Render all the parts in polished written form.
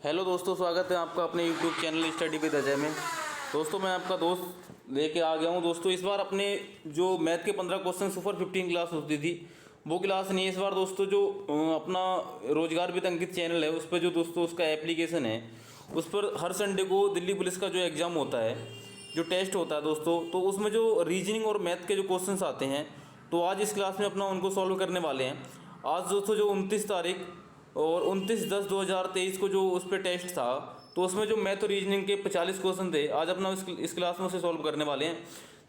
Hello दोस्तों, स्वागत है आपका अपने YouTube channel study with Ajay में। दोस्तों मैं आपका दोस्त लेके आ गया हूँ। दोस्तों इस बार अपने जो मैथ के 15 क्वेश्चन सुपर 15 क्लास होती थी वो क्लास नहीं है इस बार। दोस्तों जो अपना रोजगार विद अंकित चैनल है उस पर जो दोस्तों उसका एप्लीकेशन है उस पर हर संडे को दिल्ली पुलिस का जो एग्ज़ाम होता है, जो टेस्ट होता है दोस्तों, तो उसमें जो रीजनिंग और मैथ के जो क्वेश्चंस आते हैं तो आज इस क्लास में अपना उनको सॉल्व करने वाले हैं। आज दोस्तों जो 29 तारीख और 29/10/2023 को जो उस पर टेस्ट था तो उसमें जो मैथ और रीजनिंग के 45 क्वेश्चन थे, आज अपना इस क्लास में उसे सॉल्व करने वाले हैं।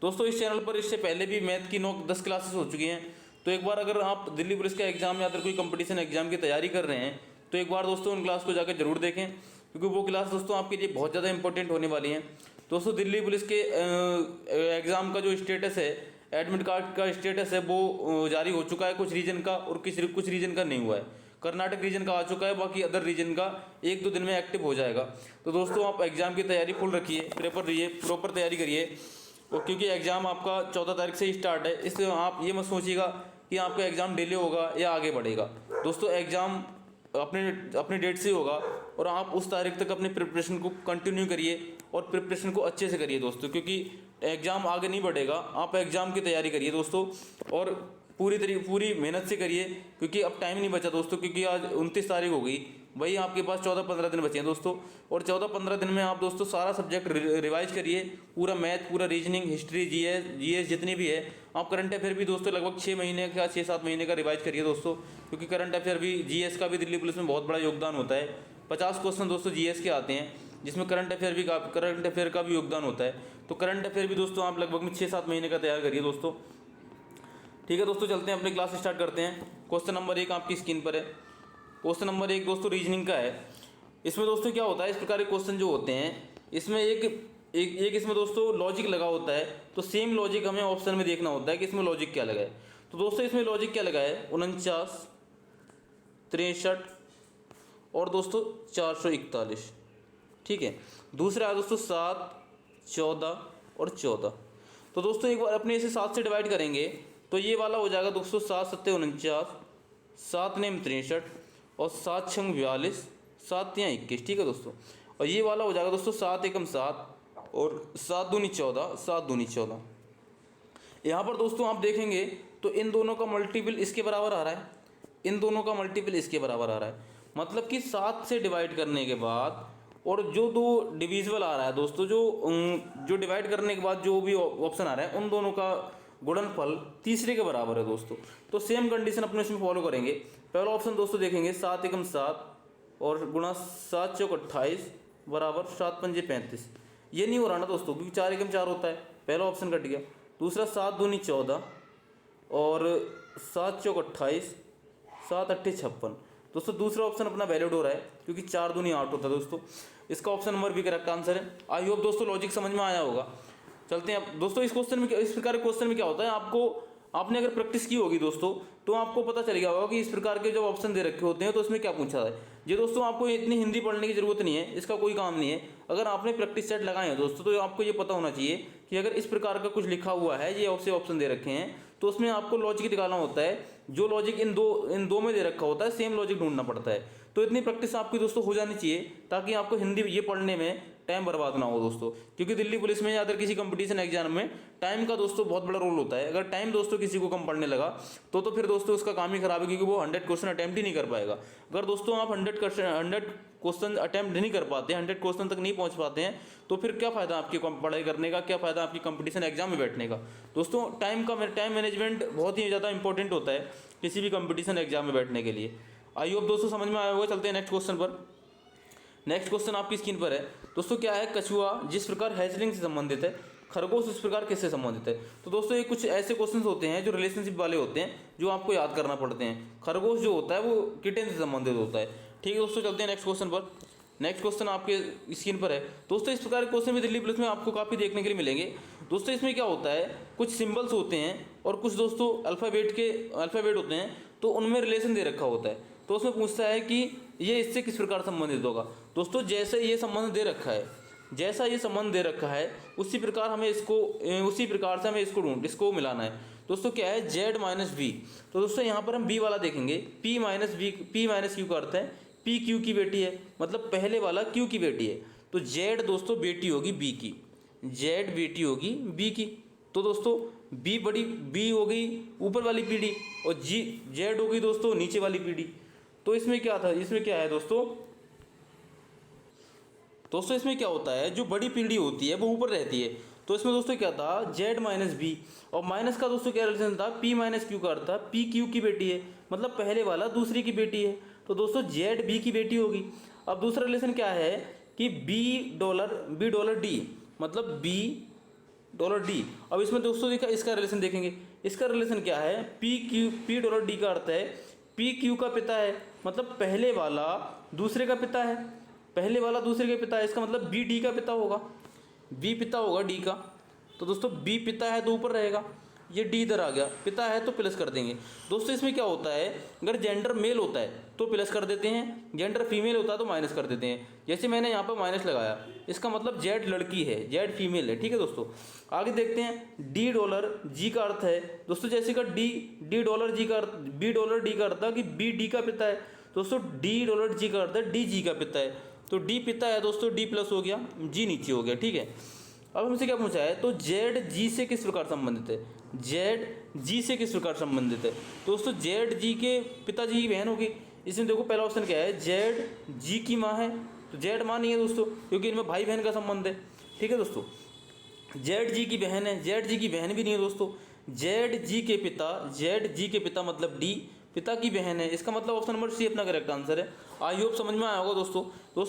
दोस्तों इस चैनल पर इससे पहले भी मैथ की 9-10 क्लासेस हो चुकी हैं, तो एक बार अगर आप दिल्ली पुलिस का एग्ज़ाम या अदर कोई कंपटीशन एग्जाम की तैयारी कर रहे हैं तो एक बार दोस्तों उन क्लास को जाकर जरूर देखें, क्योंकि वो क्लास दोस्तों आपके लिए बहुत ज़्यादा इंपॉर्टेंट होने वाली हैं। दोस्तों दिल्ली पुलिस के एग्ज़ाम का जो स्टेटस है, एडमिट कार्ड का स्टेटस है, वो जारी हो चुका है कुछ रीजन का, और कुछ रीजन का नहीं हुआ है। कर्नाटक रीजन का आ चुका है, बाकी अदर रीजन का 1-2 दिन में एक्टिव हो जाएगा। तो दोस्तों आप एग्ज़ाम की तैयारी फुल रखिए, प्रॉपर तैयारी करिए, और क्योंकि एग्ज़ाम आपका 14 तारीख से ही स्टार्ट है, इसलिए आप ये मत सोचिएगा कि आपका एग्ज़ाम डिले होगा या आगे बढ़ेगा। दोस्तों एग्ज़ाम अपनी डेट से होगा और आप उस तारीख तक अपनी प्रिपरेशन को कंटिन्यू करिए और प्रिपरेशन को अच्छे से करिए दोस्तों, क्योंकि एग्ज़ाम आगे नहीं बढ़ेगा। आप एग्ज़ाम की तैयारी करिए दोस्तों और पूरी मेहनत से करिए, क्योंकि अब टाइम नहीं बचा दोस्तों, क्योंकि आज 29 तारीख हो गई, वही आपके पास 14-15 दिन बचे हैं दोस्तों। और 14-15 दिन में आप दोस्तों सारा सब्जेक्ट रिवाइज करिए, पूरा मैथ, पूरा रीजनिंग, हिस्ट्री, जीएस जितनी भी है। आप करंट अफेयर भी दोस्तों लगभग 6 महीने का 6-7 महीने का रिवाइज करिए दोस्तों, क्योंकि करंट अफेयर भी, जीएस का भी दिल्ली पुलिस में बहुत बड़ा योगदान होता है। 50 क्वेश्चन दोस्तों जीएस के आते हैं, जिसमें करंट अफेयर का भी योगदान होता है। तो करंट अफेयर भी दोस्तों आप लगभग में 6-7 महीने का तैयार करिए दोस्तों। ठीक है दोस्तों, चलते हैं अपनी क्लास स्टार्ट करते हैं। क्वेश्चन नंबर 1 आपकी स्क्रीन पर है। क्वेश्चन नंबर 1 दोस्तों रीजनिंग का है। इसमें दोस्तों क्या होता है, इस प्रकार के क्वेश्चन जो होते हैं इसमें एक इसमें दोस्तों लॉजिक लगा होता है, तो सेम लॉजिक हमें ऑप्शन में देखना होता है कि इसमें लॉजिक क्या लगा है। तो दोस्तों इसमें लॉजिक क्या लगा है, 49, 63 और दोस्तों 441। ठीक है, दूसरा है दोस्तों 7, 14 और 14। तो दोस्तों एक बार अपने इसे 7 से डिवाइड करेंगे तो ये वाला हो जाएगा दोस्तों 7×7 = 49, 7 × 63 और 7×6 = 42, 7×3 = 21। ठीक है दोस्तों, और ये वाला हो जाएगा दोस्तों 7×1 = 7 और 7×2 = 14, 7×2 = 14। यहाँ पर दोस्तों आप देखेंगे तो इन दोनों का मल्टीपल इसके बराबर आ रहा है, इन दोनों का मल्टीपल इसके बराबर आ रहा है। मतलब कि 7 से डिवाइड करने के बाद और जो दो डिविजिबल आ रहा है दोस्तों, जो डिवाइड करने के बाद जो भी ऑप्शन आ रहा है उन दोनों का गुणनफल तीसरे के बराबर है दोस्तों। तो सेम कंडीशन अपने इसमें फॉलो करेंगे। पहला ऑप्शन दोस्तों देखेंगे 7×7 और गुणा 7×4 = 28 बराबर 7×5 = 35। ये नहीं हो रहा ना दोस्तों, क्योंकि 4×4 होता है, पहला ऑप्शन कट गया। दूसरा 7×2 = 14 और 7×4 = 28, 7×8 = 56। दोस्तों दूसरा ऑप्शन अपना वैलिड हो रहा है, क्योंकि 4×2 = 8 होता है दोस्तों। इसका ऑप्शन नंबर भी करेक्ट आंसर है। आई होप दोस्तों लॉजिक समझ में आया होगा। चलते हैं अब दोस्तों इस प्रकार के क्वेश्चन में क्या होता है, आपने अगर प्रैक्टिस की होगी दोस्तों तो आपको पता चल गया होगा कि इस प्रकार के जब ऑप्शन दे रखे होते हैं तो उसमें क्या पूछा है। ये दोस्तों आपको इतनी हिंदी पढ़ने की जरूरत नहीं है, इसका कोई काम नहीं है। अगर आपने प्रैक्टिस सेट लगाए हैं दोस्तों तो आपको ये पता होना चाहिए कि अगर इस प्रकार का कुछ लिखा हुआ है, ये ऑप्शन दे रखे हैं, तो उसमें आपको लॉजिक निकालना होता है। जो लॉजिक इन दो में दे रखा होता है, सेम लॉजिक ढूंढना पड़ता है। तो इतनी प्रैक्टिस आपकी दोस्तों हो जानी चाहिए, ताकि आपको हिंदी ये पढ़ने में टाइम बर्बाद ना हो दोस्तों। क्योंकि दिल्ली पुलिस में या अदर किसी कंपटीशन एग्जाम में टाइम का दोस्तों बहुत बड़ा रोल होता है। अगर टाइम दोस्तों किसी को कम पड़ने लगा तो फिर दोस्तों उसका काम ही खराब है, क्योंकि वो 100 क्वेश्चन अटैम्प्ट ही नहीं कर पाएगा। अगर दोस्तों आप 100 क्वेश्चन अटैम्प्ट नहीं कर पाते, 100 क्वेश्चन तक नहीं पहुंच पाते हैं, तो फिर क्या फ़ायदा आपकी पढ़ाई करने का, क्या फ़ायदा आपकी कंपटीशन एग्जाम में बैठने का। दोस्तों टाइम मैनेजमेंट बहुत ही ज़्यादा इंपॉर्टेंट होता है किसी भी कंपटीशन एग्जाम में बैठने के लिए। आई होप दोस्तों समझ में आया होगा। चलते हैं नेक्स्ट क्वेश्चन पर। नेक्स्ट क्वेश्चन आपकी स्क्रीन पर है दोस्तों। क्या है, कछुआ जिस प्रकार हैचलिंग से संबंधित है, खरगोश इस प्रकार किससे संबंधित है। तो दोस्तों ये कुछ ऐसे क्वेश्चंस होते हैं जो रिलेशनशिप वाले होते हैं, जो आपको याद करना पड़ते हैं। खरगोश जो होता है वो किटेन से संबंधित होता है। ठीक है दोस्तों, चलते हैं नेक्स्ट क्वेश्चन पर। नेक्स्ट क्वेश्चन आपके स्क्रीन पर है दोस्तों। इस प्रकार के क्वेश्चन भी दिल्ली पुलिस में आपको काफ़ी देखने के लिए मिलेंगे दोस्तों। इसमें क्या होता है, कुछ सिंबल्स होते हैं और कुछ दोस्तों अल्फ़ाबेट होते हैं, तो उनमें रिलेशन दे रखा होता है। तो उसमें पूछता है कि ये इससे किस प्रकार संबंधित होगा। दोस्तों जैसे ये संबंध दे रखा है, उसी प्रकार से हमें इसको मिलाना है। दोस्तों क्या है, Z - V। तो दोस्तों यहाँ पर हम B वाला देखेंगे, P - Q का अर्थ है पी क्यू की बेटी है, मतलब पहले वाला क्यू की बेटी है। तो जेड दोस्तों बेटी होगी बी की, जेड बेटी होगी बी की। तो दोस्तों बी हो गई ऊपर वाली पीढ़ी और जी जेड हो गई दोस्तों नीचे वाली पीढ़ी। तो इसमें क्या था, इसमें क्या है दोस्तों इसमें क्या होता है, जो बड़ी पीढ़ी होती है वो ऊपर रहती है। तो इसमें दोस्तों क्या था, जेड माइनस बी, और माइनस का दोस्तों क्या रिलेशन था, पी माइनस क्यू का अर्थ था पी क्यू की बेटी है, मतलब पहले वाला दूसरी की बेटी है। तो दोस्तों जेड बी की बेटी होगी। अब दूसरा रिलेशन क्या है कि बी डॉलर डी, मतलब बी डॉलर डी। अब इसमें दोस्तों देखा इसका रिलेशन देखेंगे, इसका रिलेशन क्या है, पी डॉलर डी का अर्थ है पी क्यू का पिता है, मतलब पहले वाला दूसरे का पिता है, पहले वाला दूसरे के पिता है, इसका मतलब बी डी का पिता होगा, बी पिता होगा डी का। तो दोस्तों बी पिता है तो ऊपर रहेगा, ये डी इधर आ गया, पिता है तो प्लस कर देंगे। दोस्तों इसमें क्या होता है, अगर जेंडर मेल होता है तो प्लस कर देते हैं, जेंडर फीमेल होता है तो माइनस कर देते हैं। जैसे मैंने यहाँ पर माइनस लगाया, इसका मतलब जेड लड़की है, जेड फीमेल है, ठीक है दोस्तों। आगे देखते हैं, डी डॉलर जी का अर्थ है दोस्तों, जैसे का डी डॉलर जी का अर्थ, बी डॉलर डी का अर्थ था कि बी डी का पिता है। दोस्तों डी डॉलर जी का अर्थ है डी जी का पिता है, तो डी पिता है दोस्तों, डी प्लस हो गया, जी नीचे हो गया, ठीक है। अब हमसे क्या पूछा है, तो जेड जी से किस प्रकार संबंधित है, जेड जी से किस प्रकार संबंधित है। दोस्तों जेड जी के पिताजी की बहन होगी। इसमें देखो पहला ऑप्शन क्या है, जेड जी की माँ है, तो जेड माँ नहीं है दोस्तों, क्योंकि इनमें भाई बहन का संबंध है, ठीक है दोस्तों। जेड जी की बहन है, जेड जी की बहन भी नहीं है दोस्तों। जेड जी के पिता मतलब डी, पिता की बहन है, इसका मतलब ऑप्शन नंबर सी अपना करेक्ट आंसर है। आई होप समझ में आया होगा दोस्तों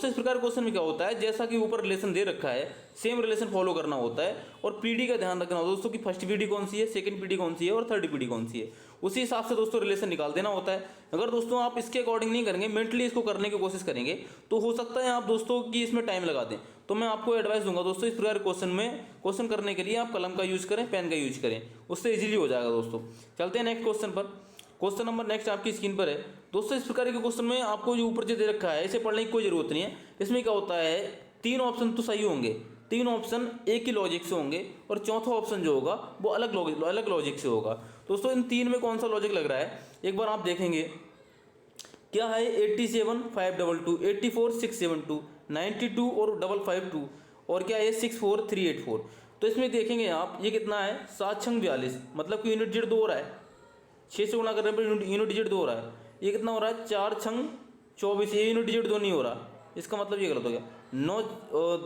इस प्रकार क्वेश्चन में क्या होता है, जैसा कि ऊपर रिलेशन दे रखा है सेम रिलेशन फॉलो करना होता है, और पीढ़ी का ध्यान रखना होता है दोस्तों कि फर्स्ट पीढ़ी कौन सी है, सेकंड पीढ़ी कौन सी है और थर्ड पीढ़ी कौन सी है, उसी हिसाब से दोस्तों रिलेशन निकाल देना होता है। अगर दोस्तों आप इसके अकॉर्डिंग नहीं करेंगे, मेंटली इसको करने की कोशिश करेंगे, तो हो सकता है आप दोस्तों की इसमें टाइम लगा दें। तो मैं आपको एडवाइस दूंगा दोस्तों, इस प्रकार क्वेश्चन करने के लिए आप कलम का यूज करें, पेन का यूज करें, उससे इजीली हो जाएगा दोस्तों। चलते हैं नेक्स्ट क्वेश्चन पर। क्वेश्चन नंबर नेक्स्ट आपकी स्क्रीन पर है दोस्तों। इस प्रकार के क्वेश्चन में आपको जो ऊपर जो दे रखा है इसे पढ़ने की कोई जरूरत नहीं है। इसमें क्या होता है, तीन ऑप्शन तो सही होंगे, तीन ऑप्शन एक ही लॉजिक से होंगे, और चौथा ऑप्शन जो होगा वो अलग लॉजिक से होगा। दोस्तों इन तीन में कौन सा लॉजिक लग रहा है, एक बार आप देखेंगे क्या है, 87 522, 84 672, 92 और 552, और क्या है 64 384। तो इसमें देखेंगे आप ये कितना है, 7 छंग 42, मतलब कि यूनिट डिजिट 2 हो रहा है, 6 से गुणा करने पर यूनिट डिजिट 2 हो रहा है। ये कितना हो रहा है, 4 छंग 24, ये यूनिट डिजिट 2 नहीं हो रहा, इसका मतलब ये गलत हो गया।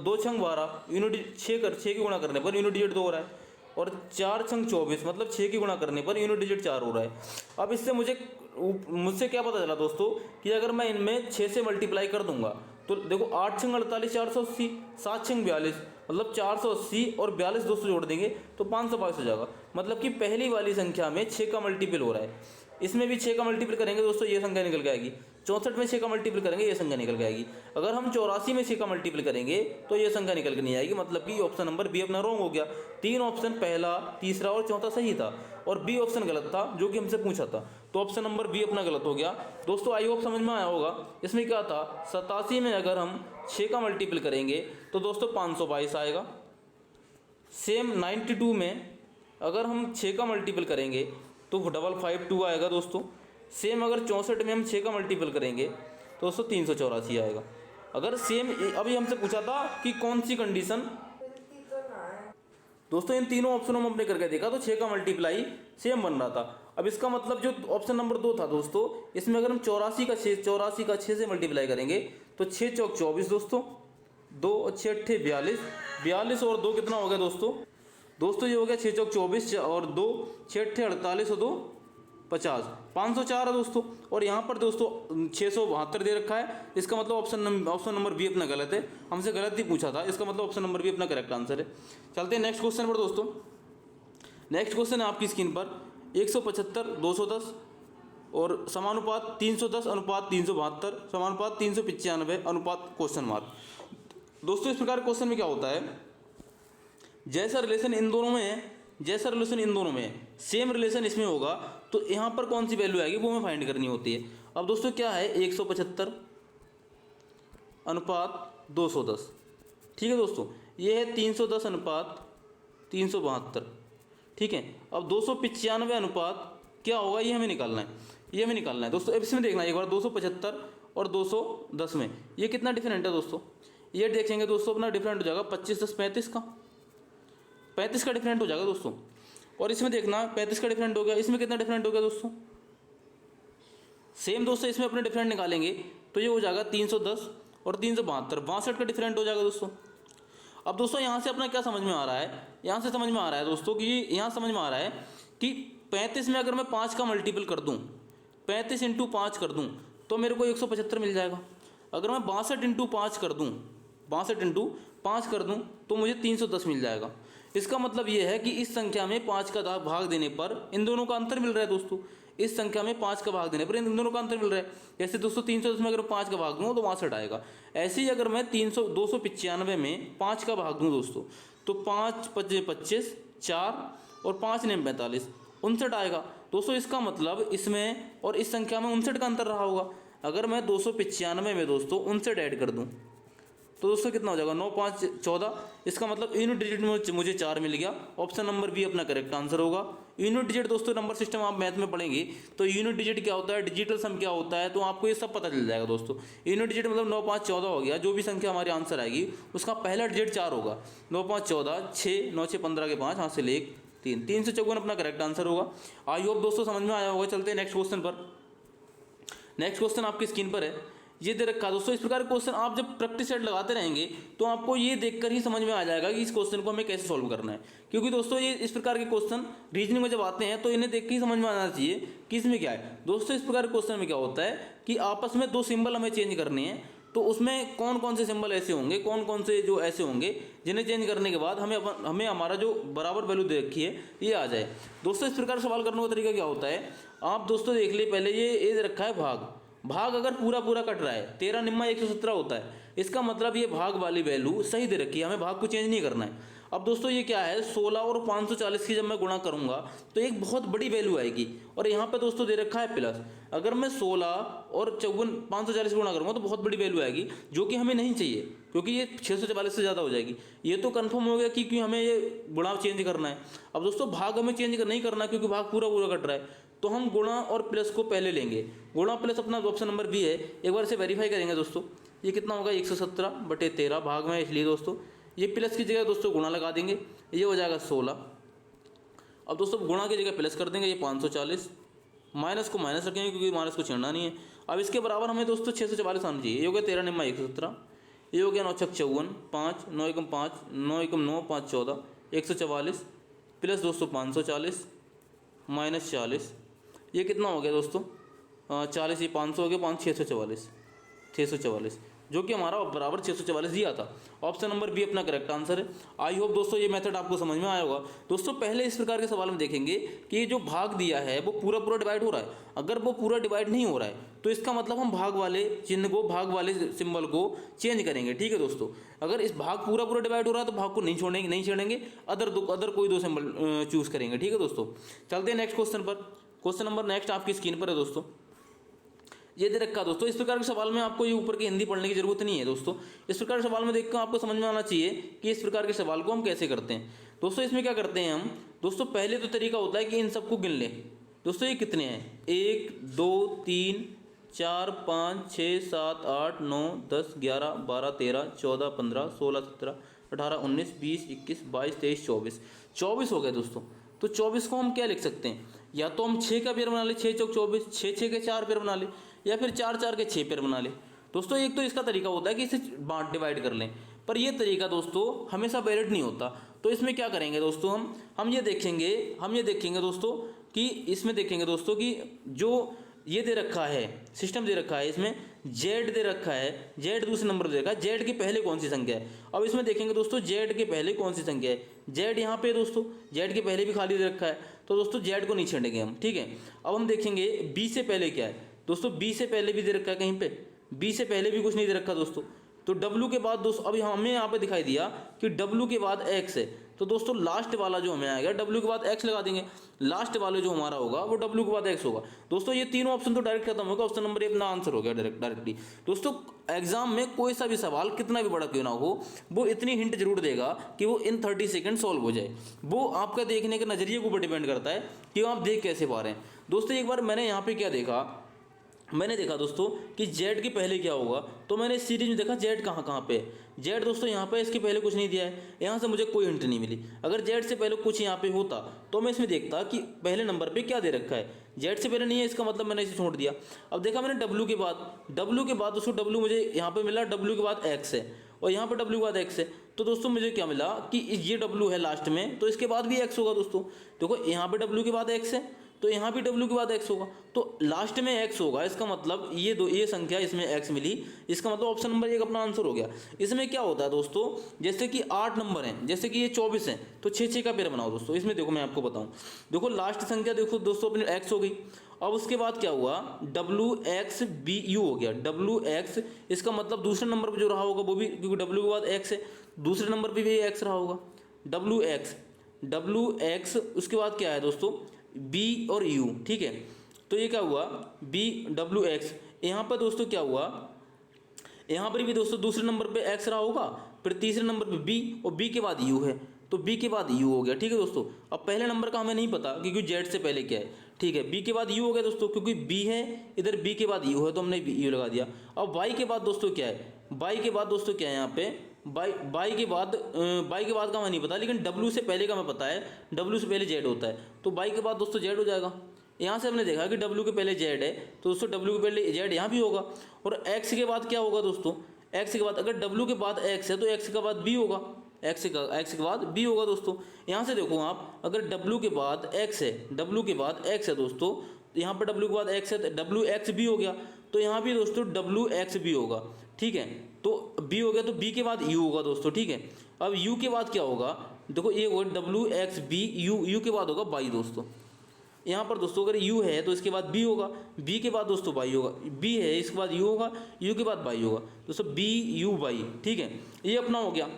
2 छंग 12, यूनिट 6 की गुणा करने पर यूनिट डिजिट 2 हो रहा है, और 4 छंग 24, मतलब 6 की गुणा करने पर यूनिट डिजिट 4 हो रहा है। अब इससे मुझसे क्या पता चला दोस्तों कि अगर मैं इनमें 6 से मल्टीप्लाई कर दूंगा तो देखो 8 छंग 48 480, 7 छंग 42, मतलब 480 और 42 दोस्तों जोड़ देंगे तो 522 हो जाएगा। मतलब कि पहली वाली संख्या में 6 का मल्टीपल हो रहा है, इसमें भी 6 का मल्टीपल करेंगे दोस्तों ये संख्या निकल के आएगी, 64 में 6 का मल्टीपल करेंगे ये संख्या निकल के आएगी। अगर हम 84 में 6 का मल्टीपल करेंगे तो ये संख्या निकल के नहीं आएगी, मतलब कि ऑप्शन नंबर बी अपना रॉन्ग हो गया। 3 ऑप्शन पहला, तीसरा और चौथा सही था, और बी ऑप्शन गलत था जो कि हमसे पूछा था, तो ऑप्शन नंबर बी अपना गलत हो गया। दोस्तों आई होप समझ में आया होगा। इसमें क्या था, 87 में अगर हम 6 का मल्टीपल करेंगे तो दोस्तों 522 आएगा। सेम 92 में अगर हम 6 का मल्टीपल करेंगे तो 552 आएगा दोस्तों। सेम अगर 64 में हम 6 का मल्टीपल करेंगे तो दोस्तों 384 आएगा। अगर सेम अभी हमसे पूछा था कि कौन सी कंडीशन, दोस्तों इन तीनों ऑप्शनों में हमने करके देखा तो 6 का मल्टीप्लाई सेम बन रहा था। अब इसका मतलब जो ऑप्शन नंबर 2 था दोस्तों, इसमें अगर हम 84 का 6 से मल्टीप्लाई करेंगे तो 6 चौक 24 दोस्तों, 2 और 6 अट्ठे 42 और 2 कितना हो गया दोस्तों ये हो गया 6 चौक 24 और 2 6 अट्ठे 48 और 2 50, 504 है दोस्तों। और यहाँ पर दोस्तों 672 दे रखा है, इसका मतलब ऑप्शन नंबर बी अपना गलत है, हमसे गलत ही पूछा था, इसका मतलब ऑप्शन नंबर बी अपना करेक्ट आंसर है। चलते हैं नेक्स्ट क्वेश्चन पर दोस्तों। नेक्स्ट क्वेश्चन है आपकी स्क्रीन पर 175 210 और समानुपात 310 अनुपात 372 समानुपात 395 अनुपात क्वेश्चन मार्क। दोस्तों इस प्रकार क्वेश्चन में क्या होता है, जैसा रिलेशन इन दोनों में है सेम रिलेशन इसमें होगा, तो यहाँ पर कौन सी वैल्यू आएगी वो हमें फाइंड करनी होती है। अब दोस्तों क्या है 175 अनुपात 210, ठीक है दोस्तों, ये है 310 अनुपात 372, ठीक है। अब 295 अनुपात क्या होगा ये हमें निकालना है दोस्तों। अब इसमें देखना एक बार 275 और 210 में, ये कितना डिफरेंट है दोस्तों? ये देखेंगे दोस्तों अपना डिफरेंट हो जाएगा 25 10 35 का, 35 का डिफरेंट हो जाएगा दोस्तों। और इसमें देखना 35 का डिफरेंट हो गया, इसमें कितना डिफरेंट हो गया दोस्तों? सेम दोस्तों इसमें अपने डिफरेंट निकालेंगे तो ये हो जाएगा 310 और 372, 62 का डिफरेंट हो जाएगा दोस्तों। अब दोस्तों यहाँ से अपना क्या समझ में आ रहा है, यहाँ से समझ में आ रहा है दोस्तों कि यहाँ समझ में आ रहा है कि 35 में अगर मैं 5 का मल्टीपल कर दूँ, 35 इंटू 5 कर दूँ तो मेरे को 175 मिल जाएगा। अगर मैं 62 इंटू 5 कर दूँ, 62 इंटू 5 कर दूँ तो मुझे 310 मिल जाएगा। इसका मतलब ये है कि इस संख्या में 5 का भाग देने पर इन दोनों का अंतर मिल रहा है दोस्तों। इस संख्या में 5 का भाग देने पर इन दोनों का अंतर मिल रहा है। जैसे दोस्तों 310 में अगर 5 का भाग दूँ तो 62 आएगा। ऐसे ही अगर मैं 295 में 5 का भाग दूँ दोस्तों तो 5 5 25, 4 और 5 9 45, 59 आएगा दोस्तों। इसका मतलब इसमें और इस संख्या में 59 का अंतर रहा होगा। अगर मैं 295 में दोस्तों 59 ऐड कर दूँ तो दोस्तों कितना हो जाएगा? 9 5 14। इसका मतलब यूनिट डिजिट में मुझे 4 मिल गया। ऑप्शन नंबर बी अपना करेक्ट आंसर होगा। यूनिट डिजिट दोस्तों नंबर सिस्टम आप मैथ में पढ़ेंगे तो यूनिट डिजिट क्या होता है, डिजिटल सम क्या होता है, तो आपको ये सब पता चल जाएगा दोस्तों। यूनिट डिजिट मतलब 9 5 14 हो गया। जो भी संख्या हमारी आंसर आएगी उसका पहला डिजिट 4 होगा। 9 5 14, 6 9 6 15 के 5, हाथ से ले 1 3, 354 अपना करेक्ट आंसर होगा। आई होप दोस्तों समझ में आया होगा। चलते हैं नेक्स्ट क्वेश्चन पर। नेक्स्ट क्वेश्चन आपकी स्क्रीन पर है, ये दे रखा है दोस्तों। इस प्रकार के क्वेश्चन आप जब प्रैक्टिस सेट लगाते रहेंगे तो आपको ये देखकर ही समझ में आ जाएगा कि इस क्वेश्चन को हमें कैसे सॉल्व करना है। क्योंकि दोस्तों ये इस प्रकार के क्वेश्चन रीजनिंग में जब आते हैं तो इन्हें देख के ही समझ में आना चाहिए कि इसमें क्या है। दोस्तों इस प्रकार के क्वेश्चन में क्या होता है कि आपस में 2 सिंबल हमें चेंज करने हैं, तो उसमें कौन कौन से सिंबल ऐसे होंगे, कौन कौन से जो ऐसे होंगे जिन्हें चेंज करने के बाद हमें हमारा जो बराबर वैल्यू दे रखी है ये आ जाए। दोस्तों इस प्रकार सवाल करने का तरीका क्या होता है, आप दोस्तों देख लिए पहले ये दे रखा है भाग अगर पूरा पूरा कट रहा है 13 निम्मा 117 होता है। इसका मतलब ये भाग वाली वैल्यू सही दे रखी है, हमें भाग को चेंज नहीं करना है। अब दोस्तों ये क्या है, 16 और 540 की जब मैं गुणा करूंगा तो एक बहुत बड़ी वैल्यू आएगी। और यहाँ पे दोस्तों दे रखा है प्लस। अगर मैं 16 और 540 गुणा करूंगा तो बहुत बड़ी वैल्यू आएगी जो कि हमें नहीं चाहिए, क्योंकि ये 644 से ज़्यादा हो जाएगी। ये तो कंफर्म हो गया कि हमें ये गुणा चेंज करना है। अब दोस्तों भाग हमें चेंज नहीं करना क्योंकि भाग पूरा पूरा कट रहा है, तो हम गुणा और प्लस को पहले लेंगे। गुणा प्लस अपना ऑप्शन नंबर बी है। एक बार से वेरीफाई करेंगे दोस्तों। ये कितना होगा 117/13 भाग में, इसलिए दोस्तों ये प्लस की जगह दोस्तों गुणा लगा देंगे, ये हो जाएगा 16। अब दोस्तों गुणा की जगह प्लस कर देंगे, ये 540, माइनस को माइनस रखेंगे क्योंकि माइनस को छेड़ना नहीं है। अब इसके बराबर हमें दोस्तों 644 आना चाहिए। ये हो गया 13 निम्मा 117, ये हो गया 9 6 54, 5 9 1 5, 9 1 9 5 14, 144 प्लस दोस्तों 540 माइनस 40, ये कितना हो गया दोस्तों 40, ये 500 हो गया, 5 644 जो कि हमारा बराबर 644 दिया था। ऑप्शन नंबर बी अपना करेक्ट आंसर है। आई होप दोस्तों ये मेथड आपको समझ में आया होगा। दोस्तों पहले इस प्रकार के सवाल में देखेंगे कि ये जो भाग दिया है वो पूरा पूरा डिवाइड हो रहा है। अगर वो पूरा डिवाइड नहीं हो रहा है तो इसका मतलब हम भाग वाले चिन्ह को, भाग वाले सिंबल को चेंज करेंगे। ठीक है दोस्तों, अगर इस भाग पूरा पूरा डिवाइड हो रहा है तो भाग को नहीं छेड़ेंगे, अदर कोई 2 सिंबल चूज करेंगे। ठीक है दोस्तों, चलते हैं नेक्स्ट क्वेश्चन पर। क्वेश्चन नंबर नेक्स्ट आपकी स्क्रीन पर है दोस्तों। ये दे रखा दोस्तों। इस प्रकार के सवाल में आपको ये ऊपर की हिंदी पढ़ने की जरूरत नहीं है दोस्तों। इस प्रकार के सवाल में देखकर आपको समझ में आना चाहिए कि इस प्रकार के सवाल को हम कैसे करते हैं। दोस्तों इसमें क्या करते हैं हम दोस्तों, पहले तो तरीका होता है कि इन सबको गिन लें। दोस्तों ये कितने हैं, 1 2 3 4 5 6 7 8 9 10 11 12 13 14 15 16 17 18 19 20 21 22 23 24 हो गए दोस्तों। तो 24 को हम क्या लिख सकते हैं, या तो हम 6 का पेयर बना ले, 6 चौक 24, 6 6 के 4 पेयर बना ले, या फिर 4 4 के 6 पेयर बना ले। दोस्तों एक तो इसका तरीका होता है कि इसे डिवाइड कर लें, पर ये तरीका दोस्तों हमेशा वैलिड नहीं होता। तो इसमें क्या करेंगे दोस्तों, हम ये देखेंगे दोस्तों कि इसमें देखेंगे दोस्तों कि जो ये दे रखा है, सिस्टम दे रखा है, इसमें जेड दे रखा है, जेड दूसरे नंबर दे रखा है, जेड के पहले कौन सी संख्या है। अब इसमें देखेंगे दोस्तों जेड के पहले कौन सी संख्या है, जेड यहाँ पे दोस्तों, जेड के पहले भी खाली दे रखा है, तो दोस्तों जेड को नहीं छेड़ेंगे हम। ठीक है, अब हम देखेंगे बी से पहले क्या है दोस्तों, बी से पहले भी दे रखा है कहीं पे, बी से पहले भी कुछ नहीं दे रखा दोस्तों। तो डब्ल्यू के बाद दोस्तों, अब हमें यहाँ पे दिखाई दिया कि डब्ल्यू के बाद एक्स है, तो दोस्तों लास्ट वाला जो हमें आएगा डब्ल्यू के बाद एक्स लगा देंगे, लास्ट वाला जो हमारा होगा वो डब्ल्यू के बाद एक्स होगा। दोस्तों ये तीनों ऑप्शन तो डायरेक्ट खत्म होगा, ऑप्शन नंबर ए अपना आंसर हो गया डायरेक्टली। दोस्तों एग्जाम में कोई सा भी सवाल कितना भी बड़ा क्यों ना हो, वो इतनी हिंट जरूर देगा कि वो इन 30 सेकंड सॉल्व हो जाए। वो आपका देखने के नजरिए के ऊपर डिपेंड करता है कि आप देख कैसे पा रहे हैं। दोस्तों एक बार मैंने यहाँ पे क्या देखा, मैंने देखा दोस्तों कि जेड के पहले क्या होगा, तो मैंने इस सीरीज में देखा जेड कहाँ कहाँ पे है। जेड दोस्तों यहाँ पे इसके पहले कुछ नहीं दिया है, यहाँ से मुझे कोई हिंट नहीं मिली। अगर जेड से पहले कुछ यहाँ पे होता तो मैं इसमें देखता कि पहले नंबर पे क्या दे रखा है। जेड से पहले नहीं है, इसका मतलब मैंने इसे छोड़ दिया। अब देखा मैंने डब्ल्यू के बाद दोस्तों डब्ल्यू मुझे यहाँ पे मिला, डब्ल्यू के बाद एक्स है और यहाँ पर डब्ल्यू के बाद एक्स है। तो दोस्तों मुझे क्या मिला कि ये डब्ल्यू है लास्ट में, तो इसके बाद भी एक्स होगा दोस्तों। देखो यहाँ पे डब्ल्यू के बाद एक्स है तो यहाँ भी डब्ल्यू के बाद एक्स होगा, तो लास्ट में एक्स होगा। इसका मतलब ये संख्या इसमें एक्स मिली, इसका मतलब ऑप्शन नंबर 1 अपना आंसर हो गया। इसमें क्या होता है दोस्तों, जैसे कि 8 नंबर हैं, जैसे कि ये 24 हैं, तो 6 का पेयर बनाओ दोस्तों। इसमें देखो मैं आपको बताऊँ, देखो लास्ट संख्या देखो दोस्तों अपनी एक्स हो गई। अब उसके बाद क्या हुआ, डब्ल्यू एक्स बी यू हो गया, डब्ल्यू एक्स, इसका मतलब दूसरे नंबर पर जो रहा होगा वो भी, क्योंकि डब्ल्यू के बाद एक्स है, दूसरे नंबर पर भी एक्स रहा होगा, डब्ल्यू एक्स। उसके बाद क्या है दोस्तों, बी और यू, ठीक है। तो ये क्या हुआ, बी डब्ल्यू एक्स। यहाँ पर दोस्तों क्या हुआ, यहाँ पर भी दोस्तों दूसरे नंबर पे एक्स रहा होगा, फिर तीसरे नंबर पे बी और बी के बाद यू है, तो बी के बाद यू हो गया, ठीक है दोस्तों। अब पहले नंबर का हमें नहीं पता क्योंकि जेड से पहले क्या है, ठीक है। बी के बाद यू हो गया दोस्तों, क्योंकि बी है इधर, बी के बाद यू है तो हमने यू लगा दिया। अब वाई के बाद दोस्तों क्या है, वाई के बाद दोस्तों क्या है यहाँ पे, बाई के बाद का हमें नहीं पता, लेकिन डब्ल्यू से पहले का हमें पता है, डब्ल्यू से पहले जेड होता है, तो बाई के बाद दोस्तों जेड हो जाएगा। यहाँ से हमने देखा कि डब्ल्यू के पहले जेड है, तो दोस्तों डब्ल्यू के पहले जेड यहाँ भी होगा। और एक्स के बाद क्या होगा दोस्तों, एक्स के बाद अगर डब्ल्यू के बाद एक्स है तो एक्स के बाद बी होगा, एक्स के बाद बी होगा दोस्तों। यहाँ से देखो आप, अगर डब्ल्यू के बाद एक्स है, डब्ल्यू के बाद एक्स है दोस्तों, यहाँ पर डब्ल्यू के बाद एक्स है तो डब्ल्यू एक्स बी हो गया, तो यहाँ भी दोस्तों डब्ल्यू एक्स बी होगा, ठीक है। तो बी हो गया तो बी के बाद यू होगा दोस्तों, ठीक है। अब यू के बाद क्या होगा, देखो ये होगा W X B U, U के बाद होगा बाई दोस्तों। यहाँ पर दोस्तों अगर यू है तो इसके बाद बी होगा, बी के बाद दोस्तों बाई होगा, बी है इसके बाद यू होगा, यू के बाद बाई होगा दोस्तों, बी यू बाई, ठीक है। ये अपना हो गया।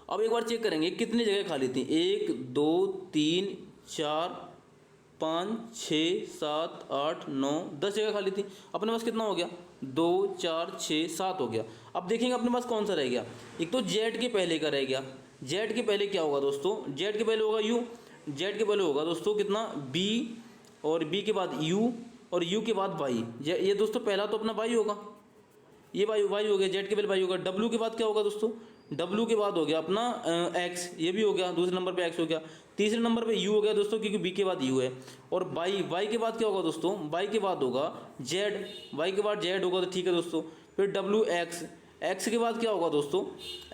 अब एक बार चेक करेंगे कितनी जगह खाली थी, 1 2 3 4 5 6 7 8 9 10 जगह खाली थी। अपने पास कितना हो गया, 2 4 6 7 हो गया। अब देखेंगे अपने पास कौन सा रह गया, एक तो जेड के पहले का रह गया। जेड के पहले क्या होगा दोस्तों, जेड के पहले होगा यू, जेड के पहले होगा दोस्तों कितना, बी, और बी के बाद यू, और यू के बाद वाई। ये दोस्तों पहला तो अपना वाई होगा, ये वाई हो गया, जेड के पहले वाई होगा। डब्ल्यू के बाद क्या होगा दोस्तों, डब्ल्यू के बाद हो गया अपना एक्स, ये भी हो गया, दूसरे नंबर पे एक्स हो गया, तीसरे नंबर पे यू हो गया दोस्तों, क्योंकि बी के बाद यू है। और वाई के बाद क्या होगा दोस्तों, वाई के बाद होगा जेड, वाई के बाद जेड होगा, तो ठीक है दोस्तों। फिर डब्ल्यू एक्स, एक्स के बाद क्या होगा दोस्तों,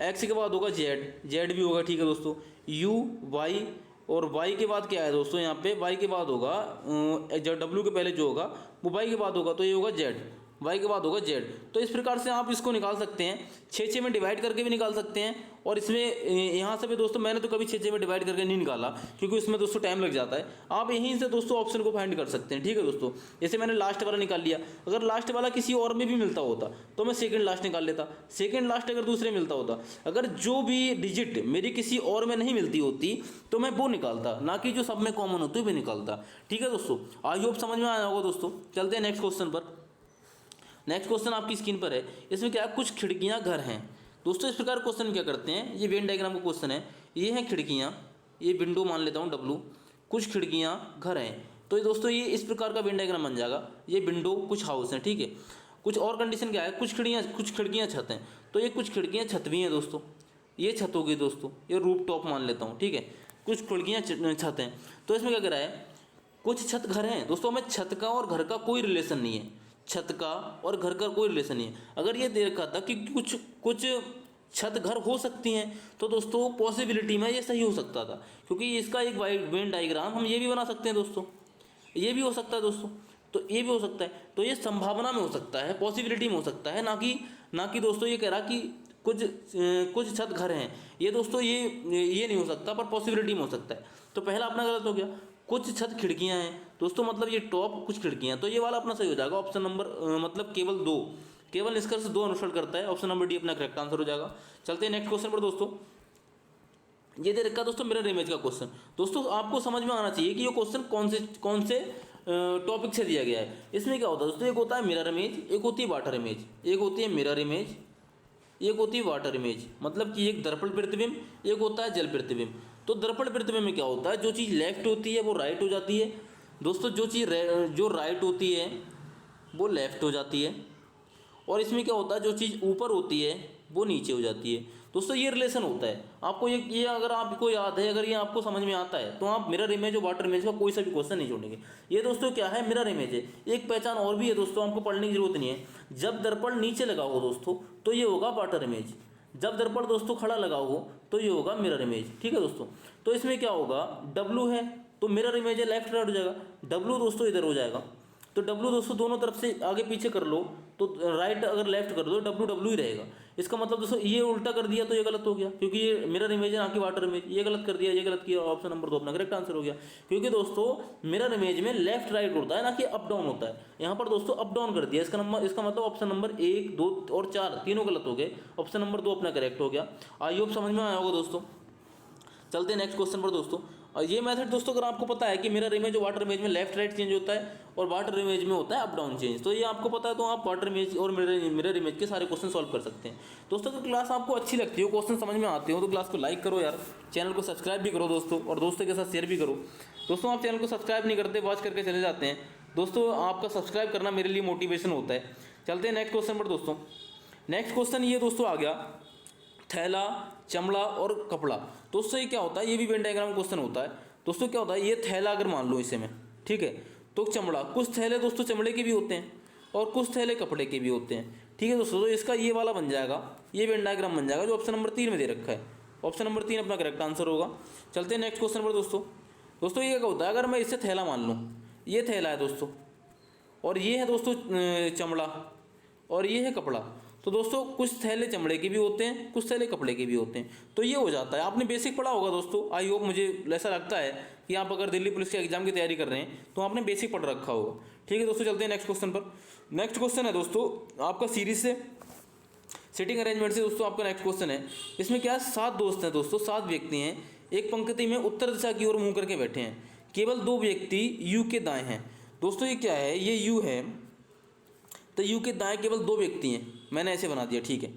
एक्स के बाद होगा जेड, जेड भी होगा, ठीक है दोस्तों। यू वाई, और वाई के बाद क्या है दोस्तों, यहाँ पे वाई के बाद होगा जो डब्ल्यू के पहले जो होगा वो वाई के बाद होगा, तो ये होगा जेड, वाई के बाद होगा जेड। तो इस प्रकार से आप इसको निकाल सकते हैं, 6 में डिवाइड करके भी निकाल सकते हैं। और इसमें यहाँ से भी दोस्तों मैंने तो कभी 6 में डिवाइड करके नहीं निकाला, क्योंकि इसमें दोस्तों टाइम लग जाता है। आप यहीं से दोस्तों ऑप्शन को फाइंड कर सकते हैं, ठीक है दोस्तों। जैसे मैंने लास्ट वाला निकाल लिया, अगर लास्ट वाला किसी और में भी मिलता होता तो मैं सेकंड लास्ट निकाल लेता, सेकंड लास्ट अगर दूसरे मिलता होता, अगर जो भी डिजिट मेरी किसी और में नहीं मिलती होती तो मैं वो निकालता, ना कि जो सब में कॉमन होती है भी निकालता, ठीक है दोस्तों। आई होप समझ में आया होगा दोस्तों। चलते हैं नेक्स्ट क्वेश्चन पर। नेक्स्ट क्वेश्चन आपकी स्क्रीन पर है, इसमें क्या है, कुछ खिड़कियां घर हैं दोस्तों। इस प्रकार क्वेश्चन क्या करते हैं, ये वेन डायग्राम का क्वेश्चन है, ये हैं खिड़कियां, ये विंडो मान लेता हूँ डब्लू, कुछ खिड़कियां घर हैं। तो ये दोस्तों ये इस प्रकार का वेन डायग्राम बन जाएगा, ये विंडो कुछ हाउस हैं, ठीक है। कुछ और कंडीशन क्या है, कुछ खिड़कियाँ छत हैं, तो ये कुछ खिड़कियाँ छत भी हैं दोस्तों, ये छत होगी दोस्तों, ये रूफ टॉप मान लेता हूँ, ठीक है। कुछ खिड़कियाँ छत हैं, तो इसमें क्या कह रहा है, कुछ छत घर हैं दोस्तों। हमें छत का और घर का कोई रिलेशन नहीं है, छत का और घर का कोई रिलेशन नहीं है। अगर ये देखा था कि कुछ छत घर हो सकती हैं, तो दोस्तों पॉसिबिलिटी में ये सही हो सकता था, क्योंकि इसका एक वेन डायग्राम हम ये भी बना सकते हैं दोस्तों, ये भी हो सकता है दोस्तों, तो ये भी हो सकता है। तो ये संभावना में हो सकता है, पॉसिबिलिटी में हो सकता है, ना कि दोस्तों ये कह रहा कि कुछ छत घर हैं, ये दोस्तों ये नहीं हो सकता, पर पॉसिबिलिटी में हो सकता है। तो पहला अपना गलत हो गया, कुछ छत खिड़कियां हैं दोस्तों, मतलब ये टॉप कुछ खिड़कियां, तो ये वाला अपना सही हो जाएगा। ऑप्शन नंबर मतलब केवल निष्कर्ष 2 अनुसरण करता है, ऑप्शन नंबर डी अपना करेक्ट आंसर हो जाएगा। चलते हैं नेक्स्ट क्वेश्चन पर दोस्तों। ये दे रखा दोस्तों मिरर इमेज का क्वेश्चन। दोस्तों आपको समझ में आना चाहिए कि ये क्वेश्चन कौन से टॉपिक से दिया गया है। इसमें क्या होता है दोस्तों, एक होता है मिरर इमेज, एक होती है वाटर इमेज, एक होती है मिरर इमेज, एक होती है वाटर इमेज, मतलब कि एक दर्पण प्रतिबिंब, एक होता है जल प्रतिबिंब। तो दर्पण प्रतिबिंब में क्या होता है, जो चीज़ लेफ्ट होती है वो राइट हो जाती है दोस्तों, जो चीज़ जो राइट होती है वो लेफ़्ट हो जाती है, और इसमें क्या होता है, जो चीज़ ऊपर होती है वो नीचे हो जाती है। दोस्तों ये रिलेशन होता है। आपको ये अगर आपको याद है, अगर ये आपको समझ में आता है, तो आप मिरर इमेज और वाटर इमेज का कोई सा भी क्वेश्चन नहीं छोड़ेंगे। ये दोस्तों क्या है, मिरर इमेज है। एक पहचान और भी है दोस्तों, आपको पढ़ने की जरूरत नहीं है। जब दर्पण नीचे लगा हो दोस्तों तो ये होगा वाटर इमेज, जब दर्पण दोस्तों खड़ा लगा हो तो ये होगा मिरर इमेज। ठीक है दोस्तों, तो इसमें क्या होगा, W है तो मिरर इमेज है, लेफ्ट राइट हो जाएगा। W दोस्तों इधर हो जाएगा, तो W दोस्तों दोनों तरफ से आगे पीछे कर लो, तो राइट अगर लेफ्ट कर दो W ही रहेगा। इसका मतलब दोस्तों ये उल्टा कर दिया तो ये गलत हो गया, क्योंकि ये मिरर इमेज है ना कि वाटर इमेज। ये गलत कर दिया, ये गलत किया, ऑप्शन नंबर 2 अपना करेक्ट आंसर हो गया। क्योंकि दोस्तों मिरर इमेज में लेफ्ट राइट होता है ना कि अप डाउन होता है। यहाँ पर दोस्तों अप डाउन कर दिया, इसका मतलब ऑप्शन नंबर 1, 2 और 4 तीनों गलत हो गए। ऑप्शन नंबर 2 अपना करेक्ट हो गया। आई होप समझ में आया होगा दोस्तों। चलते हैं नेक्स्ट क्वेश्चन पर दोस्तों। और ये मेथड दोस्तों अगर आपको पता है कि मिरर इमेज और वाटर इमेज में लेफ्ट राइट चेंज होता है और वाटर इमेज में होता है अप डाउन चेंज, तो ये आपको पता है तो आप वाटर इमेज और मिरर इमेज के सारे क्वेश्चन सॉल्व कर सकते हैं। दोस्तों अगर क्लास आपको अच्छी लगती हो, क्वेश्चन समझ में आते हो, तो क्लास को लाइक करो यार, चैनल को सब्सक्राइब भी करो दोस्तों, और दोस्तों के साथ शेयर भी करो। दोस्तों आप चैनल को सब्सक्राइब नहीं करते, वॉच करके चले जाते हैं। दोस्तों आपका सब्सक्राइब करना मेरे लिए मोटिवेशन होता है। चलते हैं नेक्स्ट क्वेश्चन पर दोस्तों। नेक्स्ट क्वेश्चन ये दोस्तों आ गया, थैला, चमड़ा और कपड़ा। दोस्तों ये क्या होता है, ये भी वेन डायग्राम क्वेश्चन होता है। दोस्तों क्या होता है, ये थैला अगर मान लो इसे मैं, ठीक है, तो चमड़ा, कुछ थैले दोस्तों चमड़े के भी होते हैं और कुछ थैले कपड़े के भी होते हैं। ठीक है दोस्तों, तो इसका ये वाला बन जाएगा, ये वेन डायग्राम बन जाएगा जो ऑप्शन नंबर 3 में दे रखा है। ऑप्शन नंबर 3 अपना करेक्ट आंसर होगा। चलते हैं नेक्स्ट क्वेश्चन पर दोस्तों। दोस्तों ये क्या होता है, अगर मैं इसे थैला मान लूँ, ये थैला है दोस्तों, और ये है दोस्तों चमड़ा, और ये है कपड़ा, तो दोस्तों कुछ थैले चमड़े के भी होते हैं, कुछ थैले कपड़े के भी होते हैं, तो ये हो जाता है। आपने बेसिक पढ़ा होगा दोस्तों, आई होप, मुझे ऐसा लगता है कि आप अगर दिल्ली पुलिस के एग्जाम की तैयारी कर रहे हैं तो आपने बेसिक पढ़ रखा होगा। ठीक है दोस्तों, चलते हैं नेक्स्ट क्वेश्चन पर। नेक्स्ट क्वेश्चन है दोस्तों आपका सीरीज से, सिटिंग अरेंजमेंट से दोस्तों आपका नेक्स्ट क्वेश्चन है। इसमें क्या है, 7 दोस्त हैं दोस्तों, 7 व्यक्ति हैं, एक पंक्ति में उत्तर दिशा की ओर मुँह करके बैठे हैं, केवल 2 व्यक्ति यू के दाएँ हैं। दोस्तों ये क्या है, ये यू है, तो यू के दाएं केवल 2 व्यक्ति हैं, मैंने ऐसे बना दिया। ठीक है,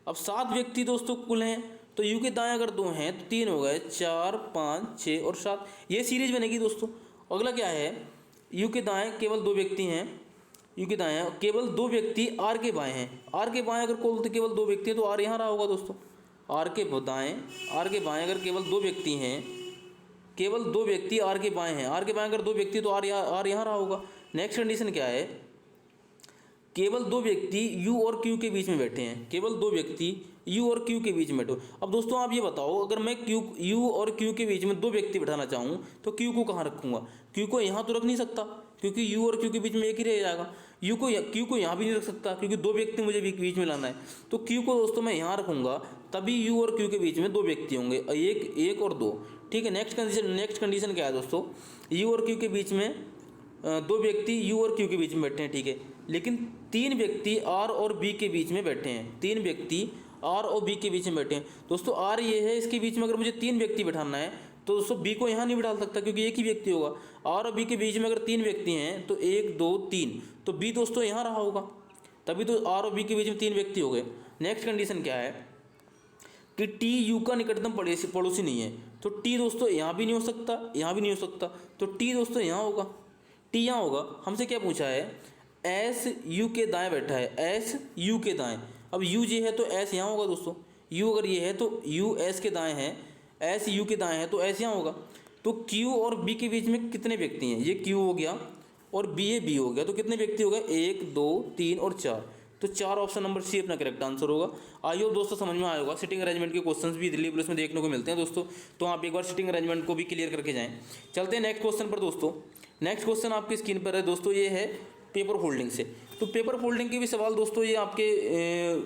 अब 7 व्यक्ति दोस्तों कुल हैं, तो यू के दाएं अगर 2 हैं तो 3 हो गए, 4, 5, 6 और 7, ये सीरीज बनेगी दोस्तों। अगला क्या है, यू के दाएं केवल 2 व्यक्ति हैं, यू के दाएं केवल 2 व्यक्ति आर के बाएं हैं। आर के बाएं अगर केवल 2 व्यक्ति हैं तो आर यहाँ रहा होगा दोस्तों। आर के बाएं अगर केवल 2 व्यक्ति हैं, केवल 2 व्यक्ति आर के बाएं हैं, आर के बाएं अगर 2 व्यक्ति तो आर यहाँ रहा होगा। नेक्स्ट कंडीशन क्या है, केवल 2 व्यक्ति यू और क्यू के बीच में बैठे हैं, केवल 2 व्यक्ति यू और क्यू के बीच में बैठो। अब दोस्तों आप ये बताओ, अगर मैं यू और क्यू के बीच में 2 व्यक्ति बैठाना चाहूँ तो क्यू को कहाँ रखूँगा? क्यू को यहाँ तो रख नहीं सकता, क्योंकि यू और क्यू के बीच में एक ही रह जाएगा। क्यू को यहाँ भी नहीं रख सकता, क्योंकि 2 व्यक्ति मुझे बीच में लाना है। तो क्यू को दोस्तों मैं यहाँ रखूँगा, तभी यू और क्यू के बीच में 2 व्यक्ति होंगे, एक और 2। ठीक है, नेक्स्ट कंडीशन क्या है दोस्तों, यू और क्यू के बीच में 2 व्यक्ति यू और क्यू के बीच में बैठे हैं। ठीक है, लेकिन 3 व्यक्ति आर और बी के बीच में बैठे हैं, 3 व्यक्ति आर और बी के बीच में बैठे हैं। दोस्तों आर ये है, इसके बीच में अगर मुझे 3 व्यक्ति बैठाना है तो दोस्तों बी को यहाँ नहीं बिठा सकता, क्योंकि एक ही व्यक्ति होगा। आर और बी के बीच में अगर 3 व्यक्ति हैं तो 1, 2, 3, तो बी दोस्तों यहाँ रहा होगा, तभी तो आर और बी के बीच में 3 व्यक्ति हो गए। नेक्स्ट कंडीशन क्या है कि टी यू का निकटतम पड़ोसी नहीं है, तो टी दोस्तों यहाँ भी नहीं हो सकता, यहाँ भी नहीं हो सकता, तो टी दोस्तों यहाँ होगा, टी यहाँ होगा। हमसे क्या पूछा है, एस यू के दाएं बैठा है, एस यू के दाएं। अब यू जी है तो एस यहाँ होगा दोस्तों, यू अगर ये है तो यू एस के दाएं है, एस यू के दाएं है तो एस यहाँ होगा। तो क्यू और बी के बीच में कितने व्यक्ति हैं, ये क्यू हो गया और बी हो गया, तो कितने व्यक्ति हो गए, 1, 2, 3 और 4, तो 4 ऑप्शन नंबर सी अपना करेक्ट आंसर होगा। आई होप दोस्तों समझ में आया होगा। सिटिंग अरेंजमेंट के क्वेश्चंस भी दिल्ली पुलिस में देखने को मिलते हैं दोस्तों, तो आप एक बार सिटिंग अरेंजमेंट को भी क्लियर करके जाएं। चलते हैं नेक्स्ट क्वेश्चन पर दोस्तों। नेक्स्ट क्वेश्चन आपकी स्क्रीन पर है दोस्तों, ये है पेपर फोल्डिंग से। तो पेपर फोल्डिंग के भी सवाल दोस्तों ये आपके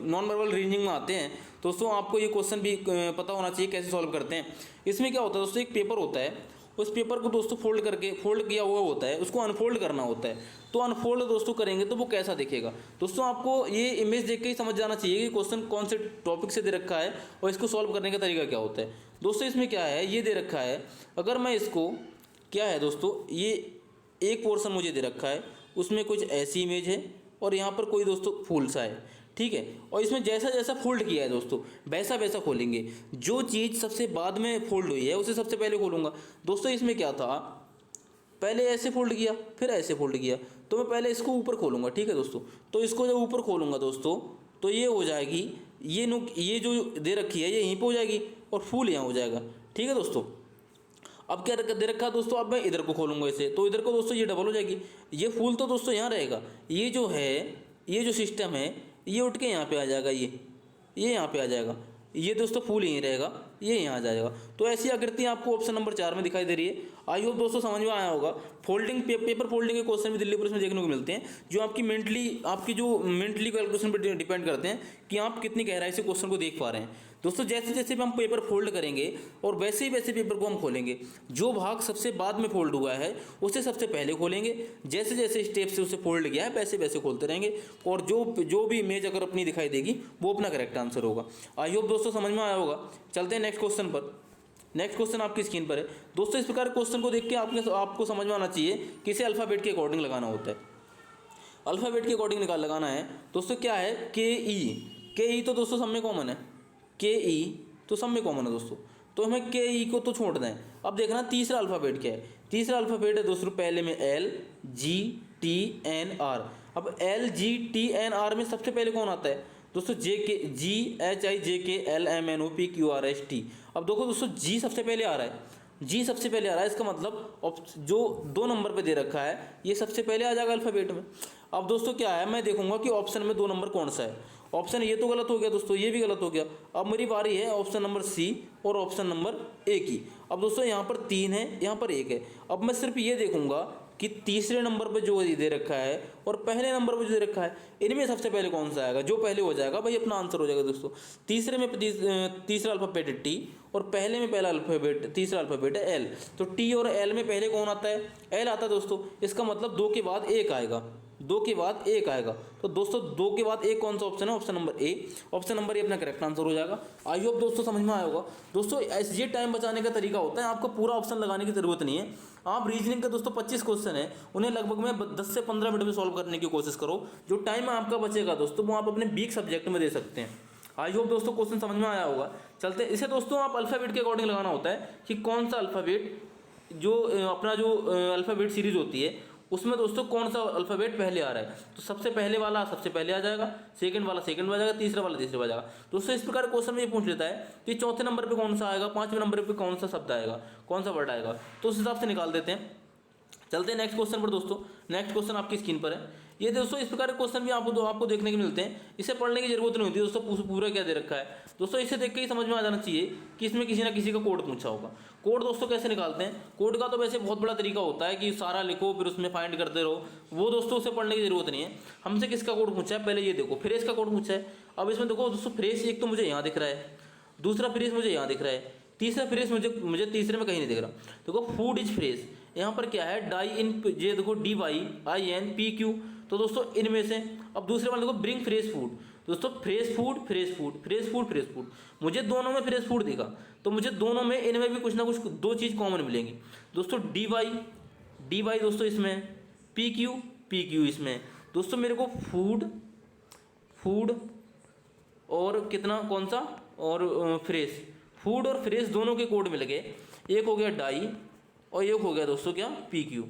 नॉन वर्बल रीजनिंग में आते हैं दोस्तों, आपको ये क्वेश्चन भी पता होना चाहिए कैसे सॉल्व करते हैं। इसमें क्या होता है दोस्तों, एक पेपर होता है, उस पेपर को दोस्तों फोल्ड किया हुआ होता है, उसको अनफोल्ड करना होता है। तो अनफोल्ड दोस्तों करेंगे तो वो कैसा दिखेगा। दोस्तों आपको ये इमेज देख के ही समझ जाना चाहिए कि क्वेश्चन कौन से टॉपिक से दे रखा है और इसको सॉल्व करने का तरीका क्या होता है। दोस्तों इसमें क्या है, ये दे रखा है, अगर मैं इसको क्या है दोस्तों, ये एक पोर्शन मुझे दे रखा है, उसमें कुछ ऐसी इमेज है और यहाँ पर कोई दोस्तों फूल सा है, ठीक है, और इसमें जैसा जैसा फोल्ड किया है दोस्तों वैसा वैसा खोलेंगे। जो चीज़ सबसे बाद में फोल्ड हुई है उसे सबसे पहले खोलूँगा। दोस्तों इसमें क्या था, पहले ऐसे फोल्ड किया फिर ऐसे फोल्ड किया, तो मैं पहले इसको ऊपर खोलूँगा, ठीक है दोस्तों। तो इसको जब ऊपर खोलूँगा दोस्तों तो ये हो जाएगी, ये जो दे रखी है ये यहीं पे हो जाएगी और फुल यहाँ हो जाएगा, ठीक है दोस्तों। अब क्या दे रखा है दोस्तों, अब मैं इधर को खोलूँगा इसे, तो इधर को दोस्तों ये डबल हो जाएगी। ये फुल तो दोस्तों यहाँ रहेगा, ये जो है ये जो सिस्टम है ये उठ के यहाँ पे आ जाएगा, ये यहाँ पे आ जाएगा, ये दोस्तों फुल यहीं रहेगा, ये यहाँ आ जाएगा। तो ऐसी आकृति आपको ऑप्शन नंबर 4 में दिखाई दे रही है। आई होप दोस्तों समझ में आया होगा। पेपर फोल्डिंग के क्वेश्चन भी दिल्ली पुलिस में देखने को मिलते हैं, जो आपकी मेंटली कैलकुलेशन पर डिपेंड करते हैं कि आप कितनी गहराई से क्वेश्चन को देख पा रहे हैं। दोस्तों जैसे जैसे भी हम पेपर फोल्ड करेंगे और वैसे ही वैसे पेपर को हम खोलेंगे, जो भाग सबसे बाद में फोल्ड हुआ है उसे सबसे पहले खोलेंगे, जैसे जैसे स्टेप से उसे फोल्ड किया है वैसे वैसे खोलते रहेंगे, और जो भी इमेज अगर अपनी दिखाई देगी वो अपना करेक्ट आंसर होगा। आई होप दोस्तों समझ में आया होगा। चलते हैं नेक्स्ट क्वेश्चन पर। नेक्स्ट क्वेश्चन आपकी स्क्रीन पर है दोस्तों। इस प्रकार क्वेश्चन को देख के आपको समझ में आना चाहिए कि इसे अल्फ़ाबेट के अकॉर्डिंग लगाना होता है। अल्फ़ाबेट के अकॉर्डिंग लगाना है दोस्तों। क्या है के ई तो दोस्तों सब में कॉमन है, के ई तो सब में कॉमन है दोस्तों, तो हमें के ई को तो छोड़ दें। अब देखना तीसरा अल्फ़ाबेट क्या है। तीसरा अल्फ़ाबेट है दोस्तों पहले में L G T N R. अब L G T N R में सबसे पहले कौन आता है दोस्तों, जे के, जी H I J K L M N O P Q R S T. अब देखो दोस्तों जी सबसे पहले आ रहा है, जी सबसे पहले आ रहा है, इसका मतलब जो 2 नंबर पे दे रखा है ये सबसे पहले आ जाएगा अल्फ़ाबेट में। अब दोस्तों क्या है, मैं देखूंगा कि ऑप्शन में 2 नंबर कौन सा है। ऑप्शन ये तो गलत हो गया दोस्तों, ये भी गलत हो गया। अब मेरी बारी है ऑप्शन नंबर सी और ऑप्शन नंबर ए की। अब दोस्तों यहाँ पर 3 है, यहाँ पर 1 है। अब मैं सिर्फ ये देखूंगा कि तीसरे नंबर पर जो दे रखा है और पहले नंबर पर जो दे रखा है इनमें सबसे पहले कौन सा आएगा। जो पहले हो जाएगा भाई अपना आंसर हो जाएगा दोस्तों। तीसरे में तीसरा अल्फ़ाबेट है टी और पहले में पहला अल्फ़ाबेट तीसरा अल्फ़ाबेट है एल। तो टी और एल में पहले कौन आता है, एल आता है दोस्तों। इसका मतलब 2 के बाद 1 आएगा, 2 के बाद 1 आएगा। तो दोस्तों 2 के बाद 1 कौन सा ऑप्शन है, option number A. Option number A अपना करेक्ट आंसर हो जाएगा। आई होप दोस्तों समझ में आया होगा। दोस्तों ये टाइम बचाने का तरीका होता है, आपको पूरा ऑप्शन लगाने की जरूरत नहीं है। आप रीजनिंग का दोस्तों 25 क्वेश्चन है, उन्हें लगभग में 10 से 15 मिनट में सॉल्व करने की कोशिश करो। जो टाइम आपका बचेगा दोस्तों वो आप अपने वीक सब्जेक्ट में दे सकते हैं। आई होप दोस्तों क्वेश्चन समझ में आया होगा। चलते इसे दोस्तों आप अल्फ़ाबेट के अकॉर्डिंग लगाना होता है कि कौन सा अल्फ़ाबेट जो अपना जो अल्फ़ाबेट सीरीज होती है उसमें दोस्तों कौन सा अल्फ़ाबेट पहले आ रहा है। तो सबसे पहले वाला सबसे पहले आ जाएगा, सेकंड वाला सेकंड में आ जाएगा, तीसरा वाला तीसरे में आ जाएगा। दोस्तों इस प्रकार क्वेश्चन में ये पूछ लेता है कि चौथे नंबर पे कौन सा आएगा, 5वें नंबर पे कौन सा शब्द आएगा, कौन सा वर्ड आएगा, तो उस हिसाब से निकाल देते हैं। चलते हैं नेक्स्ट क्वेश्चन पर दोस्तों। नेक्स्ट क्वेश्चन आपकी स्क्रीन पर है। ये दोस्तों इस प्रकार के क्वेश्चन भी आपको देखने को मिलते हैं। इसे पढ़ने की जरूरत नहीं होती दोस्तों, पूरा क्या दे रखा है दोस्तों इसे देख के ही समझ में आ जाना चाहिए कि इसमें किसी ना किसी का कोड पूछा होगा। कोड दोस्तों कैसे निकालते हैं, कोड का तो वैसे बहुत बड़ा तरीका होता है कि सारा लिखो फिर उसमें फाइंड करते रहो, वो दोस्तों उसे पढ़ने की जरूरत नहीं है। हमसे किसका कोड पूछा है, पहले ये देखो फ्रेज का कोड पूछा है। अब इसमें देखो दोस्तों फ्रेज एक तो मुझे यहाँ दिख रहा है, दूसरा फ्रेज मुझे यहाँ दिख रहा है, तीसरा फ्रेज मुझे तीसरे में कहीं नहीं दिख रहा। देखो फूड इज फ्रेज, यहाँ पर क्या है डाई इन, ये देखो DYINPQ। तो दोस्तों इनमें से अब दूसरे वाले देखो ब्रिंग फ्रेश फूड। दोस्तों fresh food fresh food fresh food fresh food, मुझे दोनों में फ्रेश फूड दिखा, तो मुझे दोनों में इनमें भी कुछ ना कुछ 2 चीज़ कॉमन मिलेंगी दोस्तों। DY दोस्तों इसमें, PQ इसमें। दोस्तों मेरे को फूड और कितना कौन सा और फ्रेश, फूड और फ्रेश दोनों के कोड मिल गए। एक हो गया डाई और एक हो गया दोस्तों क्या PQ।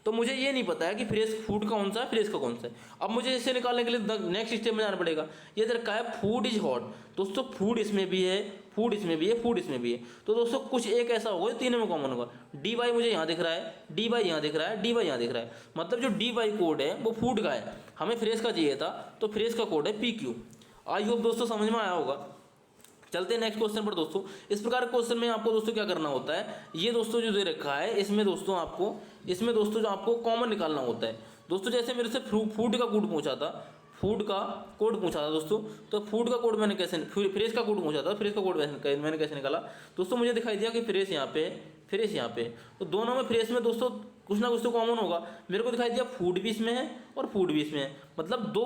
तो मुझे ये नहीं पता है कि फ्रेश फूड का कौन सा है, फ्रेश का कौन सा है। अब मुझे इसे निकालने के लिए नेक्स्ट स्टेप में जाना पड़ेगा। ये रखा है फूड इज हॉट। दोस्तों फूड इसमें भी है, फूड इसमें भी है, फूड इसमें भी है। तो दोस्तों कुछ एक ऐसा होगा जो तीनों में कॉमन होगा। DY मुझे यहाँ दिख रहा है, DY यहाँ दिख रहा है, DY यहाँ दिख रहा है, मतलब जो DY कोड है वो फूड का है, हमें फ्रेश का चाहिए था, तो फ्रेश का कोड है PQ। आई होप दोस्तों समझ में आया होगा। चलते हैं नेक्स्ट क्वेश्चन पर दोस्तों। इस प्रकार के क्वेश्चन में आपको दोस्तों क्या करना होता है, ये दोस्तों जो दे रखा है इसमें दोस्तों जो आपको कॉमन निकालना होता है दोस्तों। जैसे मेरे से फूड का कोड पूछा था, फूड का कोड पूछा था दोस्तों, तो फूड का कोड मैंने कैसे, फ्रेश का कोड पूछा था, फ्रेश का कोड मैंने कैसे निकाला दोस्तों। मुझे दिखाई दिया कि फ्रेश यहाँ पे, फ्रेश यहाँ पे, तो दोनों में फ्रेश में दोस्तों कुछ ना कुछ तो कॉमन होगा। मेरे को दिखाई दिया फूड भी इसमें है और फूड भी इसमें है, मतलब दो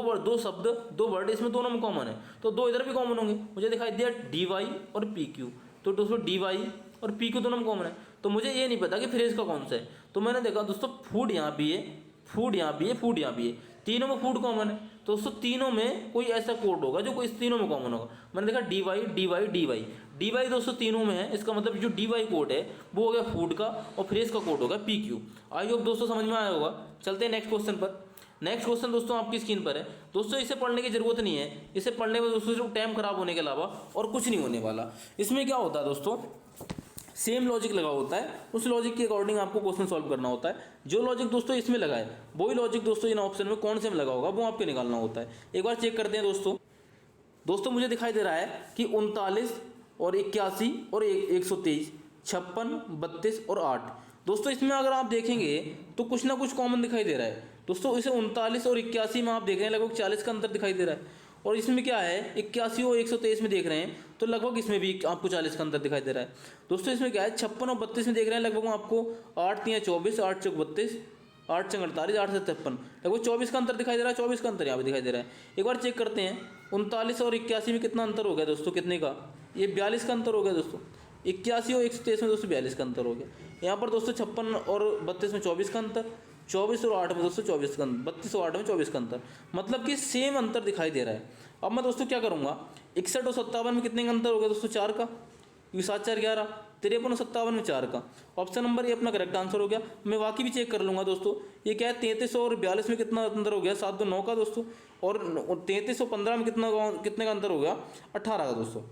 वर्ड इसमें दोनों में कॉमन है, तो 2 इधर भी कॉमन होंगे। मुझे दिखाई दिया DY और PQ, तो दोस्तों DY और PQ दोनों में कॉमन है। तो मुझे ये नहीं पता कि फ्रेश का कौन सा है, तो मैंने देखा दोस्तों फूड यहाँ भी है, फूड यहाँ भी है, फूड यहाँ भी है, तीनों में फूड कॉमन है। तो दोस्तों तीनों में कोई ऐसा कोड होगा जो इस तीनों में कॉमन होगा। मैंने देखा DY दोस्तों तीनों में है, इसका मतलब जो DY कोड है वो हो गया फूड का और फ्रेश का कोड होगा PQ। आई होप दोस्तों समझ में आया होगा। चलते हैं नेक्स्ट क्वेश्चन पर। नेक्स्ट क्वेश्चन दोस्तों आपकी स्क्रीन पर है। दोस्तों इसे पढ़ने की जरूरत नहीं है, इसे पढ़ने में दोस्तों सिर्फ टाइम खराब होने के अलावा और कुछ नहीं होने वाला। इसमें क्या होता है दोस्तों, सेम लॉजिक लगा होता है, उस लॉजिक के अकॉर्डिंग आपको क्वेश्चन सॉल्व करना होता है। जो लॉजिक दोस्तों इसमें लगा है वही लॉजिक दोस्तों इन ऑप्शन में कौन से में लगा होगा वो आपको निकालना होता है। एक बार चेक करते हैं दोस्तों मुझे दिखाई दे रहा है कि 39 और 81 और 123, 56, 32 और 8। दोस्तों इसमें अगर आप देखेंगे तो कुछ ना कुछ कॉमन दिखाई दे रहा है। दोस्तों इसे 39 और 81 में आप देख रहे हैं लगभग 40 का अंतर दिखाई दे रहा है, और इसमें क्या है 81 और 123 में देख रहे हैं तो लगभग इसमें भी आपको 40 का अंतर दिखाई दे रहा है। दोस्तों इसमें क्या है 56 और 32 में देख रहे हैं लगभग आपको 8 3 24, 8 चौक 32, 8 6 48, 8 7 53, लगभग 24 का अंतर दिखाई दे रहा है। 24 का अंतर यहाँ पे दिखाई दे रहा है। एक बार चेक करते हैं 39 और 81 में कितना अंतर हो गया दोस्तों, कितने का, ये 42 का अंतर हो गया दोस्तों। 81 और 123 में दोस्तों 42 का अंतर हो गया। यहाँ पर दोस्तों 56 और 32 में 24 का अंतर, 24 और 8 में दोस्तों 24 का अंतर, 32 और 8 में 24 का अंतर, मतलब कि सेम अंतर दिखाई दे रहा है। अब मैं दोस्तों क्या करूँगा, 61 और 57 में कितने का अंतर हो गया दोस्तों, 4 का, क्योंकि 7 4 11, 53 और 57 में 4 का। ऑप्शन नंबर ये अपना करेक्ट आंसर हो गया। मैं बाकी भी चेक कर लूँगा दोस्तों, ये क्या है 33 और 42 में कितना अंतर हो गया, 7 2 9 का दोस्तों, और 33 और 15 में कितने का अंतर हो गया, 18 का दोस्तों।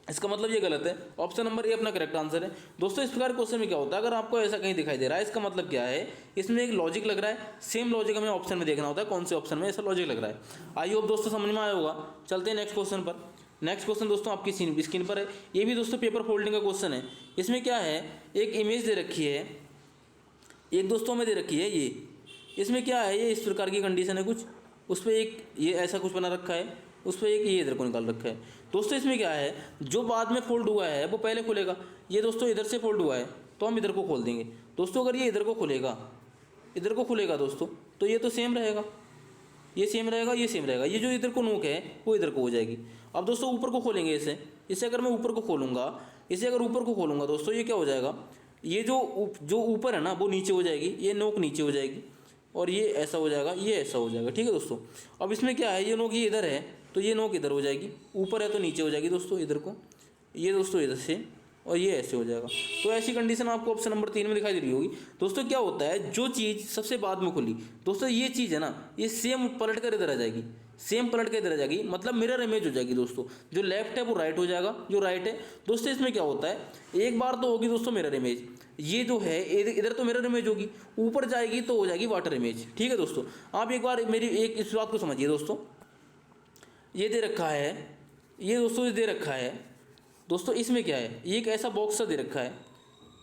इसका मतलब ये गलत है, ऑप्शन नंबर ए अपना करेक्ट आंसर है। दोस्तों इस प्रकार क्वेश्चन में क्या होता है, अगर आपको ऐसा कहीं दिखाई दे रहा है इसका मतलब क्या है, इसमें एक लॉजिक लग रहा है, सेम लॉजिक हमें ऑप्शन में देखना होता है कौन से ऑप्शन में ऐसा लॉजिक लग रहा है। आई होप दोस्तों समझ में आया होगा। चलते हैं नेक्स्ट क्वेश्चन पर। नेक्स्ट क्वेश्चन दोस्तों आपकी स्क्रीन पर है, ये भी दोस्तों पेपर फोल्डिंग का क्वेश्चन है। इसमें क्या है, एक इमेज दे रखी है, एक दोस्तों में दे रखी है ये, इसमें क्या है, ये इस प्रकार की कंडीशन है कुछ, उस पर एक ये ऐसा कुछ बना रखा है, उस पर एक ये इधर को निकाल रखा है। दोस्तों इसमें क्या है, जो बाद में फोल्ड हुआ है वो पहले खुलेगा। ये दोस्तों इधर से फोल्ड हुआ है तो हम इधर को खोल देंगे। दोस्तों अगर ये इधर को खुलेगा दोस्तों तो ये तो सेम रहेगा, ये सेम रहेगा, ये सेम रहेगा, ये जो इधर को नोक है वो इधर को हो जाएगी। अब दोस्तों ऊपर को खोलेंगे इसे अगर मैं ऊपर को खोलूँगा, दोस्तों ये क्या हो जाएगा, ये जो ऊपर है ना वो नीचे हो जाएगी, ये नोक नीचे हो जाएगी, और ये ऐसा हो जाएगा, ये ऐसा हो जाएगा। ठीक है दोस्तों, अब इसमें क्या है, ये नोक ये इधर है तो ये नोक इधर हो जाएगी, ऊपर है तो नीचे हो जाएगी दोस्तों इधर को, ये दोस्तों इधर से, और ये ऐसे हो जाएगा। तो ऐसी कंडीशन आपको ऑप्शन नंबर 3 में दिखाई दे रही होगी। दोस्तों क्या होता है, जो चीज़ सबसे बाद में खुली दोस्तों, ये चीज़ है ना, ये सेम पलट कर इधर आ जाएगी, मतलब मिरर इमेज हो जाएगी दोस्तों। जो लेफ्ट है वो राइट हो जाएगा, जो राइट है दोस्तों। इसमें क्या होता है, एक बार तो होगी दोस्तों मिरर इमेज, ये जो है इधर तो मिरर इमेज होगी, ऊपर जाएगी तो हो जाएगी वाटर इमेज। ठीक है दोस्तों, आप एक बार मेरी इस बात को समझिए दोस्तों। ये दे रखा है, ये दोस्तों दे रखा है दोस्तों, इसमें क्या है, ये एक ऐसा बॉक्स सा दे रखा है,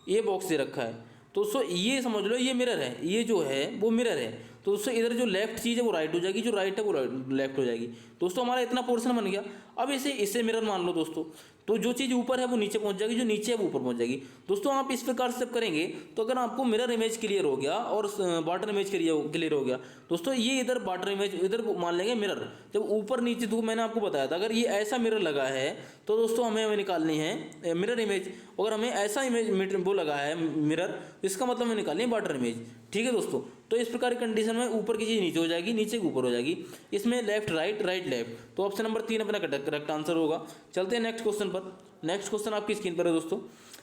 ये बॉक्स दे रखा है दोस्तों, ये समझ लो ये मिरर है, ये जो है वो मिरर है। तो दोस्तों इधर जो लेफ्ट चीज़ है वो राइट हो जाएगी, जो राइट है वो लेफ्ट हो जाएगी। दोस्तों हमारा इतना पोर्शन बन गया। अब इसे मिरर मान लो दोस्तों, तो जो चीज़ ऊपर है वो नीचे पहुंच जाएगी, जो नीचे है वो ऊपर पहुंच जाएगी। दोस्तों आप इस प्रकार से करेंगे तो अगर आपको मिरर इमेज क्लियर हो गया और वाटर इमेज क्लियर हो गया दोस्तों, ये इधर वाटर इमेज इधर मान लेंगे मिरर। जब ऊपर नीचे तो मैंने आपको बताया था, अगर ये ऐसा मिरर लगा है तो दोस्तों हमें निकालनी है मिरर इमेज। अगर हमें ऐसा इमेज वो लगा है मिरर, इसका मतलब हमें निकालनी है वाटर इमेज। ठीक है दोस्तों, तो इस प्रकार की कंडीशन में ऊपर की चीज़ नीचे हो जाएगी, नीचे की ऊपर हो जाएगी। इसमें लेफ्ट राइट, राइट लेफ्ट, तो ऑप्शन नंबर 3 अपना करेक्ट आंसर होगा। चलते हैं नेक्स्ट क्वेश्चन पर। नेक्स्ट क्वेश्चन आपकी स्क्रीन पर है दोस्तों,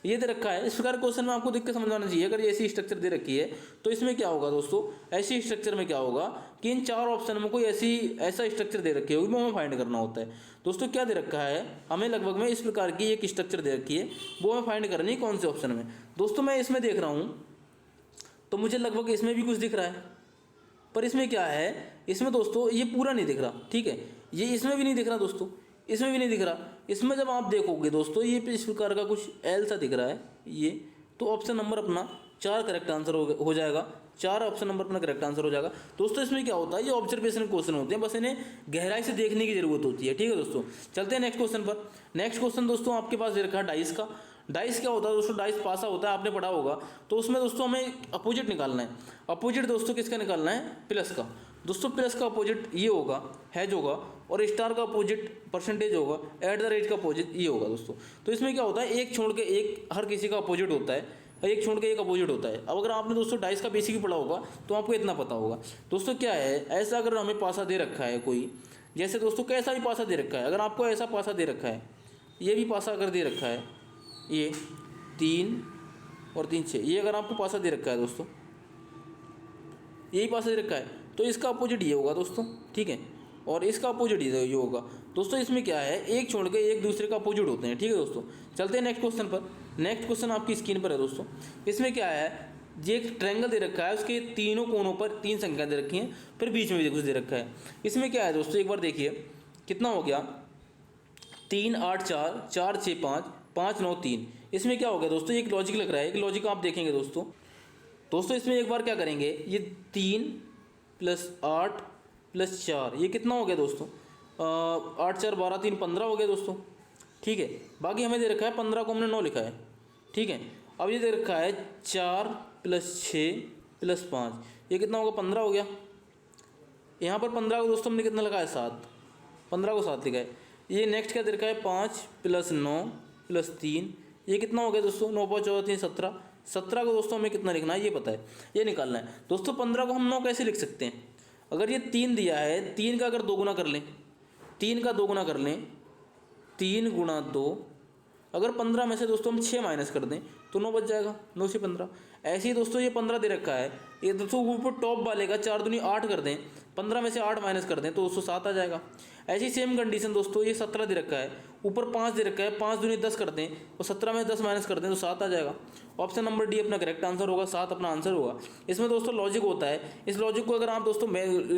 ये दे रखा है। इस प्रकार क्वेश्चन में आपको देख के समझ आना चाहिए। अगर ऐसी स्ट्रक्चर दे रखी है तो इसमें क्या होगा दोस्तों, ऐसी स्ट्रक्चर में क्या होगा कि इन 4 ऑप्शन में कोई ऐसा स्ट्रक्चर दे रखी होगी, वो हमें फाइंड करना होता है। दोस्तों क्या दे रखा है, हमें लगभग में इस प्रकार की एक स्ट्रक्चर दे रखी है, वो हमें फाइंड करनी है कौन से ऑप्शन में। दोस्तों मैं इसमें देख रहा हूँ तो मुझे लगभग इसमें भी कुछ दिख रहा है, पर इसमें क्या है, इसमें दोस्तों ये पूरा नहीं दिख रहा। ठीक है, ये इसमें भी नहीं दिख रहा दोस्तों, इसमें भी नहीं दिख रहा। इसमें जब आप देखोगे दोस्तों, ये इस प्रकार का कुछ एल सा दिख रहा है ये, तो ऑप्शन नंबर अपना 4 करेक्ट आंसर हो जाएगा। 4 ऑप्शन नंबर अपना करेक्ट आंसर हो जाएगा। दोस्तों इसमें क्या होता है, ये ऑब्जर्वेशन क्वेश्चन होते हैं, बस इन्हें गहराई से देखने की जरूरत होती है। ठीक है दोस्तों, चलते हैं नेक्स्ट क्वेश्चन पर। नेक्स्ट क्वेश्चन दोस्तों आपके पास दे रखा है डाइस का। डाइस क्या होता है दोस्तों, डाइस पासा होता है, आपने पढ़ा होगा। तो उसमें दोस्तों हमें अपोजिट निकालना है। अपोजिट दोस्तों किसका निकालना है, प्लस का। दोस्तों प्लस का अपोजिट ये होगा, हैज होगा, और स्टार का अपोजिट परसेंटेज होगा, एट द रेट का अपोजिट ये होगा दोस्तों। तो इसमें क्या होता है, एक छोड़ के एक हर किसी का अपोजिट होता है, एक छोड़ के एक अपोजिट होता है। अब अगर आपने दोस्तों डाइस का बेसिक पढ़ा होगा तो आपको इतना पता होगा। दोस्तों क्या है, ऐसा अगर हमें पासा दे रखा है कोई, जैसे दोस्तों कैसा भी पासा दे रखा है, अगर आपको ऐसा पासा दे रखा है, ये भी पासा अगर दे रखा है, ये 3 और 3 6, ये अगर आपको पासा दे रखा है दोस्तों, यही पासा दे रखा है, तो इसका अपोजिट ये होगा दोस्तों, ठीक है, और इसका अपोजिट ये होगा दोस्तों। इसमें क्या है, एक छोड़ के एक दूसरे का अपोजिट होते हैं, ठीक है दोस्तों। चलते हैं नेक्स्ट क्वेश्चन पर। नेक्स्ट क्वेश्चन आपकी स्क्रीन पर है दोस्तों। इसमें क्या है, ये एक ट्रायंगल दे रखा है, उसके तीनों कोनों पर 3 संख्या दे रखी हैं, फिर बीच में भी कुछ दे रखा है। इसमें क्या है दोस्तों, एक बार देखिए कितना हो गया, 3 8 4 4 6 5 5 9 3। इसमें क्या हो गया दोस्तों, एक लॉजिक लग रहा है, एक लॉजिक आप देखेंगे दोस्तों। दोस्तों इसमें एक बार क्या करेंगे, ये 3 + 8 + 4, ये कितना हो गया दोस्तों, 8 4 12 3 15 हो गया दोस्तों, ठीक है। बाकी हमें दे रखा है 15 को हमने 9 लिखा है, ठीक है। अब ये दे रखा है 4 + 6 + 5, ये कितना होगा, 15 हो गया। यहाँ पर 15 को दोस्तों हमने कितना लगाया, 7, 15 को 7 लिखा है। ये नेक्स्ट क्या दे रखा है, 5 + 9 + 3, ये कितना हो गया दोस्तों, 9 5 14 3 17। 17 को दोस्तों हमें कितना लिखना है ये पता है, ये निकालना है दोस्तों। 15 को हम 9 कैसे लिख सकते हैं, अगर ये 3 दिया है, 3 का अगर 2 गुना कर लें, 3 का 2 गुना कर लें, 3 × 2, अगर 15 में से दोस्तों हम 6 माइनस कर दें तो 9 बच जाएगा, 9 से 15। ऐसे ही दोस्तों ये 15 दे रखा है, ये दोस्तों ऊपर टॉप वाले का 4 दूनी 8 कर दें, 15 में से 8 माइनस कर दें तो दोस्तों 7 आ जाएगा। ऐसी सेम कंडीशन दोस्तों, ये 17 दे रखा है, ऊपर 5 दे रखा है, 5 दूनी 10 कर दें और 17 में 10 माइनस कर दें तो 7 आ जाएगा। ऑप्शन नंबर डी अपना करेक्ट आंसर होगा, 7 अपना आंसर होगा। इसमें दोस्तों लॉजिक होता है, इस लॉजिक को अगर आप दोस्तों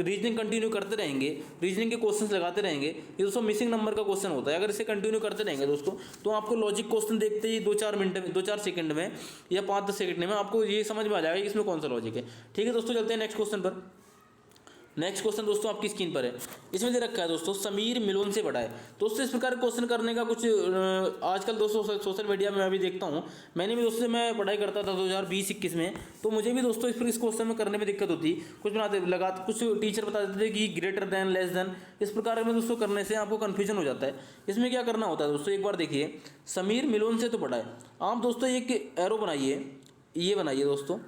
रीजनिंग कंटिन्यू करते रहेंगे, रीजनिंग के क्वेश्चंस लगाते रहेंगे, ये दोस्तों मिसिंग नंबर का क्वेश्चन होता है, अगर इसे कंटिन्यू करते रहेंगे दोस्तों तो आपको लॉजिक क्वेश्चन देखते ही 2-4 मिनट में, 2-4 सेकंड में या 5-10 सेकंड में आपको ये समझ में आ जाएगा कि इसमें कौन सा लॉजिक है, ठीक है दोस्तों। चलते हैं नेक्स्ट क्वेश्चन पर। नेक्स्ट क्वेश्चन दोस्तों आपकी स्क्रीन पर है। इसमें दे रखा है दोस्तों, समीर मिलोन से बड़ा है। दोस्तों इस प्रकार क्वेश्चन करने का कुछ आजकल दोस्तों सोशल मीडिया में मैं भी देखता हूँ, मैंने भी दोस्तों, मैं पढ़ाई करता था 2020-21 में, तो मुझे भी दोस्तों इस क्वेश्चन में करने में दिक्कत होती। कुछ बनाते कुछ टीचर बता देते थे कि ग्रेटर देन, लेस देन, इस प्रकार में दोस्तों करने से आपको कन्फ्यूजन हो जाता है। इसमें क्या करना होता है दोस्तों, एक बार देखिए, समीर मिलोन से तो बड़ा है। आप दोस्तों एक एरो बनाइए, ये बनाइए दोस्तों,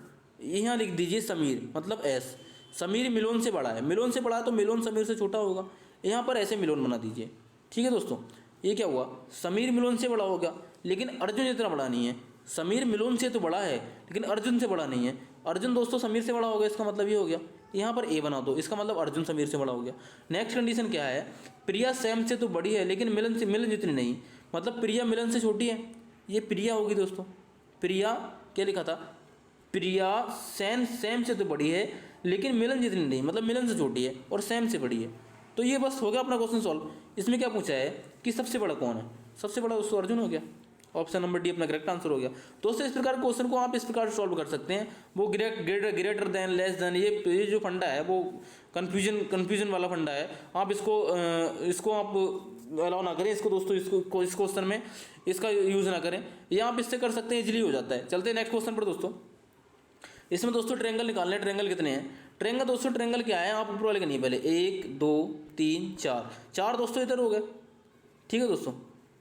यहाँ लिख दीजिए समीर मतलब एस, समीर मिलोन से बड़ा है, मिलोन से बड़ा है तो मिलोन समीर से छोटा होगा, यहाँ पर ऐसे मिलोन बना दीजिए, ठीक है दोस्तों। ये क्या हुआ, समीर मिलोन से बड़ा हो गया, लेकिन अर्जुन इतना बड़ा नहीं है। समीर मिलोन से तो बड़ा है लेकिन अर्जुन से बड़ा नहीं है। अर्जुन दोस्तों समीर से बड़ा हो गया, इसका मतलब ये हो गया, यहाँ पर ए बना दो, इसका मतलब अर्जुन समीर से बड़ा हो गया। नेक्स्ट कंडीशन क्या है, प्रिया सैम से तो बड़ी है लेकिन मिलन जितनी नहीं, मतलब प्रिया मिलन से छोटी है, ये प्रिया होगी दोस्तों। प्रिया क्या लिखा था, प्रिया सैम से तो बड़ी है लेकिन मिलन जितनी नहीं, मतलब मिलन से छोटी है और सैम से बड़ी है। तो ये बस हो गया अपना क्वेश्चन सॉल्व। इसमें क्या पूछा है कि सबसे बड़ा कौन है, सबसे बड़ा दोस्तों अर्जुन हो गया। ऑप्शन नंबर डी अपना करेक्ट आंसर हो गया दोस्तों। इस प्रकार क्वेश्चन को आप इस प्रकार सॉल्व कर सकते हैं। वो ग्रेटर देन, लेस देन, ये जो फंडा है वो कन्फ्यूजन वाला फंडा है। आप इसको आप अलाउ ना करें, इसको दोस्तों, इस क्वेश्चन में इसका यूज़ ना करें, या आप इससे कर सकते हैं, इजीली हो जाता है। चलते हैं नेक्स्ट क्वेश्चन पर दोस्तों। इसमें दोस्तों ट्रायंगल निकालने हैं, ट्रायंगल कितने हैं, ट्रायंगल दोस्तों, ट्रायंगल क्या है आप ऊपर वाले का नहीं, पहले 1 2 3 4 दोस्तों इधर हो गए, ठीक है दोस्तों,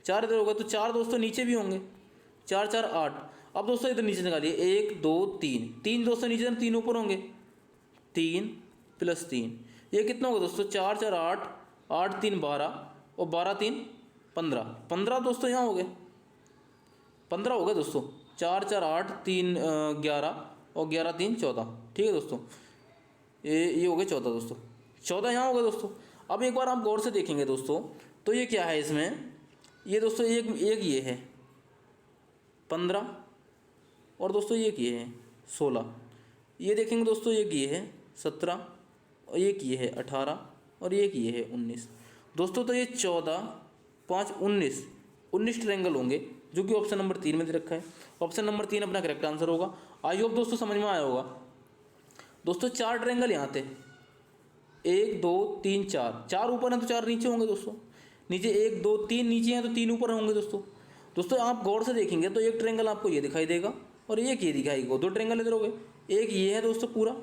4 इधर हो गए, तो 4 दोस्तों नीचे भी होंगे, 4 4 8। अब दोस्तों इधर नीचे निकालिए, 1 2 3, 3 दोस्तों नीचे, 3 ऊपर होंगे, 3 + 3, ये कितना होगा दोस्तों, 4 4 8, 8 3 12 और 12 3 15, 15 दोस्तों यहाँ हो गए, 15 हो गए दोस्तों, 4 4 8 3 11 और 11 3 14, ठीक है दोस्तों। ये हो गए 14 दोस्तों, 14 यहाँ हो गए दोस्तों। अब एक बार आप गौर से देखेंगे दोस्तों, तो ये क्या है इसमें, ये दोस्तों एक ये है 15 और दोस्तों एक ये है 16, ये देखेंगे दोस्तों, एक ये है 17 और एक ये है 18 और एक ये है 19 दोस्तों। तो ये 14 5 19 ट्रायंगल होंगे, जो कि ऑप्शन नंबर 3 में दे रखा है। ऑप्शन नंबर 3 अपना करेक्ट आंसर होगा। आई होप दोस्तों समझ में आया होगा दोस्तों। 4 ट्रायंगल यहाँ थे, 1 2 3 4 ऊपर हैं तो 4 नीचे होंगे दोस्तों, नीचे 1 2 3 नीचे हैं तो 3 ऊपर होंगे दोस्तों। आप गौर से देखेंगे तो एक ट्रायंगल आपको ये दिखाई देगा और एक ये दिखाई देगा, 2 ट्रायंगल इधर हो गए, एक ये है दोस्तों पूरा,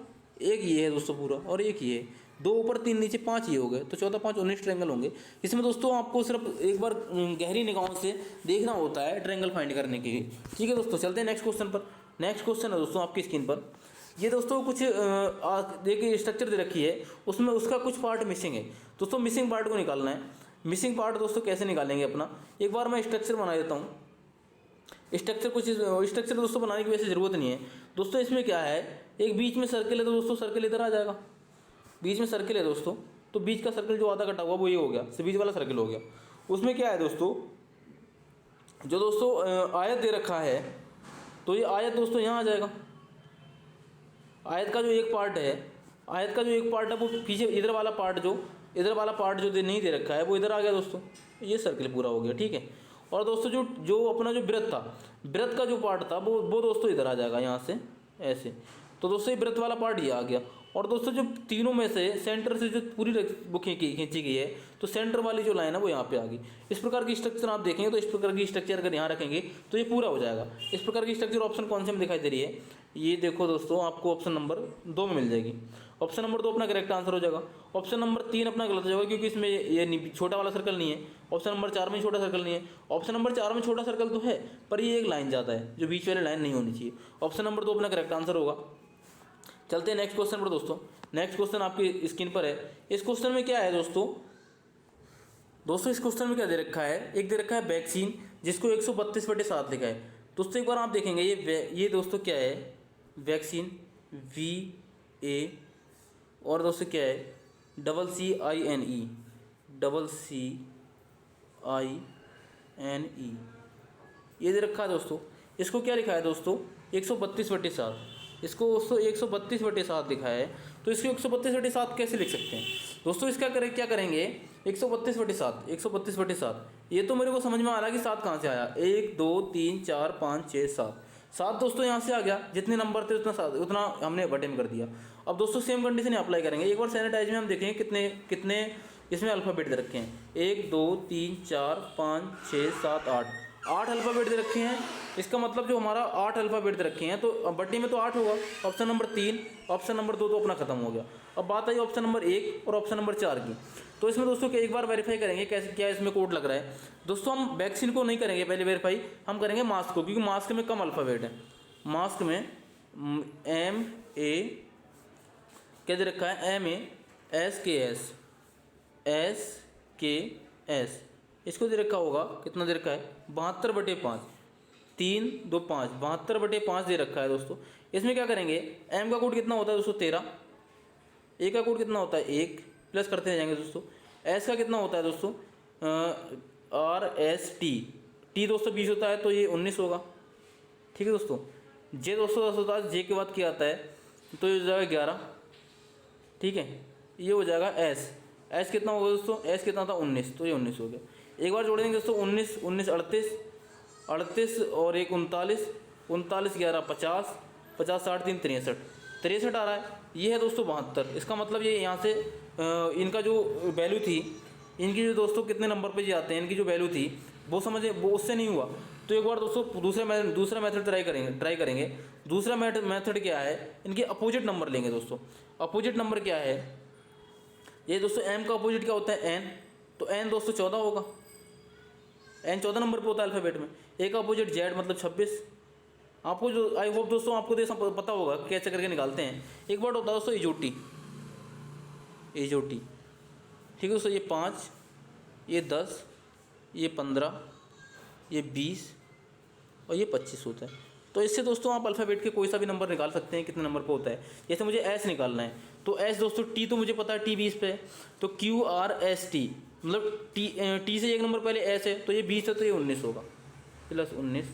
एक ये है दोस्तों पूरा और एक ये है, 2 ऊपर 3 नीचे 5 ये हो गए, तो 14 5 19 ट्रायंगल होंगे। इसमें दोस्तों आपको सिर्फ एक बार गहरी निगाहों से देखना होता है ट्रायंगल फाइंड करने के लिए, ठीक है दोस्तों। चलते हैं नेक्स्ट क्वेश्चन पर। नेक्स्ट क्वेश्चन है दोस्तों आपकी स्क्रीन पर, ये दोस्तों कुछ देखिए स्ट्रक्चर दे रखी है, उसमें उसका कुछ पार्ट मिसिंग है दोस्तों, मिसिंग पार्ट को निकालना है। मिसिंग पार्ट दोस्तों कैसे निकालेंगे अपना, एक बार मैं स्ट्रक्चर बना देता हूँ। स्ट्रक्चर दोस्तों बनाने की वैसे ज़रूरत नहीं है दोस्तों। इसमें क्या है, एक बीच में सर्कल है तो दोस्तों सर्कल इधर आ जाएगा, बीच में सर्किल है दोस्तों, तो बीच का सर्किल जो आधा कटा हुआ वो ये हो गया, बीच वाला सर्किल हो गया। उसमें क्या है दोस्तों, जो दोस्तों आयत दे रखा है, तो ये आयत दोस्तों यहाँ आ जाएगा। आयत का जो एक पार्ट है, आयत का जो एक पार्ट है वो पीछे इधर वाला पार्ट जो नहीं दे रखा है वो इधर आ गया दोस्तों, ये सर्किल पूरा हो गया, ठीक है। और दोस्तों जो अपना जो वृत्त था, वृत्त का जो पार्ट था वो दोस्तों इधर आ जाएगा यहाँ से ऐसे। तो दोस्तों ये वृत्त वाला पार्ट ये आ गया। और दोस्तों जो तीनों में से सेंटर से जो पूरी बुक खींची गई है, तो सेंटर वाली जो लाइन है वो यहाँ पे आ गई। इस प्रकार की स्ट्रक्चर आप देखेंगे, तो इस प्रकार की स्ट्रक्चर अगर यहाँ रखेंगे तो ये पूरा हो जाएगा। इस प्रकार की स्ट्रक्चर ऑप्शन कौन से में दिखाई दे रही है, ये देखो दोस्तों, आपको ऑप्शन नंबर 2 में मिल जाएगी। ऑप्शन नंबर 2 अपना करेक्ट आंसर हो जाएगा। ऑप्शन नंबर 3 अपना गलत हो जाएगा, क्योंकि इसमें ये छोटा वाला सर्कल नहीं है। ऑप्शन नंबर 4 में छोटा सर्कल नहीं है। ऑप्शन नंबर 4 में छोटा सर्कल तो है, पर ये एक लाइन ज़्यादा है, जो बीच वाली लाइन नहीं होनी चाहिए। ऑप्शन नंबर 2 अपना करेक्ट आंसर होगा। चलते हैं नेक्स्ट क्वेश्चन पर दोस्तों। नेक्स्ट क्वेश्चन आपकी स्क्रीन पर है। इस क्वेश्चन में क्या है दोस्तों, इस क्वेश्चन में क्या दे रखा है, एक दे रखा है वैक्सीन, जिसको 132/7 लिखा है। दोस्तों एक बार आप देखेंगे, ये दोस्तों क्या है, वैक्सीन VA, और दोस्तों क्या है CCINE, ये दे रखा है दोस्तों। इसको क्या लिखा है दोस्तों, 132/7, इसको दोस्तों 132/7 लिखा है। तो इसको 132/7 कैसे लिख सकते हैं दोस्तों, इसका क्या करेंगे, 132/7, ये तो मेरे को समझ में आ रहा है कि 7 कहाँ से आया, 1 2 3 4 5 6 7 दोस्तों यहाँ से आ गया। जितने नंबर थे उतना हमने बटे में कर दिया। अब दोस्तों सेम कंडीशन अप्लाई करेंगे। एक बार सैनिटाइज में हम देखेंगे कितने इसमें अल्फ़ाबेट दे रखे हैं, 1 2 3 4 5 6 7 8 अल्फ़ाबेट दे रखे हैं। इसका मतलब जो हमारा 8 अल्फ़ाबेट दे रखे हैं, तो बट्टी में तो 8 होगा। ऑप्शन नंबर 3, ऑप्शन नंबर 2 तो अपना खत्म हो गया। अब बात आई ऑप्शन नंबर 1 और ऑप्शन नंबर 4 की। तो इसमें दोस्तों एक बार वेरीफाई करेंगे कैसे, क्या इसमें कोड लग रहा है। दोस्तों हम वैक्सीन को नहीं करेंगे पहले वेरीफाई, हम करेंगे मास्क को, क्योंकि मास्क में कम अल्फ़ाबेट है। मास्क में MA क्या दे रखा है, SKS, इसको दे रखा होगा, कितना दे रखा है, 72/5, 3 2 5, 72/5 दे रखा है दोस्तों। इसमें क्या करेंगे, M का कोड कितना होता है दोस्तों 13, A का कोड कितना होता है 1, प्लस करते जाएंगे दोस्तों। S का कितना होता है दोस्तों RST, T दोस्तों 20 होता है, तो ये 19 होगा, ठीक है दोस्तों। J दोस्तों 10 होता है, J के बाद क्या आता है, तो ये हो जाएगा 11, ठीक है। ये हो जाएगा S कितना होगा दोस्तों, S कितना था 19, तो ये 19 हो गया। एक बार जोड़ देंगे दोस्तों, 19 19 38 और 1 39 11 50 50 60 3 63 आ रहा है। ये है दोस्तों 72। इसका मतलब ये यहाँ से इनका जो वैल्यू थी, इनकी जो दोस्तों कितने नंबर पे जी आते हैं, इनकी जो वैल्यू थी वो समझे, वो उससे नहीं हुआ। तो एक बार दोस्तों दूसरा मेथड ट्राई करेंगे। दूसरा मेथड क्या है, इनके अपोजिट नंबर लेंगे दोस्तों। अपोजिट नंबर क्या है, ये दोस्तों M का अपोजिट क्या होता है N, तो N दोस्तों 14 होगा। N 14 नंबर पे होता है अल्फ़ाबेट में। A का अपोजिट Z मतलब 26। आपको जो आई होप दोस्तों आपको पता होगा कैसे करके निकालते हैं। एक बार होता है दोस्तों एजोटी, ठीक है दोस्तों। ये 5, ये 10, ये 15, ये 20 और ये 25 होता है। तो इससे दोस्तों आप अल्फ़ाबेट के कोई सा भी नंबर निकाल सकते हैं कितने नंबर पे होता है। जैसे मुझे S निकालना है, तो S दोस्तों T तो मुझे पता है T 20 पे है, तो QRST मतलब T से 1 नंबर पहले S है, तो ये 20 है, तो ये 19 होगा, +19,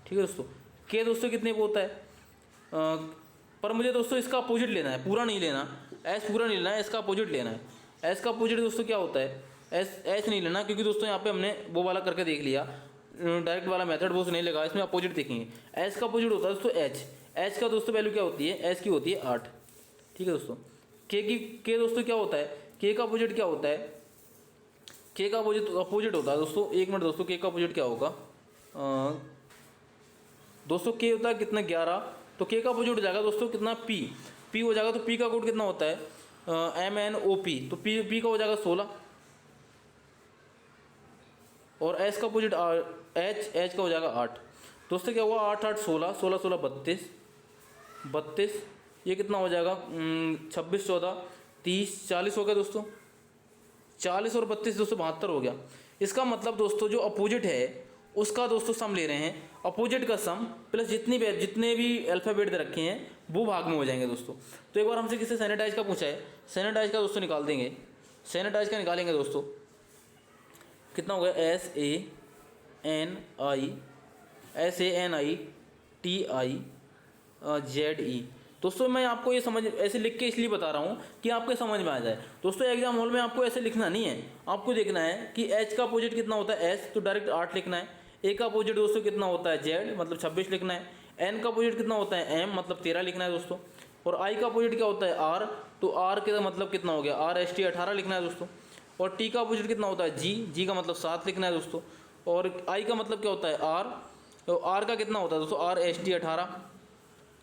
ठीक है दोस्तों। K दोस्तों कितने पे होता है, पर मुझे दोस्तों इसका अपोजिट लेना है, पूरा नहीं लेना, S पूरा नहीं लेना है, इसका अपोजिट लेना है। S का अपोजिट दोस्तों क्या होता है, S नहीं लेना, क्योंकि दोस्तों यहाँ पे हमने वो वाला करके देख लिया, डायरेक्ट वाला मेथड वो नहीं लगा। इसमें अपोजिट देखेंगे। S का अपोजिट होता है दोस्तों H का दोस्तों वैल्यू क्या होती है, S की होती है 8, ठीक है दोस्तों। K दोस्तों क्या होता है, K का अपोजिट क्या होता है, K का अपोजिट होता है दोस्तों, 1 मिनट दोस्तों, K का अपोजिट क्या होगा दोस्तों, K होता है कितना 11, तो K का अपोजिट हो जाएगा दोस्तों कितना P हो जाएगा। तो P का कोड कितना होता है MNOP, तो P का हो जाएगा 16, और S का अपोजिट H का हो जाएगा 8। दोस्तों क्या हुआ, 8 8 16 16 16 32, ये कितना हो जाएगा 26 14 30 40 हो गया दोस्तों। 40 और 32 दोस्तों 72 हो गया। इसका मतलब दोस्तों जो अपोजिट है उसका दोस्तों सम ले रहे हैं, अपोजिट का सम प्लस जितने भी अल्फ़ाबेट दे रखे हैं वो भाग में हो जाएंगे दोस्तों। तो एक बार हमसे किसी सैनिटाइज का पूछा है, सैनिटाइज का दोस्तों निकाल देंगे, सैनिटाइज का निकालेंगे दोस्तों, कितना हो गया SANITIZE। दोस्तों मैं आपको ये समझ ऐसे लिख के इसलिए बता रहा हूँ कि आपके समझ में आ जाए। दोस्तों एग्जाम हॉल में आपको ऐसे लिखना नहीं है, आपको देखना है कि H का अपोजिट कितना होता है S, तो डायरेक्ट 8 लिखना है। A का अपोजिट दोस्तों कितना होता है Z, मतलब 26 लिखना है। N का अपोजिट कितना होता है M, मतलब 13 लिखना है दोस्तों। और I का अपोजिट क्या होता है R, तो R का मतलब कितना हो गया RST 18 लिखना है दोस्तों। और T का अपोजिट कितना होता है G का मतलब 7 लिखना है दोस्तों। और I का मतलब क्या होता है R, तो R का कितना होता है दोस्तों RST 18,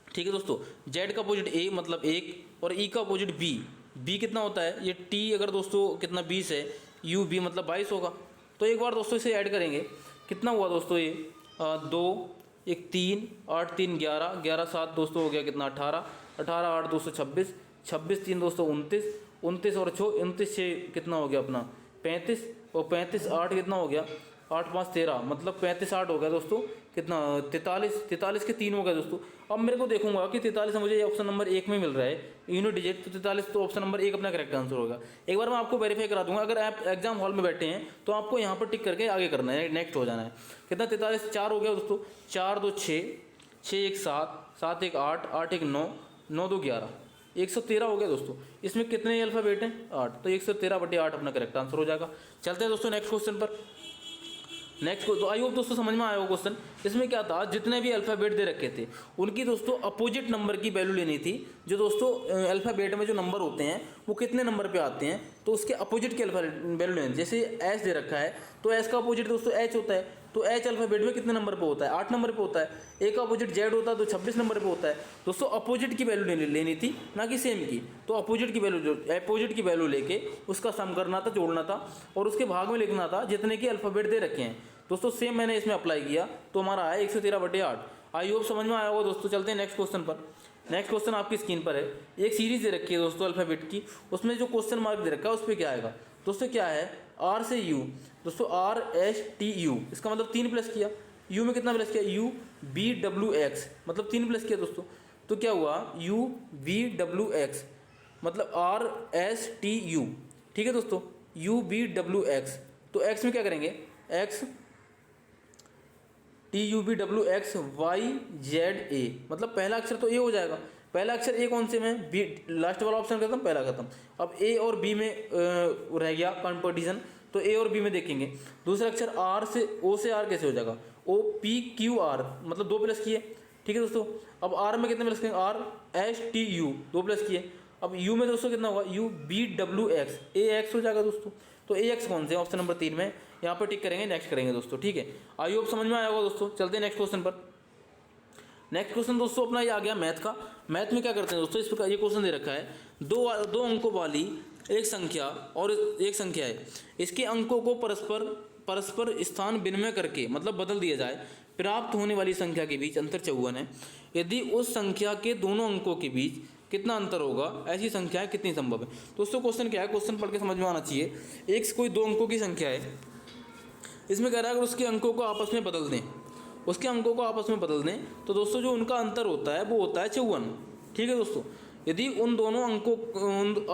ठीक है दोस्तों। Z का अपोजिट A मतलब 1, और E का अपोजिट B कितना होता है, ये T अगर दोस्तों कितना 20 है, UB मतलब 22 होगा। तो एक बार दोस्तों इसे ऐड करेंगे, कितना हुआ दोस्तों ये 2 1 3 8 3 11 11 7 दोस्तों हो गया कितना 18 18 8 दोस्तों 26 26 3 दोस्तों 29 29 और 29 6 कितना हो गया अपना 35, और 35 8 कितना हो गया 8 5 13 मतलब 35 8 हो गया दोस्तों कितना 43 43 के 3 हो गया दोस्तों। अब मेरे को देखूंगा कि 43 मुझे ऑप्शन नंबर 1 में मिल रहा है यूनिट डिजिट, तो 43 तो ऑप्शन नंबर 1 अपना करेक्ट आंसर होगा। एक बार मैं आपको वेरीफाई करा दूंगा, अगर आप एग्जाम हॉल में बैठे हैं तो आपको यहाँ पर टिक करके आगे करना है, नेक्स्ट हो जाना है। कितना 43 4 हो गया दोस्तों, 4 2 6 6 1 7 7 1 8 8 1 9 9 2 11 113 हो गया दोस्तों। इसमें कितने अल्फ़ाबेट हैं 8, तो 113/8 अपना करेक्ट आंसर हो जाएगा। चलते हैं दोस्तों नेक्स्ट क्वेश्चन पर। नेक्स्ट को तो आई होप दोस्तों समझ में आया हो क्वेश्चन। इसमें क्या था, जितने भी अल्फ़ाबेट दे रखे थे उनकी दोस्तों अपोजिट नंबर की वैल्यू लेनी थी। जो दोस्तों अल्फ़ाबेट में जो नंबर होते हैं वो कितने नंबर पे आते हैं, तो उसके अपोजिट की वैल्यू लेनी। जैसे एच दे रखा है तो एच का अपोजिट दोस्तों एच होता है, तो एच अल्फ़ाबेट में कितने नंबर पे होता है 8 नंबर पे होता है। ए का अपोजिट जेड होता है तो 26 नंबर पे होता है। दोस्तों अपोजिट की वैल्यू लेनी थी, ना कि सेम की। तो अपोजिट की वैल्यू लेके उसका सम करना था, जोड़ना था, और उसके भाग में लिखना था जितने के अल्फ़ाबेट दे रखे हैं। दोस्तों सेम मैंने इसमें अप्लाई किया तो हमारा आया 113/8। आई होप समझ में आया होगा दोस्तों। चलते हैं नेक्स्ट क्वेश्चन पर। नेक्स्ट क्वेश्चन आपकी स्क्रीन पर है, एक सीरीज दे रखी है दोस्तों अल्फ़ाबेट की, उसमें जो क्वेश्चन मार्क दे रखा है उस पर क्या आएगा दोस्तों, क्या है R से U दोस्तों RSTU, इसका मतलब 3 प्लस किया, U में कितना प्लस किया UBWX मतलब 3 प्लस किया दोस्तों, तो क्या हुआ UBWX मतलब RSTU, ठीक है दोस्तों UBWX। तो X में क्या करेंगे X TUBWXYZA मतलब पहला अक्षर तो A हो जाएगा। पहला अक्षर A कौन से में, बी, लास्ट वाला ऑप्शन खत्म पहला खत्म। अब A और B में रह गया कंपटीशन, तो A और B में देखेंगे। दूसरा अक्षर R से O से R कैसे हो जाएगा OPQR मतलब 2 प्लस किए, ठीक है दोस्तों। अब R में कितने प्लस करेंगे RSTU 2 प्लस किए। अब U में दोस्तों कितना होगा UBWX AX हो जाएगा दोस्तों। तो AX कौन से ऑप्शन नंबर 3 में, यहाँ पर टिक करेंगे, नेक्स्ट करेंगे दोस्तों, ठीक है। आई होप समझ में आया होगा दोस्तों। चलते हैं नेक्स्ट क्वेश्चन पर। नेक्स्ट क्वेश्चन दोस्तों अपना ये आ गया मैथ का। मैथ में क्या करते हैं दोस्तों, इस प्रकार ये क्वेश्चन दे रखा है, दो अंकों वाली एक संख्या है, इसके अंकों को परस्पर स्थान विनिमय करके मतलब बदल दिया जाए, प्राप्त होने वाली संख्या के बीच अंतर 54 है। यदि उस संख्या के दोनों अंकों के बीच कितना अंतर होगा, ऐसी संख्याएं कितनी संभव है। दोस्तों क्वेश्चन क्या है, क्वेश्चन पढ़ के समझ में आना चाहिए। एक कोई 2 अंकों की संख्या है, इसमें कह रहा है अगर उसके अंकों को आपस में बदल दें, तो दोस्तों जो उनका अंतर होता है वो होता है 54, ठीक है दोस्तों। यदि उन दोनों अंकों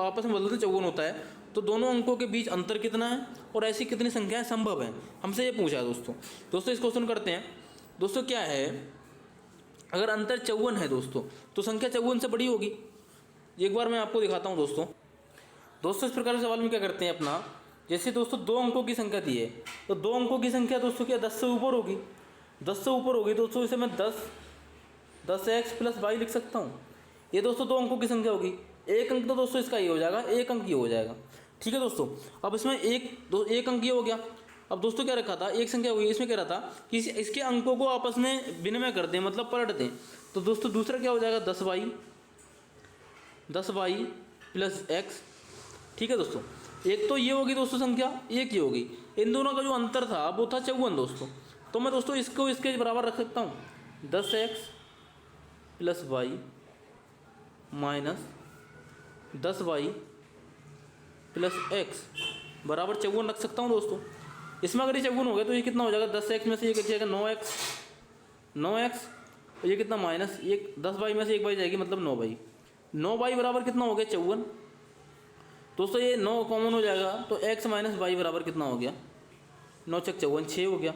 आपस में बदलते 54 होता है, तो दोनों अंकों के बीच अंतर कितना है और ऐसी कितनी संख्याएं संभव हैं, हमसे ये पूछा है दोस्तों इस क्वेश्चन करते हैं। दोस्तों क्या है, अगर अंतर 54 है दोस्तों तो संख्या 54 से बड़ी होगी। एक बार मैं आपको दिखाता हूँ दोस्तों इस प्रकार के सवाल में क्या करते हैं अपना, जैसे दोस्तों 2 अंकों की संख्या दी है, तो 2 अंकों की संख्या दोस्तों क्या 10 से ऊपर होगी, 10 से ऊपर होगी दोस्तों, इसे मैं 10x + y लिख सकता हूँ। ये दोस्तों 2 अंकों की संख्या होगी। एक अंक तो दोस्तों इसका ये हो जाएगा, एक अंक ये हो जाएगा, ठीक है दोस्तों। अब इसमें एक अंक ये हो गया। अब दोस्तों क्या रखा था, एक संख्या हुई, इसमें कह रहा था कि इसके अंकों को आपस में विनिमय कर दें मतलब पलट दें, तो दोस्तों दूसरा क्या हो जाएगा 10y + x, ठीक है दोस्तों। एक तो ये होगी दोस्तों संख्या, एक ये होगी, इन दोनों का जो अंतर था वो था 54 दोस्तों। तो मैं दोस्तों इसको इसके बराबर रख सकता हूँ, 10x + y - 10y + x बराबर 54 रख सकता हूँ दोस्तों। इसमें अगर ये चौगुन हो गया तो ये कितना हो जाएगा, 10x में से ये कट जाएगा 9x और ये कितना माइनस ये 10y में से 1y जाएगी, मतलब 9y। 9y बराबर कितना हो गया 54। दोस्तों ये 9 कॉमन हो जाएगा तो x माइनस वाई बराबर कितना हो गया, 9 छक 54, 6 हो गया।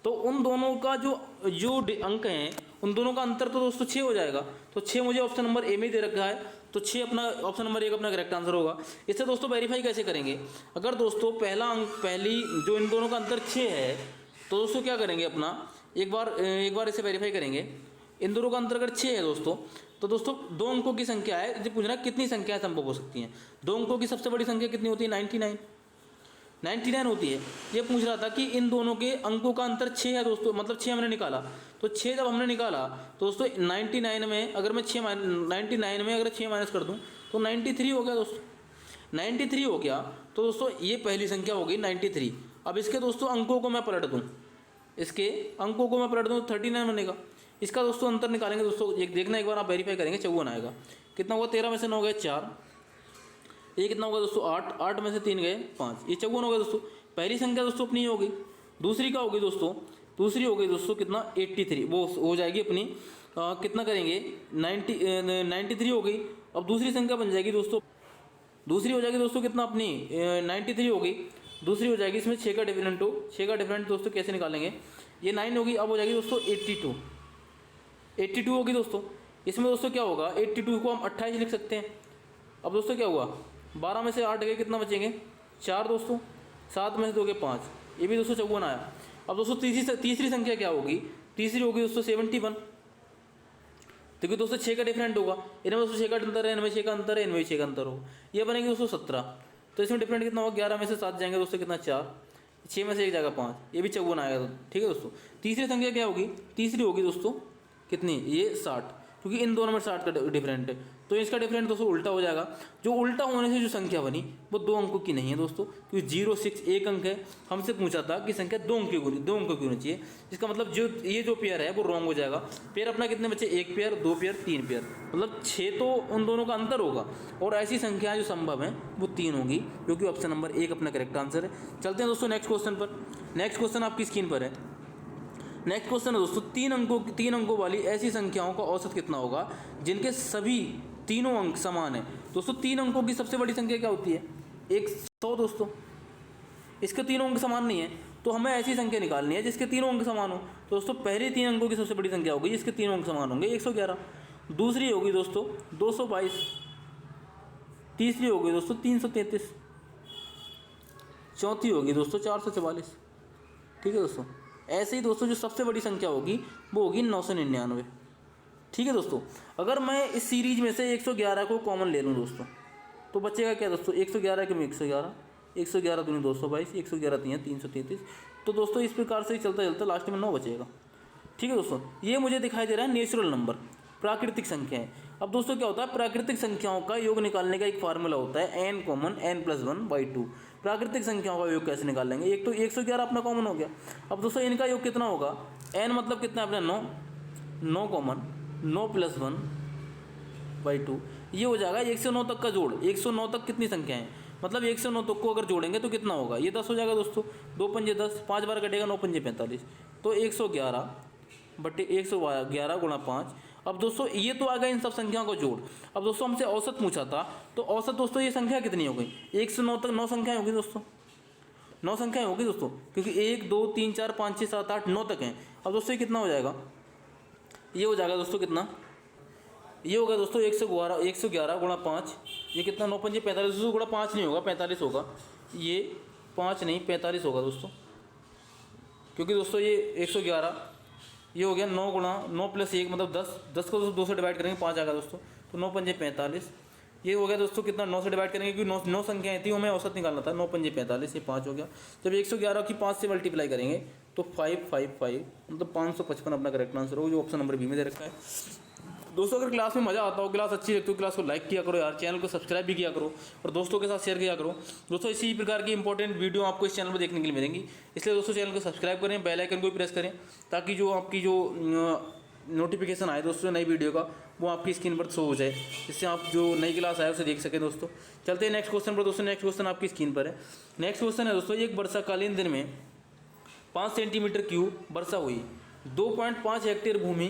तो उन दोनों का जो अंक हैं उन दोनों का अंतर तो दोस्तों 6 हो जाएगा। तो 6 मुझे ऑप्शन नंबर ए में दे रखा है, तो 6 अपना ऑप्शन नंबर 1 अपना करेक्ट आंसर होगा। इससे दोस्तों वेरीफाई कैसे करेंगे, अगर दोस्तों पहला अंक पहली जो इन दोनों का अंतर 6 है तो दोस्तों क्या करेंगे अपना एक बार इसे वेरीफाई करेंगे। इन दोनों का अंतर अगर 6 है दोस्तों तो दोस्तों 2 अंकों की संख्या है, जो पूछना कितनी संख्याएं संभव हो सकती हैं। 2 अंकों की सबसे बड़ी संख्या कितनी होती है, 99 होती है। ये पूछ रहा था कि इन दोनों के अंकों का अंतर 6 है दोस्तों, मतलब 6 हमने निकाला। तो 6 जब हमने निकाला तो दोस्तों 99 में अगर मैं 99 में अगर 6 माइनस कर दूं तो 93 हो गया दोस्तों। 93 हो गया तो दोस्तों ये पहली संख्या हो गई 93। अब इसके दोस्तों अंकों को मैं पलट दूँ, इसके अंकों को मैं पलट दूँ तो 39 बनेगा। इसका दोस्तों अंतर निकालेंगे दोस्तों, एक देखना एक बार आप वेरीफाई करेंगे, 54 आएगा। कितना हुआ, 13 में से 9 गए 4, ये कितना होगा दोस्तों 8 में से 3 गए 5, ये 54 हो गया दोस्तों। पहली संख्या दोस्तों अपनी हो गई। दूसरी का होगी दोस्तों, दूसरी हो गई दोस्तों कितना 83, वो हो जाएगी अपनी कितना करेंगे 93 हो गई। अब दूसरी संख्या बन जाएगी दोस्तों, दूसरी हो जाएगी दोस्तों कितना अपनी 93 हो गई। दूसरी हो जाएगी इसमें 6 का डिफरेंट हो, 6 का डिफरेंट दोस्तों कैसे निकालेंगे, ये 9 होगी। अब हो जाएगी दोस्तों 82 होगी दोस्तों। इसमें दोस्तों क्या होगा 82 को हम 28 लिख सकते हैं। अब दोस्तों क्या हुआ 12 में से 8 गए, कितना बचेंगे 4 दोस्तों, 7 में से 2 गए 5, ये भी दोस्तों 54 आया। अब दोस्तों तीसरी संख्या क्या होगी, तीसरी होगी दोस्तों 71, क्योंकि दोस्तों 6 का डिफरेंट होगा, इनमें दोस्तों 6 का अंतर है, इनमें 6 का अंतर है, इनमें 6 का अंतर होगा, ये बनेगी दोस्तों 17। तो इसमें डिफरेंट कितना होगा, 11 में से 7 जाएंगे दोस्तों कितना 4, 6 में से 1 जाएगा 5, ये भी 54 आएगा। ठीक है दोस्तों, तीसरी संख्या क्या होगी, तीसरी होगी दोस्तों कितनी, ये 60, क्योंकि इन दोनों में 60 का डिफरेंट है, तो इसका डिफरेंट दोस्तों उल्टा हो जाएगा। जो उल्टा होने से जो संख्या बनी वो 2 अंकों की नहीं है दोस्तों, क्योंकि 0 6 1 अंक है। हमसे पूछा था कि संख्या 2 अंकों की होनी चाहिए, इसका मतलब जो पेयर है वो रॉन्ग हो जाएगा। पेयर अपना कितने बचे, 1 पेयर 2 पेयर 3 पेयर, मतलब 6 तो उन दोनों का अंतर होगा, और ऐसी संख्याएं जो संभव हैं वो 3 होंगी, क्योंकि ऑप्शन नंबर 1 अपना करेक्ट आंसर है। चलते हैं दोस्तों नेक्स्ट क्वेश्चन पर। नेक्स्ट क्वेश्चन आपकी स्क्रीन पर है। नेक्स्ट क्वेश्चन है दोस्तों, 3 अंकों वाली ऐसी संख्याओं का औसत कितना होगा जिनके सभी तीनों अंक समान है। दोस्तों 3 अंकों की सबसे बड़ी संख्या क्या होती है, 100 दोस्तों। इसके तीनों अंक समान नहीं है, तो हमें ऐसी संख्या निकालनी है जिसके तीनों अंक समान हो। तो दोस्तों पहले 3 अंकों की सबसे बड़ी संख्या होगी जिसके तीनों अंक समान होंगे, 111। दूसरी होगी दोस्तों 222, तीसरी होगी दोस्तों 333, चौथी होगी दोस्तों 444। ठीक है दोस्तों, ऐसे ही दोस्तों जो सबसे बड़ी संख्या होगी वो होगी 999। ठीक है दोस्तों, अगर मैं इस सीरीज में से 111 को कॉमन ले लूँ दोस्तों तो बचेगा क्या दोस्तों, 111 के में 111, 111 दूनी 222, 111 तीन 333। तो दोस्तों इस प्रकार से ही चलता चलता लास्ट में 9 बचेगा। ठीक है दोस्तों, ये मुझे दिखाई दे रहा है नेचुरल नंबर, प्राकृतिक संख्याएं। अब दोस्तों क्या होता है, प्राकृतिक संख्याओं का योग निकालने का एक फार्मूला होता है n कॉमन n+1/2। प्राकृतिक संख्याओं का योग कैसे निकाल लेंगे, एक तो 111 अपना कॉमन हो गया। अब दोस्तों इनका योग कितना होगा, n मतलब कितना है अपना 9 कॉमन 9 + 1/2, ये हो जाएगा 1 से 9 तक का जोड़। 109 तक कितनी संख्या है, मतलब 1 से 9 तक को अगर जोड़ेंगे तो कितना होगा, ये 10 हो जाएगा दोस्तों। 2 पंजे 10, 5 बार कटेगा, 9 पंजे 45, तो 111 बटे 111 गुणा 5। अब दोस्तों ये तो आ गया इन सब संख्याओं का जोड़। अब दोस्तों हमसे औसत पूछा था, तो औसत दोस्तों ये संख्या कितनी हो गई, 1 से 9 तक 9 संख्याएं होगी दोस्तों, 9 संख्याएं होगी दोस्तों, क्योंकि 1 2 3 4 5 6 7 8 9 तक हैं। अब दोस्तों ये कितना हो जाएगा, ये हो जाएगा दोस्तों कितना, ये होगा दोस्तों 111 गुणा 5, ये कितना 9 पंजे 45 गुणा 5 नहीं होगा, 45 होगा, ये 5 नहीं 45 होगा दोस्तों, क्योंकि दोस्तों ये 111 ये हो गया 9 गुणा 9 + 1 मतलब 10 को दोस्तों 2 से डिवाइड करेंगे 5 आएगा दोस्तों, तो 9 पंजे 45, ये हो गया दोस्तों कितना 9 से डिवाइड करेंगे क्योंकि 9 संख्याएं थी, हमें औसत निकालना था, 9 पंजे 45, ये 5 हो गया। जब 111 की 5 से मल्टीप्लाई करेंगे तो 555 मतलब 555 अपना करेक्ट आंसर होगा, जो ऑप्शन नंबर बी में दे रखा है। दोस्तों अगर क्लास में मज़ा आता हो, क्लास अच्छी लगती हो, क्लास को लाइक किया करो यार, चैनल को सब्सक्राइब भी किया करो और दोस्तों के साथ शेयर किया करो। दोस्तों इसी प्रकार की इंपॉर्टेंट वीडियो आपको इस चैनल पर देखने के लिए मिलेंगी, इसलिए दोस्तों चैनल को सब्सक्राइब करें, बेल आइकन को भी प्रेस करें, ताकि जो आपकी जो नोटिफिकेशन आए दोस्तों नई वीडियो का वो आपकी स्क्रीन पर शो हो जाए, जिससे आप जो नई क्लास आए उसे देख सकें दोस्तों। चलते हैं नेक्स्ट क्वेश्चन पर दोस्तों। नेक्स्ट क्वेश्चन आपकी स्क्रीन पर है। नेक्स्ट क्वेश्चन है दोस्तों, एक वर्षाकालीन दिन में 5 सेंटीमीटर क्यूब वर्षा हुई, 2.5 हेक्टेयर भूमि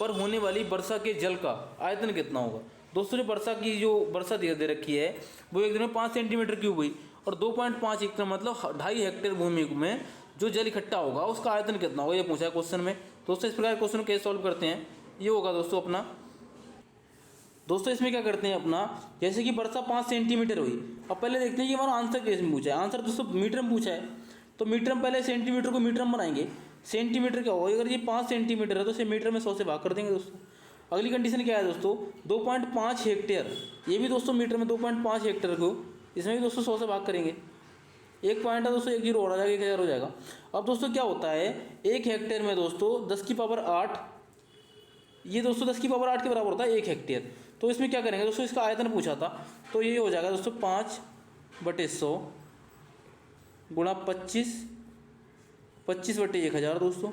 पर होने वाली वर्षा के जल का आयतन कितना होगा। दोस्तों जो वर्षा की जो वर्षा दे रखी है वो एक दिन में 5 सेंटीमीटर क्यूब हुई और 2.5 हेक्टेयर मतलब 2.5 हेक्टेयर भूमि में जो जल इकट्ठा होगा उसका आयतन कितना होगा, ये पूछा है क्वेश्चन में। दोस्तों इस प्रकार क्वेश्चन कैसे सॉल्व करते हैं, ये होगा दोस्तों अपना, दोस्तों इसमें क्या करते हैं अपना, जैसे कि वर्षा 5 सेंटीमीटर हुई। अब पहले देखते हैं कि हमारा आंसर कैसे में पूछा है। आंसर दोस्तों मीटर में पूछा है, तो मीटर में पहले सेंटीमीटर को मीटर में बनाएंगे। सेंटीमीटर क्या होगा, अगर ये 5 सेंटीमीटर है तो इसे मीटर में 100 से भाग कर देंगे दोस्तों। अगली कंडीशन क्या है दोस्तों, 2.5 हेक्टेयर, ये भी दोस्तों मीटर में 2.5 हेक्टेयर को इसमें भी दोस्तों 100 से भाग करेंगे। एक पॉइंट है दोस्तों, 1 जीरो और आ जाएगा, 1000 हो जाएगा। अब दोस्तों क्या होता है, 1 हेक्टेयर में दोस्तों 10 की पावर 8, ये दोस्तों 10 की पावर 8 के बराबर होता है 1 हेक्टेयर। तो इसमें क्या करेंगे दोस्तों, इसका आयतन पूछा था तो ये हो जाएगा दोस्तों 5/100 गुणा 25, 25/1000 दोस्तों,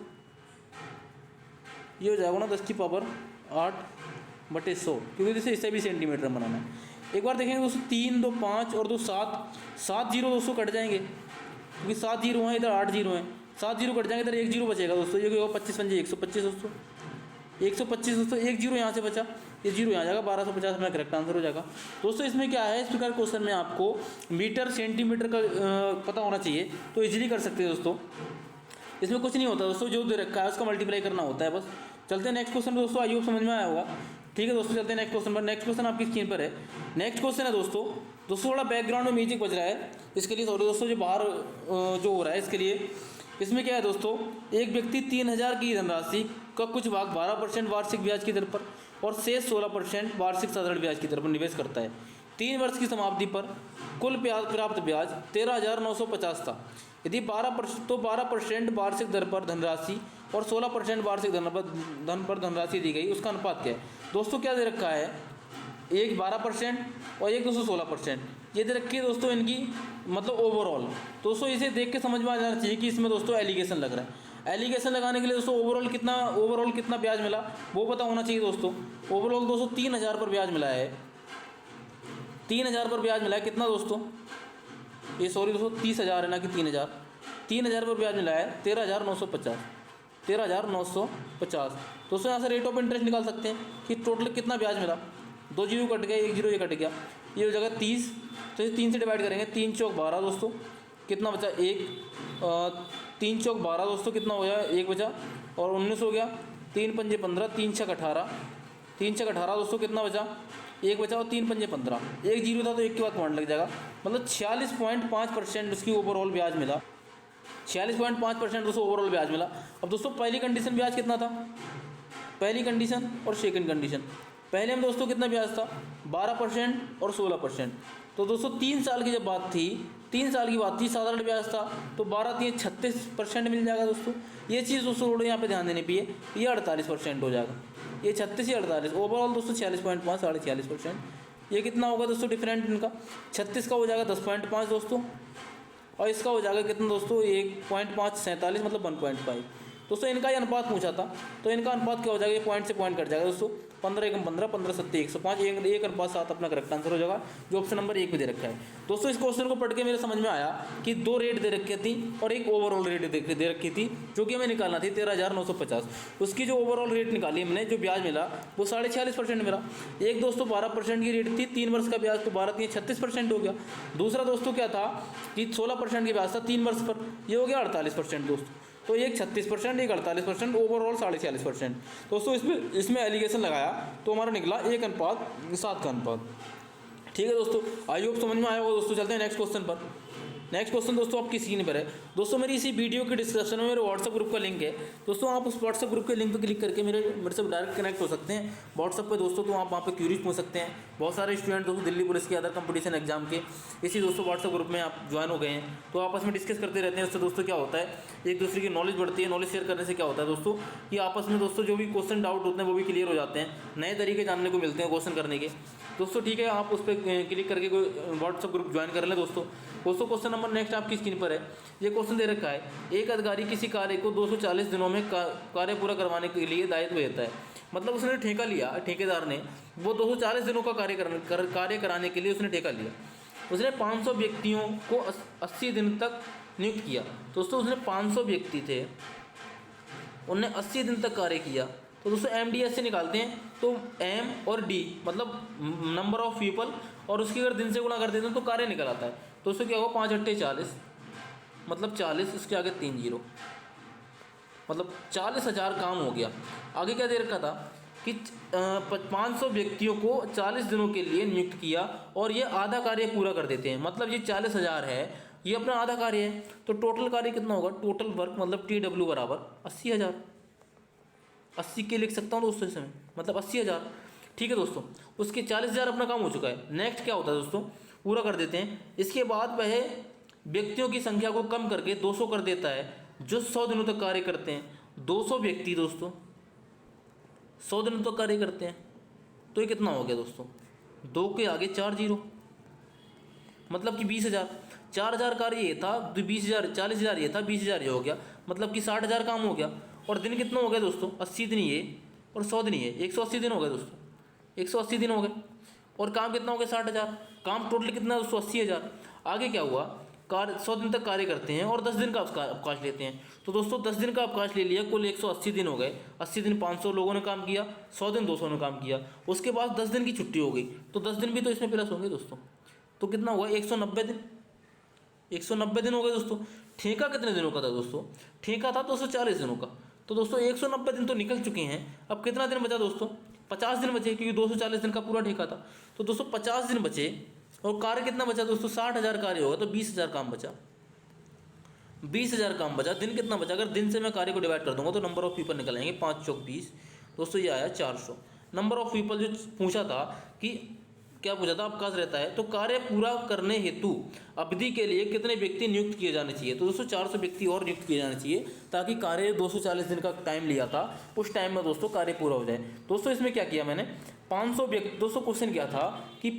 ये हो जाएगा ना 10 की पावर 8/100, क्योंकि जैसे इससे भी सेंटीमीटर बनाना है। एक बार देखेंगे दोस्तों 3 2 5 और 2 7, 7 जीरो दोस्तों कट जाएंगे, क्योंकि 7 जीरो हैं, इधर 8 जीरो हैं, 7 जीरो कट जाएंगे, इधर 1 जीरो बचेगा दोस्तों, ये होगा 25 पंजे 125 दोस्तों, 125 दोस्तों, 1 जीरो यहाँ से बचा, ये जीरो यहाँ जाएगा, 1250 अपना करेक्ट आंसर हो जाएगा। दोस्तों इसमें क्या है, इस प्रकार क्वेश्चन में आपको मीटर सेंटीमीटर का पता होना चाहिए तो इजीली कर सकते हैं दोस्तों। इसमें कुछ नहीं होता दोस्तों, जो दे रखा है उसका मल्टीप्लाई करना होता है बस। चलते हैं नेक्स्ट क्वेश्चन दोस्तों, आई होप समझ में आया होगा। ठीक है दोस्तों, चलते हैं नेक्स्ट क्वेश्चन पर। नेक्स्ट क्वेश्चन आपकी स्क्रीन पर है। नेक्स्ट क्वेश्चन है दोस्तों थोड़ा बैकग्राउंड में म्यूजिक बज रहा है, इसके लिए सॉरी दोस्तों, जो बाहर जो हो रहा है इसके लिए। इसमें क्या है दोस्तों, एक व्यक्ति 3000 की धनराशि का कुछ भाग 12% वार्षिक ब्याज की दर पर और शेष 16% वार्षिक साधारण ब्याज की दर पर निवेश करता है। 3 वर्ष की समाप्ति पर कुल प्राप्त ब्याज 13,950 था। यदि 12% वार्षिक दर पर धनराशि और 16% वार्षिक धन पर धनराशि दी गई, उसका अनुपात क्या है। दोस्तों क्या दे रखा है, एक 12% और एक दोस्तों 16%, ये दे रखी है दोस्तों इनकी मतलब ओवरऑल। दोस्तों इसे देख के समझ में आ जाना चाहिए कि इसमें दोस्तों एलिगेशन लग रहा है। एलिगेशन लगाने के लिए दोस्तों ओवरऑल कितना ब्याज मिला वो पता होना चाहिए दोस्तों। ओवरऑल दोस्तों 3000 पर ब्याज मिला है, 3000 पर ब्याज मिला है, कितना दोस्तों, ये सॉरी दोस्तों 30,000 है ना कि 3000, 3000 पर ब्याज मिला है 13,950, 13,950। दोस्तों यहाँ से रेट ऑफ इंटरेस्ट निकाल सकते हैं कि टोटल कितना ब्याज मिला, 2 जीरो कट गया, 1 जीरो ये कट गया, ये हो जाएगा 30। तो ये 3 से डिवाइड करेंगे, 3 चौक 12 दोस्तों, कितना बचा 1, 3 चौक 12 दोस्तों, कितना हो गया 1 बचा और 19 हो गया, 3 पंजे 15, 3 छक 18, 3 छक 18 दोस्तों, कितना बचा 1 बचा और 3 पंजे 15, 1 जीरो था तो 1 के बाद पॉइंट लग जाएगा, मतलब 46.5% उसकी ओवरऑल ब्याज मिला, 46.5% दोस्तों ओवरऑल ब्याज मिला। अब दोस्तों पहली कंडीशन ब्याज कितना था, पहली कंडीशन और सेकंड कंडीशन। पहले में दोस्तों कितना ब्याज था 12% और 16%। तो दोस्तों 3 साल की जब बात थी, 3 साल की बात थी, साधारण ब्याज था तो 12 3 36% मिल जाएगा दोस्तों। ये चीज़ दोस्तों थोड़ा यहाँ पे ध्यान देने की है, ये 48% हो जाएगा, ये 36 या 48, ओवरऑल दोस्तों 46.5 46%। ये कितना होगा दोस्तों डिफरेंट इनका, 36 का हो जाएगा 10.5 दोस्तों और इसका हो जाएगा कितना दोस्तों 1.5 47 मतलब 1.5 दोस्तों। इनका ही अनुपात पूछा था तो इनका अनुपात क्या हो जाएगा, ये पॉइंट से पॉइंट कट जाएगा दोस्तों, 15 एकम 15, 15 सत्ते 105, 1:7 अपना करेक्ट आंसर हो जाएगा जो ऑप्शन नंबर 1 में दे रखा है। दोस्तों इस क्वेश्चन को पढ़ के मेरे समझ में आया कि 2 रेट दे रखी थी और एक ओवरऑल रेट दे रखी थी जो कि हमें निकालना थी 13,950। उसकी जो ओवरऑल रेट निकाली हमने, जो ब्याज मिला वो 46.5% मिला। एक दोस्तों 12% की रेट थी, 3 वर्ष का ब्याज तो 12 3 36% हो गया। दूसरा दोस्तों क्या था कि 16% की ब्याज था 3 वर्ष पर, ये हो गया 48% दोस्तों। तो एक 36%, एक 48%, ओवरऑल 46.5%। दोस्तों इसमें एलिगेशन लगाया तो हमारा निकला 1:7 का अनुपात। ठीक है दोस्तों, आई होप समझ में आया होगा दोस्तों। चलते हैं नेक्स्ट क्वेश्चन पर। नेक्स्ट क्वेश्चन दोस्तों आपकी स्क्रीन पर है। दोस्तों मेरी इसी वीडियो के डिस्क्रिप्शन में मेरे व्हाट्सएप ग्रुप का लिंक है दोस्तों, आप उस व्हाट्सएप ग्रुप के लिंक पर क्लिक करके मेरे से डायरेक्ट कनेक्ट हो सकते हैं व्हाट्सएप पे दोस्तों। तो आप वहाँ पे क्यूरीज पूछ सकते हैं। बहुत सारे स्टूडेंट दोस्तों दिल्ली पुलिस के अदर कंपटीशन एग्जाम के इसी दोस्तों व्हाट्सएप ग्रुप में आप ज्वाइन हो गए हैं, तो आपस में डिस्कस करते रहते हैं। उससे दोस्तों क्या होता है, एक दूसरे की नॉलेज बढ़ती है। नॉलेज शेयर करने से क्या होता है दोस्तों कि आपस में दोस्तों जो भी क्वेश्चन डाउट होते हैं वो भी क्लियर हो जाते हैं, नए तरीके जानने को मिलते हैं क्वेश्चन करने के दोस्तों। ठीक है, आप उस पर क्लिक करके कोई व्हाट्सएप ग्रुप ज्वाइन कर लें दोस्तों। क्वेश्चन नंबर नेक्स्ट आपकी स्क्रीन पर है। ये क्वेश्चन दे रखा है, एक अधिकारी किसी कार्य को 240 दिनों में कार्य पूरा करवाने के लिए दायित्व देता है। मतलब उसने ठेका लिया, ठेकेदार ने वो 240 दिनों का कार्य कराने के लिए उसने ठेका लिया। उसने 500 व्यक्तियों को 80 दिन तक नियुक्त किया। दोस्तों उसने 500 व्यक्ति थे, उन्होंने 80 दिन तक कार्य किया। तो दोस्तों MDS से निकालते हैं तो M और D मतलब नंबर ऑफ पीपल और उसकी अगर दिन से गुणा कर देते हैं तो कार्य निकल आता है। तो दोस्तों क्या होगा 5 × 40 मतलब 40, इसके आगे 3 जीरो मतलब 40,000 काम हो गया। आगे क्या दे रखा था कि 500 व्यक्तियों को 40 दिनों के लिए नियुक्त किया और ये आधा कार्य पूरा कर देते हैं। मतलब ये 40,000 है, ये अपना आधा कार्य है। तो टोटल कार्य कितना होगा, टोटल वर्क मतलब TW बराबर 80,000। 80 के लिख सकता हूँ दोस्तों इसमें, मतलब 80,000। ठीक है दोस्तों, उसके 40,000 अपना काम हो चुका है। नेक्स्ट क्या होता है दोस्तों, पूरा कर देते हैं। इसके बाद वह व्यक्तियों की संख्या को कम करके 200 कर देता है जो 100 दिनों तक कार्य करते हैं। 200 व्यक्ति दोस्तों 100 दिनों तक कार्य करते हैं। तो ये कितना हो गया दोस्तों, 2 के आगे 4 जीरो मतलब कि 20,000। 4,000 कार्य ये था, 20,000 40,000 ये था, 20,000 ये हो गया, मतलब कि 60,000 काम हो गया। और दिन कितना हो गया दोस्तों, 80 दिन ये और 100 दिन ये, 180 दिन हो गए दोस्तों, 180 दिन हो गए। और काम कितना हो गया 60,000। काम टोटल कितना दोस्तों 80,000। आगे क्या हुआ, कार्य 100 दिन तक कार्य करते हैं और 10 दिन का अवकाश लेते हैं। तो दोस्तों 10 दिन का अवकाश ले लिया, कुल 180 दिन हो गए। 80 दिन 500 लोगों ने काम किया, 100 दिन 200 ने काम किया। उसके बाद 10 दिन की छुट्टी हो गई, तो 10 दिन भी तो इसमें प्लस होंगे दोस्तों। तो कितना हुआ 190 दिन, 190 दिन हो गए दोस्तों। ठेका कितने दिनों का था दोस्तों, ठेका था 240 दिनों का। तो दोस्तों 190 दिन तो निकल चुके हैं। अब कितना दिन बचा दोस्तों, 50 दिन बचे, क्योंकि 240 दिन का पूरा ठेका था। तो दोस्तों 50 दिन बचे और कार्य कितना बचा दोस्तों, 60,000 कार्य होगा, तो 20,000 काम बचा। 20,000 काम बचा। दिन कितना बचा, अगर दिन से मैं कार्य को डिवाइड कर दूंगा तो नंबर ऑफ पीपल निकल आएंगे, 5 × 4 = 20। दोस्तों ये आया 400। नंबर ऑफ पीपल जो पूछा था कि क्या पूछा था, अवकाश रहता है तो कार्य पूरा करने हेतु अवधि के लिए कितने व्यक्ति नियुक्त किए जाने चाहिए। तो दोस्तों 400 व्यक्ति और नियुक्त किए जाने चाहिए, ताकि कार्य 240 दिन का टाइम लिया था उस टाइम में दोस्तों कार्य पूरा हो जाए। दोस्तों इसमें क्या किया मैंने, 500 व्यक्ति, दोस्तों क्वेश्चन क्या था कि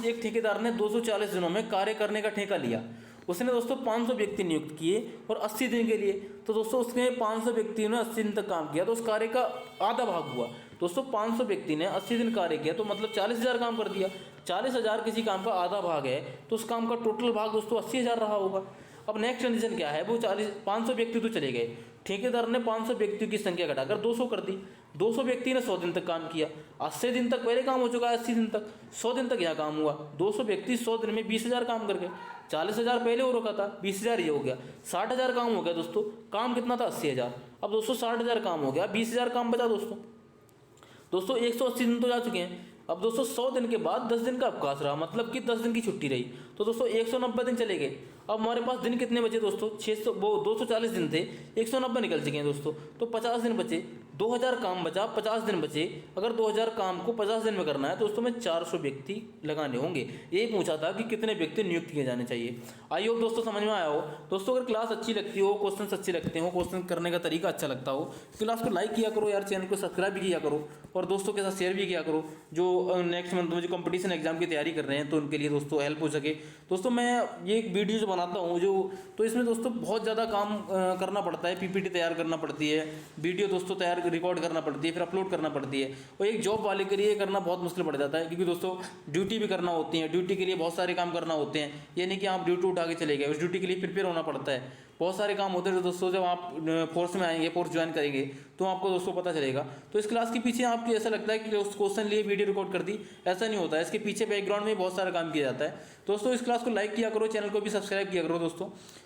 एक ठेकेदार ने 240 दिनों में कार्य करने का ठेका लिया। उसने दोस्तों 500 व्यक्ति नियुक्त किए और 80 दिन के लिए। तो दोस्तों उसने 500 व्यक्तियों ने 80 दिन तक काम किया, तो उस कार्य का आधा भाग हुआ। दोस्तों 500 व्यक्ति ने 80 दिन कार्य किया, तो मतलब 40,000 काम कर दिया। 40,000 किसी काम का आधा भाग है, तो उस काम का टोटल भाग दोस्तों 80,000 रहा होगा। अब नेक्स्ट कंडीशन क्या है, वो 500 व्यक्ति तो चले गए, ठेकेदार ने 500 व्यक्तियों की संख्या घटाकर 200 कर दी। 200 व्यक्ति ने 100 दिन तक काम किया। 80 दिन तक पहले काम हो चुका है, 80 दिन तक, 100 दिन तक यहाँ काम हुआ। 200 व्यक्ति 100 दिन में 20,000 काम कर गए। 40,000 पहले हो रखा था, 20,000 ये हो गया, 60,000 काम हो गया दोस्तों। काम कितना था 80,000। अब दोस्तों 60,000 काम हो गया, 20,000 काम बचा दोस्तों। 180 दिन तो जा चुके हैं। अब दोस्तों 100 दिन के बाद 10 दिन का अवकाश रहा, मतलब कि 10 दिन की छुट्टी रही। तो दोस्तों 190 दिन चले गए। अब हमारे पास दिन कितने बचे दोस्तों, 240 दिन थे, 190 निकल चुके हैं दोस्तों, तो 50 दिन बचे। 2000 काम बचा, 50 दिन बचे। अगर 2000 काम को 50 दिन में करना है तो दोस्तों में 400 व्यक्ति लगाने होंगे। ये पूछा था कि कितने व्यक्ति नियुक्त किए जाने चाहिए। आई होप दोस्तों समझ में आया हो। दोस्तों अगर क्लास अच्छी लगती हो, क्वेश्चन अच्छे लगते हो, क्वेश्चन करने का तरीका अच्छा लगता हो, क्लास को लाइक किया करो यार, चैनल को सब्सक्राइब भी किया करो और दोस्तों के साथ शेयर भी किया करो, जो नेक्स्ट मंथ में जो कंपटीशन एग्जाम की तैयारी कर रहे हैं तो उनके लिए दोस्तों हेल्प हो सके। दोस्तों मैं ये एक वीडियो जो बनाता हूँ तो इसमें दोस्तों बहुत ज़्यादा काम करना पड़ता है। PPT तैयार करना पड़ती है, वीडियो दोस्तों रिकॉर्ड करना पड़ती है, फिर अपलोड करना पड़ती है। और एक जॉब वाले के लिए करना बहुत मुश्किल पड़ जाता है, क्योंकि दोस्तों ड्यूटी भी करना होती है, ड्यूटी के लिए बहुत सारे काम करना होते हैं। ये नहीं कि आप ड्यूटी उठा के चले गए, उस ड्यूटी के लिए प्रिपेयर होना पड़ता है, बहुत सारे काम होते हैं। तो दोस्तों जब आप फोर्स में आएंगे, फोर्स ज्वाइन करेंगे तो आपको दोस्तों पता चलेगा। तो इस क्लास के पीछे आपको ऐसा लगता है कि उस क्वेश्चन लिए वीडियो रिकॉर्ड कर दी, ऐसा नहीं होता है। इसके पीछे बैकग्राउंड में बहुत सारा काम किया जाता है। दोस्तों इस क्लास को लाइक किया करो, चैनल को भी सब्सक्राइब किया करो। दोस्तों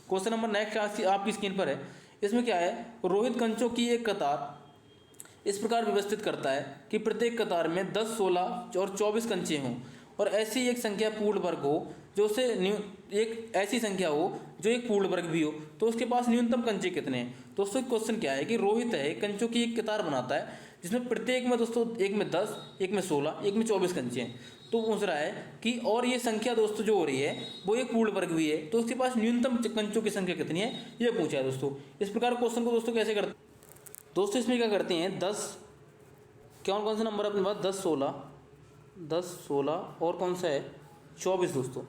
क्वेश्चन नंबर नेक्स्ट आपकी स्क्रीन पर है। इसमें क्या है, रोहित कंचों की एक कतार इस प्रकार व्यवस्थित करता है कि प्रत्येक कतार में 10, 16 और 24 कंचे हों और ऐसी एक संख्या पूर्ण वर्ग हो जो उसे एक ऐसी संख्या हो जो एक पूर्ण वर्ग भी हो, तो उसके पास न्यूनतम कंचे कितने हैं। दोस्तों क्वेश्चन क्या है कि रोहित है कंचों की एक कतार बनाता है जिसमें प्रत्येक में दोस्तों एक में 10, एक में 16, एक में 24 कंचे हैं। तो पूछ रहा है कि और ये संख्या दोस्तों जो हो रही है वो एक पूर्ण वर्ग भी है, तो उसके पास न्यूनतम कंचों की संख्या कितनी है, ये पूछा है दोस्तों। इस प्रकार क्वेश्चन को दोस्तों कैसे करते हैं दोस्तों, इसमें क्या करते हैं 10, कौन सा नंबर अपने पास 10, 16 और कौन सा है 24 दोस्तों।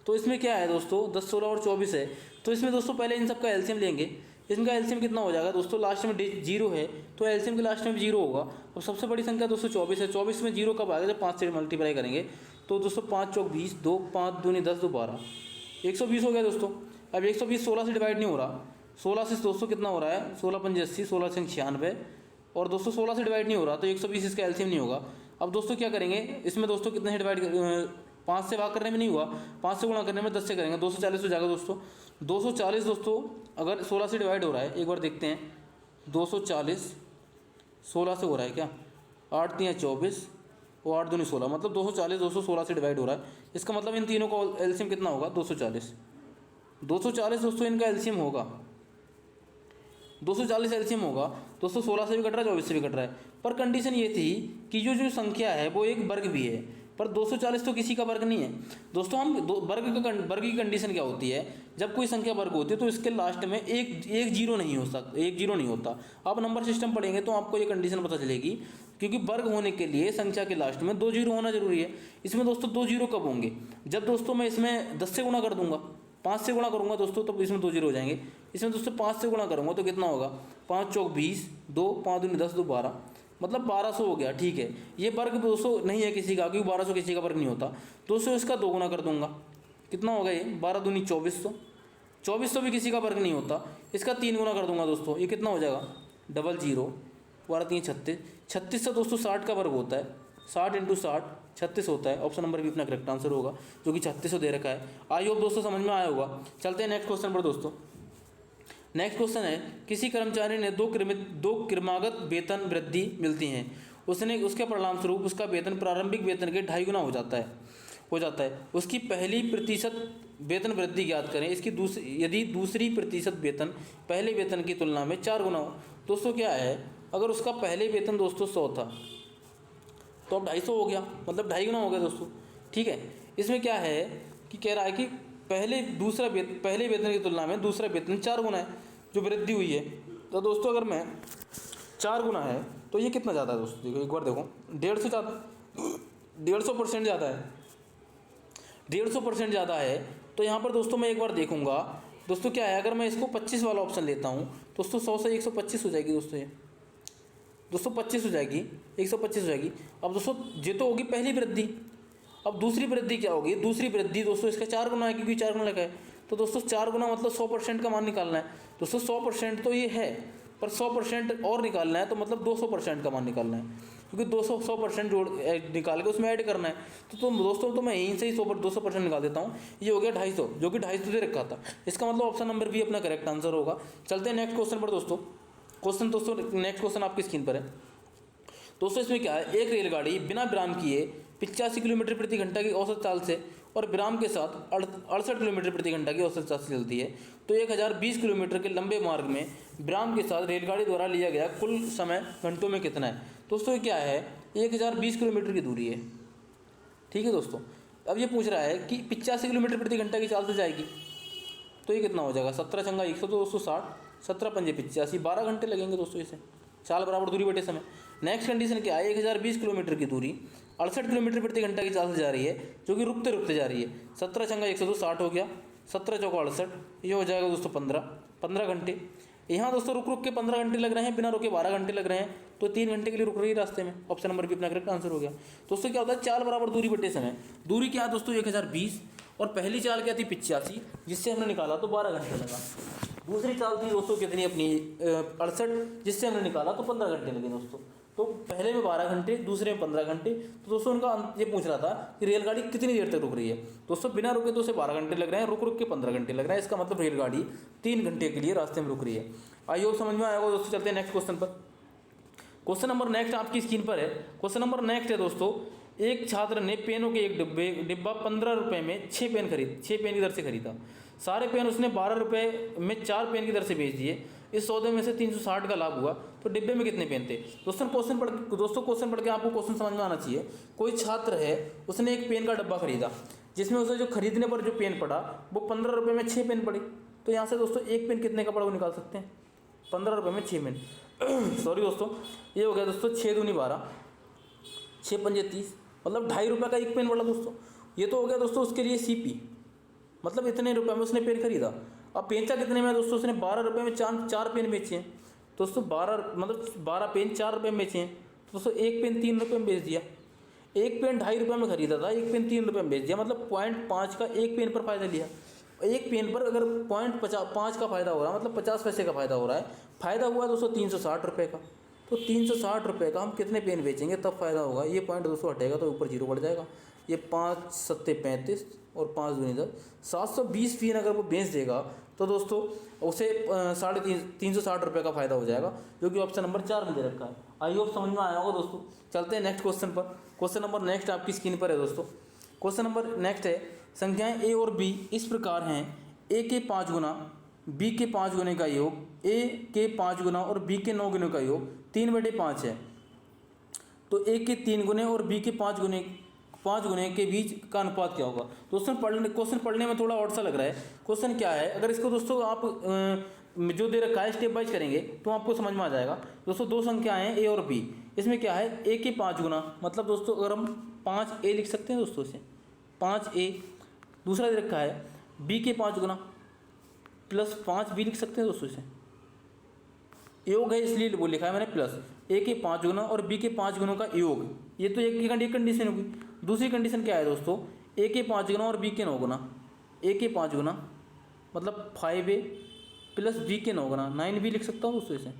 तो इसमें क्या है दोस्तों 10, 16 और 24 है। तो इसमें दोस्तों पहले इन सब का एलसीएम लेंगे। इनका एलसीएम कितना हो जाएगा दोस्तों, लास्ट में 0 है तो एलसीएम के लास्ट में 0 होगा। अब सबसे बड़ी संख्या दोस्तों 24 है। 24 में 0 कब आएगा, जब 5 से मल्टीप्लाई करेंगे। तो दोस्तों 5 × 4 = 20, 2 5 दूनी 10, 2 12, 120 हो गया दोस्तों। अब 120 16 से डिवाइड नहीं हो रहा, 16 से दोस्तों कितना हो रहा है, 16 पंजे 80, 16 से 96 और दोस्तों 16 से डिवाइड नहीं हो रहा तो 120 इसका एलसीएम नहीं होगा। अब दोस्तों क्या करेंगे, इसमें दोस्तों कितने से डिवाइड 5 से भाग करने में नहीं हुआ, 5 से गुणा करने में 10 से करेंगे, 240 हो जाएगा दोस्तों। 240 दोस्तों अगर 16 से डिवाइड हो रहा है, एक बार देखते हैं, 240 16 से हो रहा है क्या, 8 3 24 और 8 दूनी 16, मतलब 240 216 से डिवाइड हो रहा है। इसका मतलब इन तीनों का एलसीएम कितना होगा, 240 दोस्तों इनका एलसीएम होगा 240 एलसीएम होगा दोस्तों। 16 से भी कट रहा है, 24 से भी कट रहा है, पर कंडीशन ये थी कि जो संख्या है वो एक वर्ग भी है, पर 240 तो किसी का वर्ग नहीं है दोस्तों। हम वर्ग की कंडीशन क्या होती है, जब कोई संख्या वर्ग होती है तो इसके लास्ट में एक जीरो नहीं हो सकता, एक जीरो नहीं होता। आप नंबर सिस्टम पढ़ेंगे तो आपको ये कंडीशन पता चलेगी, क्योंकि वर्ग होने के लिए संख्या के लास्ट में 2 जीरो होना जरूरी है। इसमें दोस्तों 2 जीरो कब होंगे, जब दोस्तों मैं इसमें 10 से गुणा कर दूंगा, 5 से गुणा करूंगा दोस्तों तो इसमें 2 जीरो हो जाएंगे। इसमें दोस्तों 5 से गुणा करूंगा तो कितना होगा, 5 चौक 20, 2 5 दूनी 10, 2 12, मतलब 1200 हो गया। ठीक है, ये वर्ग दोस्तों नहीं है किसी का, क्योंकि 1200 किसी का वर्ग नहीं होता। दोस्तों इसका 2 गुना कर दूंगा, कितना होगा ये, 12 दूनी 2400, 2400 भी किसी का वर्ग नहीं होता। इसका 3 गुना कर दूंगा दोस्तों, ये कितना हो जाएगा, 00, 12 3 36, 36 से दोस्तों 60 का वर्ग होता है, 60 × 60 36 होता है। ऑप्शन नंबर भी अपना करेक्ट आंसर होगा, जो कि 3600 दे रखा है। आई होप दोस्तों समझ में आया होगा। चलते हैं नेक्स्ट क्वेश्चन पर दोस्तों। नेक्स्ट क्वेश्चन है, किसी कर्मचारी ने दो क्रमागत वेतन वृद्धि मिलती हैं, उसके परिणाम स्वरूप उसका वेतन प्रारंभिक वेतन के 2.5 गुना हो जाता है। उसकी पहली प्रतिशत वेतन वृद्धि ज्ञात करें। इसकी यदि दूसरी प्रतिशत वेतन पहले वेतन की तुलना में 4 गुना हो। दोस्तों क्या है, अगर उसका पहले वेतन दोस्तों 100 था तो अब 250 हो गया, मतलब 2.5 गुना हो गया दोस्तों। ठीक है, इसमें क्या है कि कह रहा है कि पहले वेतन की तुलना में दूसरा वेतन 4 गुना है, जो वृद्धि हुई है। तो दोस्तों अगर मैं 4 गुना है तो ये कितना ज़्यादा है दोस्तों, देखो एक बार देखो, 150% ज़्यादा है, 150% ज़्यादा है। तो यहाँ पर दोस्तों मैं एक बार देखूंगा दोस्तों क्या है, अगर मैं इसको 25 वाला ऑप्शन लेता हूँ दोस्तों, 100 से 125 हो जाएगी दोस्तों, ये दोस्तों 25 हो जाएगी, 125 हो जाएगी। अब दोस्तों ये तो होगी पहली वृद्धि। अब दूसरी वृद्धि क्या होगी, दूसरी वृद्धि दोस्तों इसका 4 गुना है, क्योंकि 4 गुना लगा है। तो दोस्तों 4 गुना मतलब 100% का मान निकालना है दोस्तों। 100% तो ये है, पर 100% और निकालना है तो मतलब 200% का मान निकालना है, क्योंकि 100% जोड़ निकाल के उसमें ऐड करना है। तो दोस्तों तो मैं यहीं से ही 200% निकाल देता हूँ। ये हो गया 250, जो कि 250 दे रखा था। इसका मतलब ऑप्शन नंबर भी अपना करेक्ट आंसर होगा। चलते हैं नेक्स्ट क्वेश्चन पर दोस्तों। नेक्स्ट क्वेश्चन आपकी स्क्रीन पर है दोस्तों। इसमें क्या है, एक रेलगाड़ी बिना विराम किए 85 किलोमीटर प्रति घंटा की औसत चाल से और विराम के साथ 68 किलोमीटर प्रति घंटा की औसत चाल से चलती है, तो 1020 किलोमीटर के लंबे मार्ग में विराम के साथ रेलगाड़ी द्वारा लिया गया कुल समय घंटों में कितना है। दोस्तों ये क्या है, 1020 किलोमीटर की दूरी है। ठीक है दोस्तों, अब ये पूछ रहा है कि 85 किलोमीटर प्रति घंटा की चाल से जाएगी, तो ये कितना हो जाएगा, 17 × 100 तो 260, 17 पंजे 85, 12 घंटे लगेंगे दोस्तों इसे। चाल बराबर दूरी बटे समय। नेक्स्ट कंडीशन क्या है, 1020 किलोमीटर की दूरी 68 किलोमीटर प्रति घंटा की चाल से जा रही है, जो कि रुकते रुकते जा रही है। 17 × 100 तो 60 हो गया, 17 × 4 68, ये हो जाएगा दोस्तों 15 घंटे। यहाँ दोस्तों रुक के 15 घंटे लग रहे हैं, बिना रुके 12 घंटे लग रहे हैं, तो 3 घंटे के लिए रुक रही है रास्ते में। ऑप्शन नंबर भी अपना करेक्ट आंसर हो गया। दोस्तों क्या होता है, चाल बराबर दूरी बटे समय। दूरी क्या है दोस्तों 1020, और पहली चाल क्या थी 85, जिससे हमने निकाला तो 12 घंटे लगा। दूसरी चाल थी दोस्तों कितनी अपनी 68, जिससे हमने निकाला तो 15 घंटे लगे दोस्तों। तो पहले में 12 घंटे, दूसरे में 15 घंटे। तो दोस्तों उनका ये पूछ रहा था कि रेलगाड़ी कितनी देर तक रुक रही है। दोस्तों बिना रुके तो उसे 12 घंटे लग रहे हैं, रुक के 15 घंटे लग रहे हैं। इसका मतलब रेलगाड़ी 3 घंटे के लिए रास्ते में रुक रही है। आई होप समझ में आएगा दोस्तों। चलते हैं नेक्स्ट क्वेश्चन पर। क्वेश्चन नंबर नेक्स्ट आपकी स्क्रीन पर है। क्वेश्चन नंबर नेक्स्ट है दोस्तों, एक छात्र ने पेनों के एक डिब्बा 15 रुपये में 6 पेन की दर से खरीदा। सारे पेन उसने 12 रुपये में 4 पेन की दर से बेच दिए। इस सौदे में से 360 का लाभ हुआ, तो डिब्बे में कितने पेन थे। दोस्तों क्वेश्चन पढ़ के आपको क्वेश्चन समझ में आना चाहिए। कोई छात्र है, उसने एक पेन का डब्बा खरीदा, जिसमें उसे जो खरीदने पर जो पेन पड़ा वो 15 रुपये में 6 पेन पड़ी। तो यहाँ से दोस्तों एक पेन कितने का पड़ा वो निकाल सकते हैं, 15 रुपये में 6 पेन। सॉरी दोस्तों, ये हो गया दोस्तों 6 दूनी 12, 6 पंजे 30, मतलब 2.5 रुपये का एक पेन पड़ा दोस्तों। ये तो हो गया दोस्तों उसके लिए सीपी, मतलब इतने रुपये में उसने पेन खरीदा। अब बेचा कितने में दोस्तों, उसने 12 रुपये में 4 पेन बेचे हैं दोस्तों। 12 पेन 4 रुपये में बेचे हैं दोस्तों। एक पेन 3 रुपये में बेच दिया। एक पेन 2.5 रुपये में खरीदा था, एक पेन 3 रुपये में बेच दिया, मतलब 0.5 का एक पेन पर फायदा लिया। एक पेन पर अगर 0.5 का फ़ायदा हो रहा है, मतलब 50 पैसे का फ़ायदा हो रहा है, फ़ायदा हुआ दोस्तों 360 रुपये का। तो 360 रुपये का हम कितने पेन बेचेंगे तब फ़ायदा होगा। ये पॉइंट दोस्तों हटेगा तो ऊपर जीरो बढ़ जाएगा। ये 5 सत्ते 35 और 5 दूनी 10, 720 पेन अगर वो बेच देगा तो दोस्तों उसे 360 रुपये का फ़ायदा हो जाएगा, जो कि ऑप्शन नंबर 4 में दे रखा है। आई होप समझ में आया होगा दोस्तों। चलते हैं नेक्स्ट क्वेश्चन पर। क्वेश्चन नंबर नेक्स्ट आपकी स्क्रीन पर है दोस्तों। क्वेश्चन नंबर नेक्स्ट है, संख्याएं ए और बी इस प्रकार हैं, ए के 5 गुना, बी के 5 गुने का योग, ए के 5 गुना और बी के 9 गुने का योग 3/5 है। तो ए के 3 गुने और बी के 5 गुने के बीच का अनुपात क्या होगा। दोस्तों क्वेश्चन पढ़ने में थोड़ा और सा लग रहा है। क्वेश्चन क्या है, अगर इसको दोस्तों आप जो दे रखा है स्टेप वाइज करेंगे तो आपको समझ में आ जाएगा। दोस्तों दो संख्याएं हैं ए और बी, इसमें क्या है ए के 5 गुना, मतलब दोस्तों अगर हम 5A लिख सकते हैं दोस्तों इसे 5A। दूसरा दे रखा है बी के 5 गुना प्लस 5B लिख सकते हैं दोस्तों इसे। योग है इसलिए वो लिखा है मैंने प्लस ए के 5 गुना और बी के 5 गुणों का योग। ये तो एक कंडीशन होगी। दूसरी कंडीशन क्या है दोस्तों, ए के 5 गुना और बी के 9 गुना। ए के 5 गुना मतलब 5A प्लस बी के 9 गुना 9B लिख सकता हूँ दोस्तों इसे।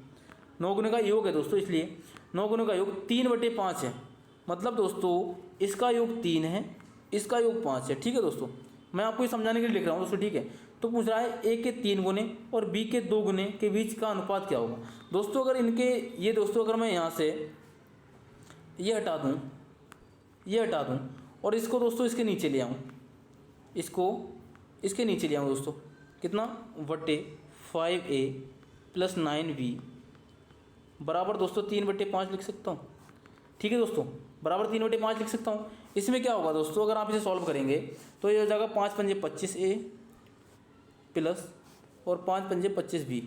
9 गुने का योग है दोस्तों, इसलिए 9 गुने का योग 3/5 है। मतलब दोस्तों इसका योग 3 है, इसका योग 5 है। ठीक है दोस्तों, मैं आपको ये समझाने के लिए लिख रहा हूँ दोस्तों। ठीक है, तो पूछ रहा है ए के 3 गुने और बी के 2 गुने के बीच का अनुपात क्या होगा। दोस्तों अगर इनके ये दोस्तों अगर मैं यहाँ से ये हटा दूँ और इसको दोस्तों इसके नीचे ले आऊँ, इसको इसके नीचे ले आऊँ दोस्तों, कितना बटे 5A प्लस 9B बराबर दोस्तों 3/5 लिख सकता हूँ। ठीक है दोस्तों, बराबर 3/5 लिख सकता हूँ। इसमें क्या होगा दोस्तों, अगर आप इसे सॉल्व करेंगे तो ये हो जाएगा 5 पंजे 25A प्लस और 5 पंजे 25B।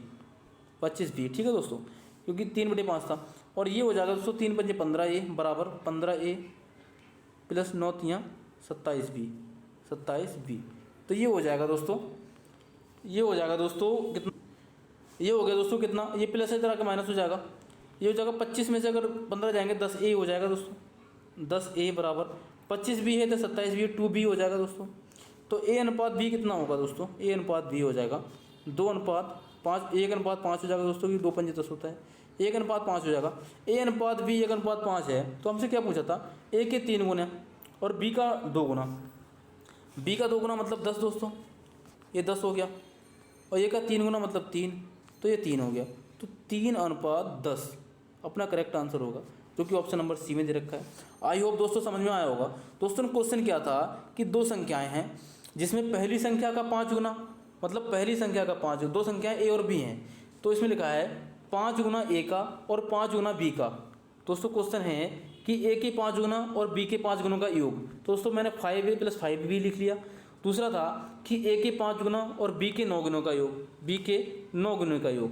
ठीक है दोस्तों, क्योंकि 3/5 था। और ये हो जाएगा दोस्तों 3 पंजे 15A बराबर 15A प्लस 9 तियाँ 27B। तो ये हो जाएगा दोस्तों, ये हो जाएगा दोस्तों कितना, ये हो गया दोस्तों कितना, ये प्लस है तरह का माइनस हो जाएगा। ये हो जाएगा 25 में से अगर 15 जाएंगे 10A हो जाएगा दोस्तों। 10A बराबर 25B है तो 27B 2B हो जाएगा दोस्तों। तो A अनुपात B कितना होगा दोस्तों, A अनुपात B हो जाएगा 2:5, 1:5 हो जाएगा दोस्तों, कि 2 पंजे 10 होता है, 1:5 हो जाएगा। A अनुपात B 1:5 है, तो हमसे क्या पूछा था, A के 3 गुना और B का 2 गुना। B का 2 गुना मतलब 10 दोस्तों, ये 10 हो गया, और A का 3 गुना मतलब 3, तो ये 3 हो गया। तो 3:10 अपना करेक्ट आंसर होगा, जो कि ऑप्शन नंबर सी में दे रखा है। आई होप दोस्तों समझ में आया होगा। दोस्तों क्वेश्चन क्या था कि दो संख्याएं हैं जिसमें पहली संख्या का 5 गुना, मतलब पहली संख्या का 5, दो संख्याएं ए और बी हैं, तो इसमें लिखा है 5 गुना ए का और 5 गुना बी का। दोस्तों क्वेश्चन है कि ए के 5 गुना और बी के 5 गुणों का योग। तो दोस्तों मैंने 5A प्लस 5B लिख लिया। दूसरा था कि ए के 5 गुना और बी के 9 गुणों का योग, बी के 9 गुणों का योग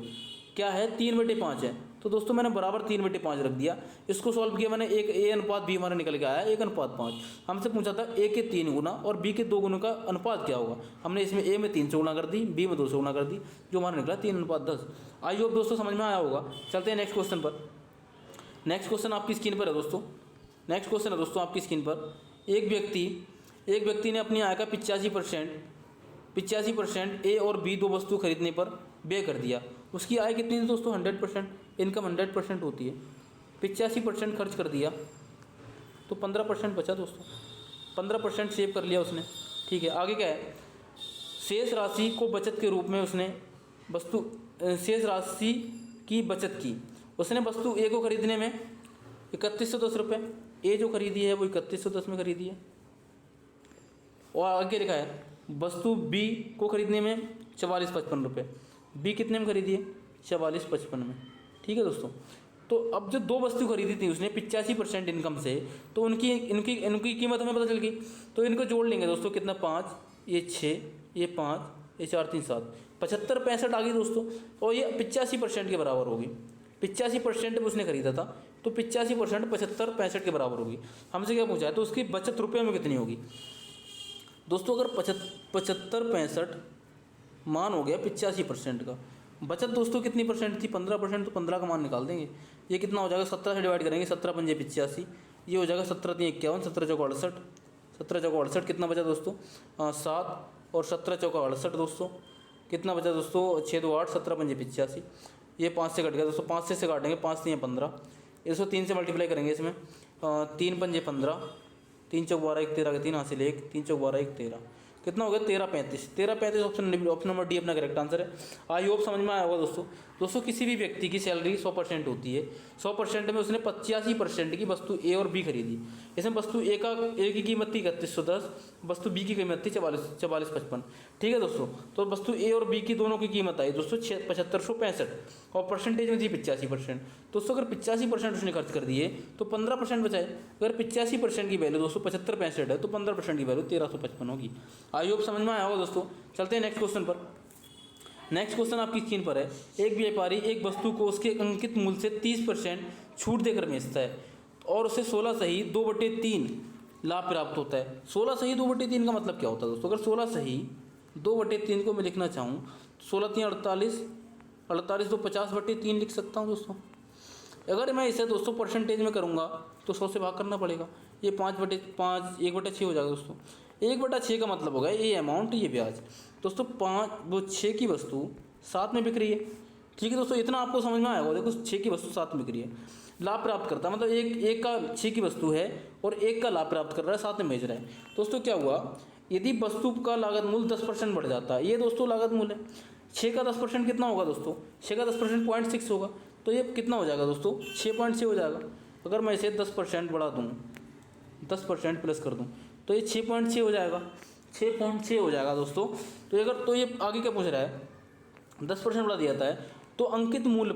क्या है 3/5 है। तो दोस्तों मैंने बराबर 3/5 रख दिया। इसको सॉल्व किया मैंने, एक A अनुपात B हमारा निकल के आया 1:5। हमसे पूछा था A के 3 गुना और B के 2 गुणों का अनुपात क्या होगा। हमने इसमें A में 3 से गुणा कर दी, B में 2 से गुणा कर दी, जो हमारा निकला 3:10। आई होप दोस्तों समझ में आया होगा। चलते हैं नेक्स्ट क्वेश्चन पर। नेक्स्ट क्वेश्चन आपकी स्क्रीन पर है दोस्तों। नेक्स्ट क्वेश्चन है दोस्तों आपकी स्क्रीन पर। एक व्यक्ति ने अपनी आय का 85% A और B दो वस्तु खरीदने पर व्यय कर दिया। उसकी आय कितनी है दोस्तों 100%, इनकम 100% होती है। 85% खर्च कर दिया तो 15% बचा दोस्तों, 15% सेव कर लिया उसने। ठीक है, आगे क्या है, शेष राशि को बचत के रूप में उसने शेष राशि की बचत की। उसने वस्तु ए को खरीदने में 3110 रुपये, ए जो खरीदी है वो 3110 में खरीदी है। और आगे लिखा है वस्तु बी को खरीदने में 4455 रुपये, बी कितने में खरीदी है 4455 में। ठीक है दोस्तों, तो अब जो दो वस्तु खरीदी थी उसने 85% इनकम से, तो इनकी कीमत हमें पता चल गई। तो इनको जोड़ लेंगे दोस्तों, कितना 5, ये 6, ये 5, ये 4, 3, 7, 75, 65 आ गई दोस्तों। और ये 85% के बराबर होगी। 85% उसने खरीदा था, तो 85% 75, 65 के बराबर होगी। हमसे क्या पूछा है, तो उसकी बचत रुपये में कितनी होगी दोस्तों। अगर 75, 65 मान हो गया 85% का, बचत दोस्तों कितनी परसेंट थी 15%, तो 15 का मान निकाल देंगे। ये कितना हो जाएगा 17 से डिवाइड करेंगे, 17 पंजे 85, ये हो जाएगा 17 3 51, 17 चौको 68, 17 चौको 68 कितना बचा दोस्तों 7, और 17 चौका 68 दोस्तों। कितना बचा दोस्तों, 6 2 8, 17 पंजे 85। ये 5 से कट गया दोस्तों, 5 से काटेंगे, 5 3 15, इसको 3 से मल्टीप्लाई करेंगे इसमें, 3 पंजे 15, 3 चौक 12 1 13 3 हासिल 1, 3 चौक 12 1 13, कितना हो गया 13 35। 13 35 ऑप्शन नंबर डी अपना करेक्ट आंसर है। आई होप समझ में आया होगा दोस्तों। दोस्तों किसी भी व्यक्ति की सैलरी 100% होती है, 100% में उसने 85% की वस्तु ए और बी खरीदी। इसमें वस्तु ए की कीमत थी 3110, वस्तु बी की कीमत थी 4455। ठीक है दोस्तों, तो वस्तु ए और बी की दोनों की कीमत आई दोस्तों 7565 और परसेंटेज में थी 85%। दोस्तों अगर 85% उसने खर्च कर दिए तो 15% बचाए। अगर 85% की वैल्यू दोस्तों 7565 है तो 15% की वैल्यू 1355 होगी। आई होप समझ में आया होगा दोस्तों। चलते हैं नेक्स्ट क्वेश्चन पर। नेक्स्ट क्वेश्चन आपकी स्क्रीन पर है। एक व्यापारी एक वस्तु को उसके अंकित मूल्य से 30% छूट देकर बेचता है और उसे 16 सही 2/3 लाभ प्राप्त होता है। 16 सही 2/3 का मतलब क्या होता है दोस्तों? अगर 16 सही 2/3 को मैं लिखना चाहूँ, 16 3 48, 48 2 50/3 लिख सकता हूँ दोस्तों। अगर मैं इसे दोस्तों परसेंटेज में करूँगा तो 100 से भाग करना पड़ेगा। ये 5/5 1/6 हो जाएगा दोस्तों। 1/6 का मतलब होगा ये अमाउंट, ये ब्याज। दोस्तों 6 की वस्तु 7 में बिक रही है। ठीक है दोस्तों, इतना आपको समझ में आएगा। देखो 6 की वस्तु 7 में बिक रही है, लाभ प्राप्त करता है, मतलब एक का 6 की वस्तु है और एक का लाभ प्राप्त कर रहा है, 7 में बेच रहा है। दोस्तों क्या हुआ, यदि वस्तु का लागत मूल्य 10% बढ़ जाता है, ये दोस्तों लागत मूल्य है। 6 का 10% कितना होगा दोस्तों? 6 का 10% 0.6 होगा, तो ये कितना हो जाएगा दोस्तों? 6.6 हो जाएगा। अगर मैं इसे 10% बढ़ा दूँ, 10% प्लस कर दूँ तो ये 6.6 हो जाएगा, 6.6 हो जाएगा दोस्तों। तो अगर तो ये आगे क्या पूछ रहा है, 10% बढ़ा दिया जाता है तो अंकित मूल्य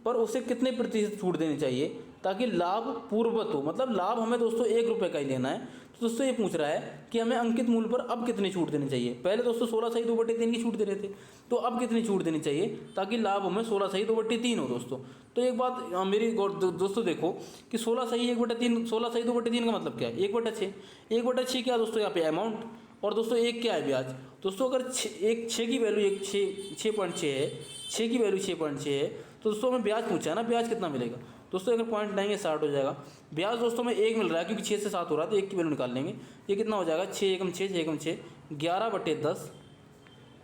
पर उसे कितने प्रतिशत छूट देनी चाहिए ताकि लाभ पूर्ववत हो। मतलब लाभ हमें दोस्तों 1 रुपये का ही लेना है। तो दोस्तों ये पूछ रहा है कि हमें अंकित मूल्य पर अब कितनी छूट देनी चाहिए। पहले दोस्तों 16 सही 2/3 की छूट दे रहे थे, तो अब कितनी छूट देनी चाहिए ताकि लाभ हमें 16 सही 2/3 हो दोस्तों। तो एक बात मेरी दोस्तों देखो कि 16 सही 1/3, 16 सही 2/3 का मतलब क्या है? 1/6। 1/6 क्या दोस्तों यहाँ पे अमाउंट, और दोस्तों एक क्या है ब्याज। दोस्तों अगर 6 की वैल्यू 6.6 है, 6 की वैल्यू 6.6 है, तो दोस्तों हमें ब्याज पूछा है ना, ब्याज कितना मिलेगा दोस्तों? अगर पॉइंट लाएंगे 60 हो जाएगा। ब्याज दोस्तों में 1 मिल रहा है क्योंकि 6 से 7 हो रहा है, तो 1 की वैल्यू निकाल लेंगे। ये कितना हो जाएगा? 6 एकम 6, 6 एकम 6, 11/10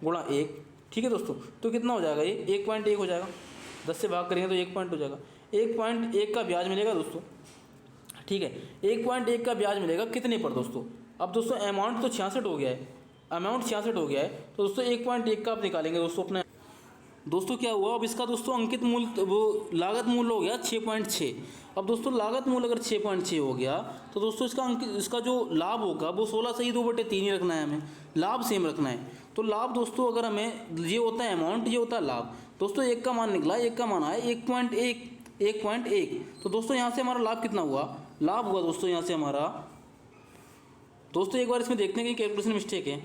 गुणा 1। ठीक है दोस्तों, तो कितना हो जाएगा? ये 1.1 हो जाएगा। 10 से भाग करेंगे तो 1 पॉइंट हो जाएगा। 1.1 का ब्याज मिलेगा दोस्तों। ठीक है, 1.1 का ब्याज मिलेगा कितने पर दोस्तों? अब दोस्तों अमाउंट तो 66 हो गया है, अमाउंट 66 हो गया है, तो दोस्तों 1.1 का आप निकालेंगे दोस्तों अपने। दोस्तों क्या हुआ, अब इसका दोस्तों अंकित मूल्य वो लागत मूल्य हो गया 6.6। अब दोस्तों लागत मूल्य अगर 6.6 हो गया तो दोस्तों इसका जो लाभ होगा वो 16 सही 2/3 ही रखना है, हमें लाभ सेम रखना है। तो लाभ दोस्तों अगर हमें, ये होता है अमाउंट, ये होता है लाभ। दोस्तों 1 का मान निकला, 1 का मान आया 1.1। तो दोस्तों यहाँ से हमारा लाभ कितना हुआ? लाभ हुआ दोस्तों यहाँ से हमारा, दोस्तों एक बार इसमें देखते हैं कि कैलकुलेशन मिस्टेक है।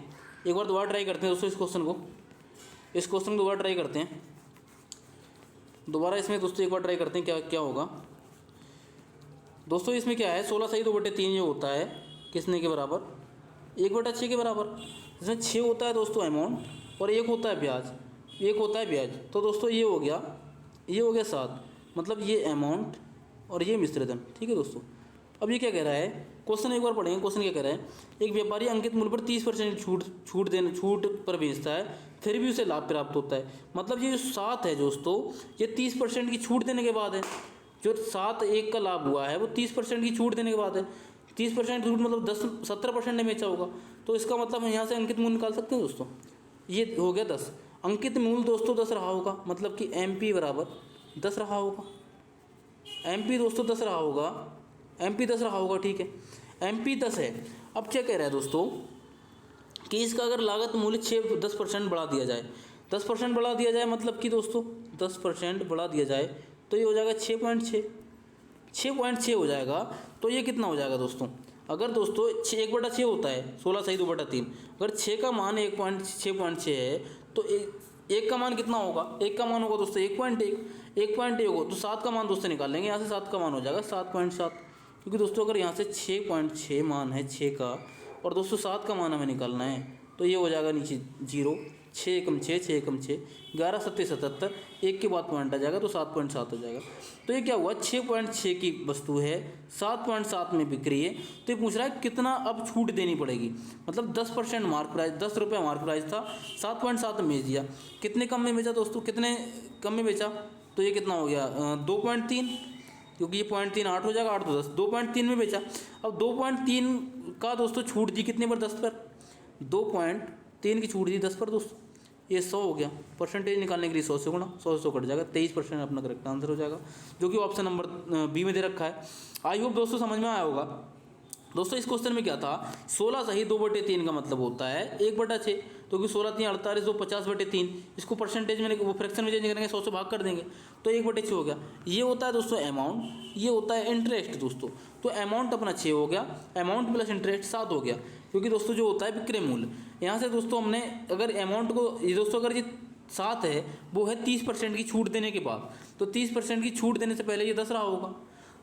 एक बार दोबारा ट्राई करते हैं दोस्तों इस क्वेश्चन को दोबारा ट्राई करते हैं। दोबारा इसमें दोस्तों एक बार ट्राई करते हैं क्या क्या होगा। दोस्तों इसमें क्या है, 16 सही 2/3 ये होता है किसने के बराबर? 1/6 के बराबर। इसमें 6 होता है दोस्तों अमाउंट और 1 होता है ब्याज, 1 होता है ब्याज। तो दोस्तों ये हो गया 7, मतलब ये अमाउंट और ये मिश्रधन। ठीक है दोस्तों, अब ये क्या कह रहा है, क्वेश्चन एक बार पढ़ेंगे। क्वेश्चन क्या कह रहा है, एक व्यापारी अंकित मूल्य पर 30% छूट पर बेचता है, फिर भी उसे लाभ प्राप्त होता है। मतलब ये जो 7 है दोस्तों, ये 30% की छूट देने के बाद है। जो 7 1 का लाभ हुआ है वो 30% की छूट देने के बाद है। 30% छूट मतलब 17% ने बेचा होगा, तो इसका मतलब हम यहाँ से अंकित मूल्य निकाल सकते हैं दोस्तों। ये हो गया 10। अंकित मूल्य दोस्तों 10 रहा होगा, मतलब कि MP बराबर 10 रहा होगा। MP दोस्तों 10 रहा होगा, MP 10 रहा होगा। ठीक है, MP 10 है। अब क्या कह रहा है दोस्तों कि इसका अगर लागत मूल्य 10% बढ़ा दिया जाए, 10% बढ़ा दिया जाए, मतलब कि दोस्तों 10% बढ़ा दिया जाए तो ये हो जाएगा 6.6 हो जाएगा। तो ये कितना हो जाएगा दोस्तों? अगर दोस्तों 1/6 होता है 16 सही 2/3, अगर 6 का मान 6.6 है तो 1 का मान कितना होगा? 1 का मान होगा दोस्तों 1.1 होगा, तो 7 का मान दोस्तों निकाल लेंगे। यहाँ से 7 का मान हो जाएगा 7.7, क्योंकि दोस्तों अगर यहाँ से 6.6 मान है 6 का और दोस्तों 7 का मान हमें निकालना है, तो ये हो जाएगा नीचे 0। 6 एकम 6, 6 एकम 6, 11 सत्ते 77, एक के बाद पॉइंट आ जाएगा तो 7.7 हो जाएगा। तो ये क्या हुआ, 6.6 की वस्तु है, 7.7 में बिक्री है, तो ये पूछ रहा है कितना अब छूट देनी पड़ेगी। मतलब 10% मार्क प्राइस, 10 रुपये मार्क प्राइस था, 7.7 में बेच दिया। कितने कम में बेचा दोस्तों, कितने कम में बेचा, तो ये कितना हो गया 2.3, क्योंकि ये 0.38 हो जाएगा, 8 तो 10, 2.3 में बेचा। अब 2.3 का दोस्तों छूट दी कितने पर, 10 पर, 2.3 की छूट दी 10 पर दोस्तों, ये 100 हो गया। परसेंटेज निकालने के लिए 100 से गुणा, 100 कट जाएगा, 23% अपना करेक्ट आंसर हो जाएगा, जो कि ऑप्शन नंबर बी में दे रखा है। आई होप दोस्तों समझ में आया होगा। दोस्तों इस क्वेश्चन में क्या था, 16 सही 2/3 का मतलब होता है 1/6, क्योंकि 16 3 48, 2 50/3, इसको परसेंटेज में वो फ्रैक्शन में चेंज करेंगे, 100 से भाग कर देंगे तो 1/6 हो गया। ये होता है दोस्तों अमाउंट, ये होता है इंटरेस्ट दोस्तों। तो अमाउंट अपना 6 हो गया, अमाउंट प्लस इंटरेस्ट 7 हो गया, क्योंकि दोस्तों जो होता है विक्रय मूल्य, यहाँ से दोस्तों हमने अगर अमाउंट को, ये दोस्तों अगर ये 7 है वो है 30% की छूट देने के बाद, तो 30% की छूट देने से पहले ये 10 रहा होगा,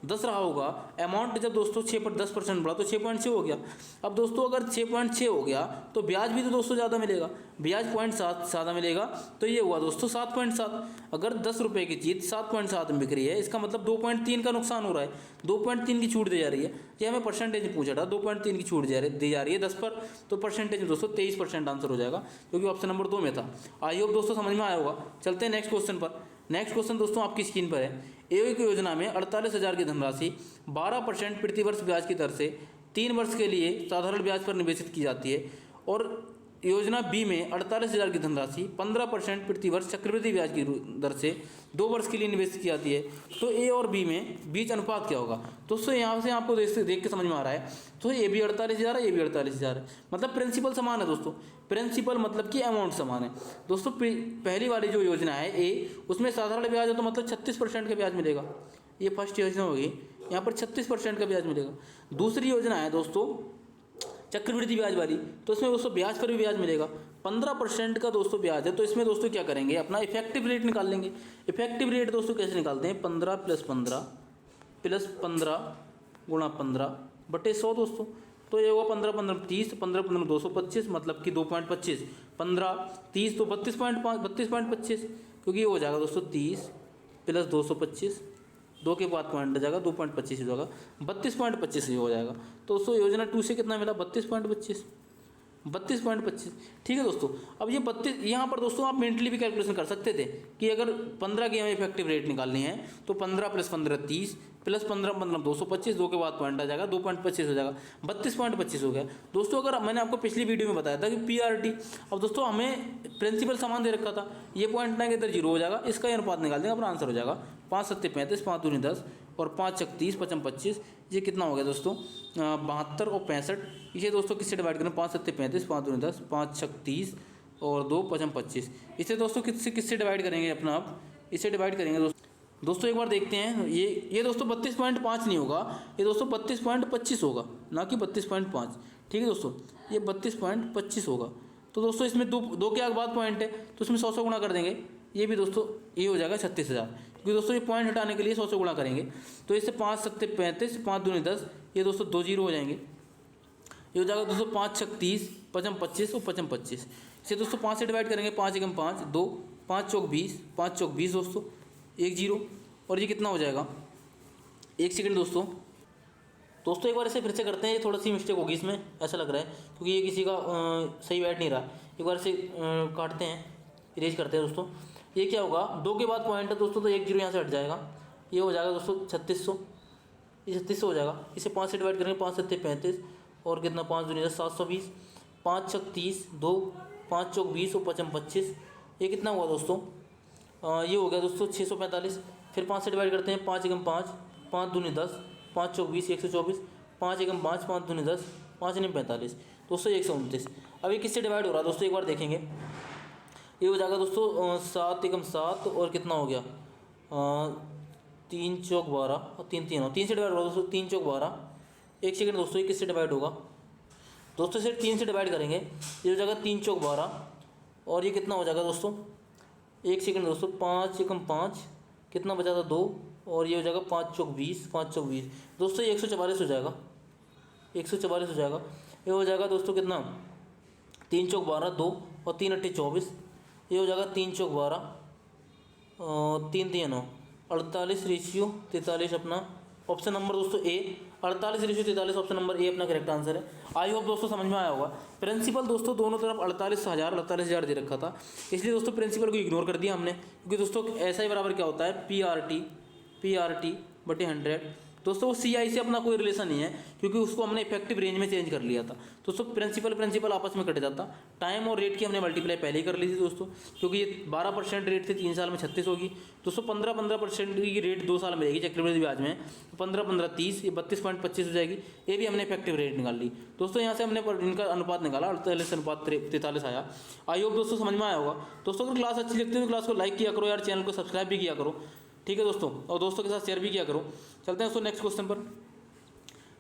10 रहा होगा। अमाउंट जब दोस्तों 6 पर 10% बढ़ा तो 6.6 हो गया। अब दोस्तों अगर 6.6 हो गया तो ब्याज भी तो दोस्तों ज़्यादा मिलेगा, ब्याज 0.7 ज़्यादा मिलेगा, तो ये हुआ दोस्तों 7.7। अगर 10 रुपये की चीज़ 7.7 में बिक रही है, इसका मतलब 2.3 का नुकसान हो रहा है, 2.3 की छूट दी जा रही है। ये हमें परसेंटेज में पूछा था, 2.3 की छूट दी जा रही है 10 पर, तो परसेंटेज में दोस्तों 23% आंसर हो जाएगा, क्योंकि ऑप्शन नंबर 2 में था। आई होप दोस्तों समझ में आया होगा। चलते हैं नेक्स्ट क्वेश्चन पर। नेक्स्ट क्वेश्चन दोस्तों आपकी स्क्रीन पर है। एक योजना में 48,000 की धनराशि 12% प्रतिवर्ष ब्याज की दर से 3 वर्ष के लिए साधारण ब्याज पर निवेशित की जाती है, और योजना बी में 48,000 की धनराशि 15% प्रतिवर्ष चक्रवृद्धि ब्याज की दर से 2 वर्ष के लिए निवेशित की जाती है। तो ए और बी में बीच अनुपात क्या होगा दोस्तों, यहाँ से आपको देख के समझ में आ रहा है। तो ये भी 48,000 है, ये भी 48,000 है, मतलब प्रिंसिपल समान है दोस्तों। प्रिंसिपल मतलब कि अमाउंट समान है दोस्तों। पहली वाली जो योजना है ए, उसमें साधारण ब्याज है तो मतलब 36% का ब्याज मिलेगा, ये फर्स्ट योजना होगी, यहाँ पर 36% का ब्याज मिलेगा। दूसरी योजना है दोस्तों चक्रवृद्धि ब्याज वाली, तो इसमें दोस्तों ब्याज पर भी ब्याज मिलेगा, 15% का दोस्तों ब्याज है। तो इसमें दोस्तों क्या करेंगे, अपना इफेक्टिव रेट निकाल लेंगे। इफेक्टिव रेट दोस्तों कैसे निकालते हैं, 15 + 15 + 15 × 15/100 दोस्तों। तो ये होगा 15 15 30, 15 15 225, मतलब कि 2.25, 15 30 तो 32.25, क्योंकि ये हो जाएगा दोस्तों 30 + 225, 2 के बाद पॉइंट आ जाएगा, 2.25 हो जाएगा, 32.25 हो जाएगा। तो दोस्तों योजना 2 से कितना मिला, 32.25, 32.25। ठीक है दोस्तों। अब ये 32, यहाँ पर दोस्तों आप मेंटली भी कैलकुलेशन कर सकते थे कि अगर 15 की हमें इफेक्टिव रेट निकालनी है तो 15 + 15 30 + 15 15 225, 2 के बाद पॉइंट आ जाएगा, 2.25 हो जाएगा, 32.25 हो गया दोस्तों। अगर मैंने आपको पिछली वीडियो में बताया था कि PRT, अब दोस्तों हमें प्रिंसिपल सामान दे रखा था, ये पॉइंट ना के इधर 0 हो जाएगा, इसका ये अनुपात निकाल देंगे, अपना आंसर हो जाएगा 5 7 35, 5 दूनी 10 और 5 छक 30, 55 25, ये कितना हो गया दोस्तों 72 और 65। इसे दोस्तों किससे डिवाइड करें, 5 7 35, 5 दूनी 10, 5 छक 30 और 2 55 25। इसे दोस्तों किससे डिवाइड करेंगे, अपना आप इसे डिवाइड करेंगे दोस्तों एक बार देखते हैं। ये दोस्तों 32.5 नहीं होगा, ये दोस्तों 32.25 होगा, ना कि 32.5। ठीक है दोस्तों, ये 32.25 होगा। तो दोस्तों इसमें दो के आगे बाद पॉइंट है, तो इसमें 100 से गुणा कर देंगे, ये भी दोस्तों ये हो जाएगा 36,000, क्योंकि दोस्तों ये पॉइंट हटाने के लिए 100 से गुणा करेंगे। तो इससे 5 7 35, 5 दूनी 10, ये दोस्तों 2 0 हो जाएंगे, ये हो जाएगा दोस्तों 5 छक 30, 55 25 और 55 25। इसे दोस्तों 5 से डिवाइड करेंगे, 5 एकम 5 2, 5 चौक 20, 5 चौक 20 दोस्तों, 1 0, और ये कितना हो जाएगा, 1 सेकंड दोस्तों एक बार इसे फिर से करते हैं, ये थोड़ा सी मिस्टेक होगी इसमें ऐसा लग रहा है, क्योंकि ये किसी का सही बैठ नहीं रहा। एक बार इसे काटते हैं, इरेज करते हैं दोस्तों। ये क्या होगा, 2 के बाद पॉइंट है दोस्तों, तो 1 0 यहाँ से हट जाएगा, ये हो जाएगा दोस्तों 3600, ये 3600 हो जाएगा। इसे 5 से डिवाइड करेंगे, 5 7 35 और कितना 5 दूनी 10, 720, 5 छक 30, 2, 5 चौक 20 और 55 25, ये कितना हुआ दोस्तों, ये हो गया दोस्तों 645। फिर 5 से डिवाइड करते हैं, 5 एकम 5, 5 दूनी 10, 5 चौक 20, 124, 5 एकम 5, 5 दूनी 10, 5 9 45 दोस्तों 129। अब ये किससे डिवाइड हो रहा है दोस्तों, एक बार देखेंगे। ये हो जाएगा दोस्तों 7 एकम 7 और कितना हो गया 3 चौक 12 और 3 3 3 से डिवाइड हो रहा है दोस्तों, 3 चौक 12। 1 सेकंड दोस्तों, ये किससे डिवाइड होगा दोस्तों, सिर्फ 3 से डिवाइड करेंगे, ये हो जाएगा 3 चौक 12 और ये कितना हो जाएगा दोस्तों, 1 सेकंड दोस्तों, 5 एकम 5, कितना बचा था 2, और ये हो जाएगा 5 चौक 20, 5 चौक 20 दोस्तों, ये 144 हो जाएगा, 144 हो जाएगा। ये हो जाएगा दोस्तों कितना, 3 चौक 12 2 और 3 अट्ठे 24, ये हो जाएगा 3 चौक 12 और 3 3 9, 48:43 अपना ऑप्शन नंबर दोस्तों ए, 48:43 ऑप्शन नंबर ए अपना करेक्ट आंसर है। आई होप दोस्तों समझ में आया होगा। प्रिंसिपल दोस्तों दोनों तरफ 48,000 दे रखा था, इसलिए दोस्तों प्रिंसिपल को इग्नोर कर दिया हमने, क्योंकि दोस्तों ऐसा ही बराबर क्या होता है PRT बटे 100। दोस्तों वो CI से अपना कोई रिलेशन नहीं है, क्योंकि उसको हमने इफेक्टिव रेंज में चेंज कर लिया था। दोस्तों प्रिंसिपल आपस में कट जाता। टाइम और रेट की हमने मल्टीप्लाई पहले ही कर ली थी दोस्तों, क्योंकि ये 12% रेट थे, 3 साल में 36 होगी। दोस्तों 15% की रेट 2 साल में रहेगी चक्रवृद्धि ब्याज में, 15 30, ये 32.25 हो जाएगी। ये भी हमने इफेक्टिव रेट निकाल ली दोस्तों। यहाँ से हमने इनका अनुपात निकाला, 48:43 आया। आई होप दोस्तों समझ में आया होगा। दोस्तों अगर क्लास अच्छी लगती है तो क्लास को लाइक किया करो यार, चैनल को सब्सक्राइब भी किया करो, ठीक है दोस्तों, और दोस्तों के साथ शेयर भी किया करो। चलते हैं दोस्तों नेक्स्ट क्वेश्चन पर।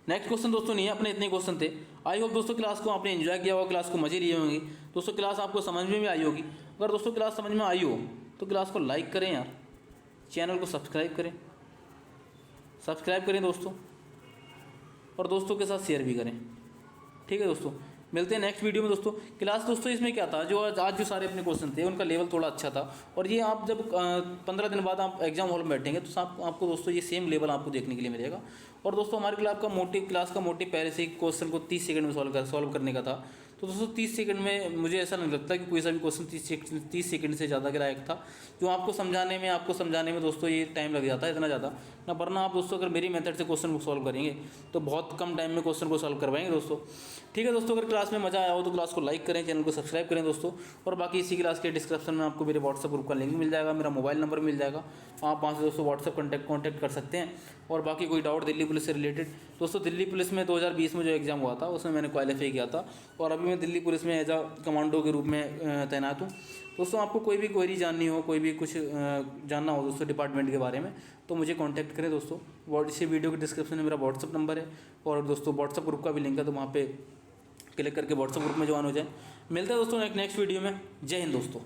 नेक्स्ट क्वेश्चन दोस्तों नहीं है, अपने इतने क्वेश्चन थे। आई होप दोस्तों क्लास को आपने एंजॉय किया होगा, क्लास को मजे लिए होंगे दोस्तों, क्लास आपको समझ में भी आई होगी। अगर दोस्तों क्लास समझ में आई हो तो क्लास को लाइक करें यार, चैनल को सब्सक्राइब करें दोस्तों, और दोस्तों के साथ शेयर भी करें, ठीक है दोस्तों। मिलते हैं नेक्स्ट वीडियो में दोस्तों। क्लास दोस्तों इसमें क्या था, जो आज जो सारे अपने क्वेश्चन थे उनका लेवल थोड़ा अच्छा था, और ये आप जब 15 दिन बाद आप एग्जाम हॉल में बैठेंगे तो आपको दोस्तों ये सेम लेवल आपको देखने के लिए मिलेगा। और दोस्तों हमारे क्लास का मोटिव पहले से ही क्वेश्चन को 30 सेकंड में सॉल्व करने का था। तो दोस्तों 30 सेकंड में मुझे ऐसा नहीं लगता कि कोई सा भी क्वेश्चन 30 सेकंड से ज़्यादा के लायक था। जो आपको समझाने में दोस्तों ये टाइम लग जाता है इतना ज़्यादा ना, वरना आप दोस्तों अगर मेरी मेथड से क्वेश्चन को सॉल्व करेंगे तो बहुत कम टाइम में क्वेश्चन को सॉल्व करवाएंगे दोस्तों, ठीक है दोस्तों। अगर क्लास में मज़ा आया हो तो क्लास को लाइक करें, चैनल को सब्सक्राइब करें दोस्तों, और बाकी इसी क्लास के डिस्क्रिप्शन में आपको मेरे व्हाट्सएप ग्रुप का लिंक मिल जाएगा, मेरा मोबाइल नंबर मिल जाएगा, आप वहाँ से दोस्तों व्हाट्सएप कॉन्टैक्ट कर सकते हैं। और बाकी कोई डाउट दिल्ली पुलिस से रिलेटेड, दोस्तों दिल्ली पुलिस में 2020 में जो एग्ज़ाम हुआ था उसमें मैंने क्वालिफाई किया था, और अभी मैं दिल्ली पुलिस में एज अ कमांडो के रूप में तैनात हूँ दोस्तों। आपको कोई भी क्वेरी जाननी हो, कोई भी कुछ जानना हो दोस्तों डिपार्टमेंट के बारे में, तो मुझे कांटेक्ट करें दोस्तों। इसी वीडियो के डिस्क्रिप्शन में मेरा व्हाट्सअप नंबर है, और दोस्तों व्हाट्सअप ग्रुप का भी लिंक है, तो वहाँ पे क्लिक करके व्हाट्सअप ग्रुप में ज्वाइन हो जाए। मिलते हैं दोस्तों नेक्स्ट वीडियो में। जय हिंद दोस्तों।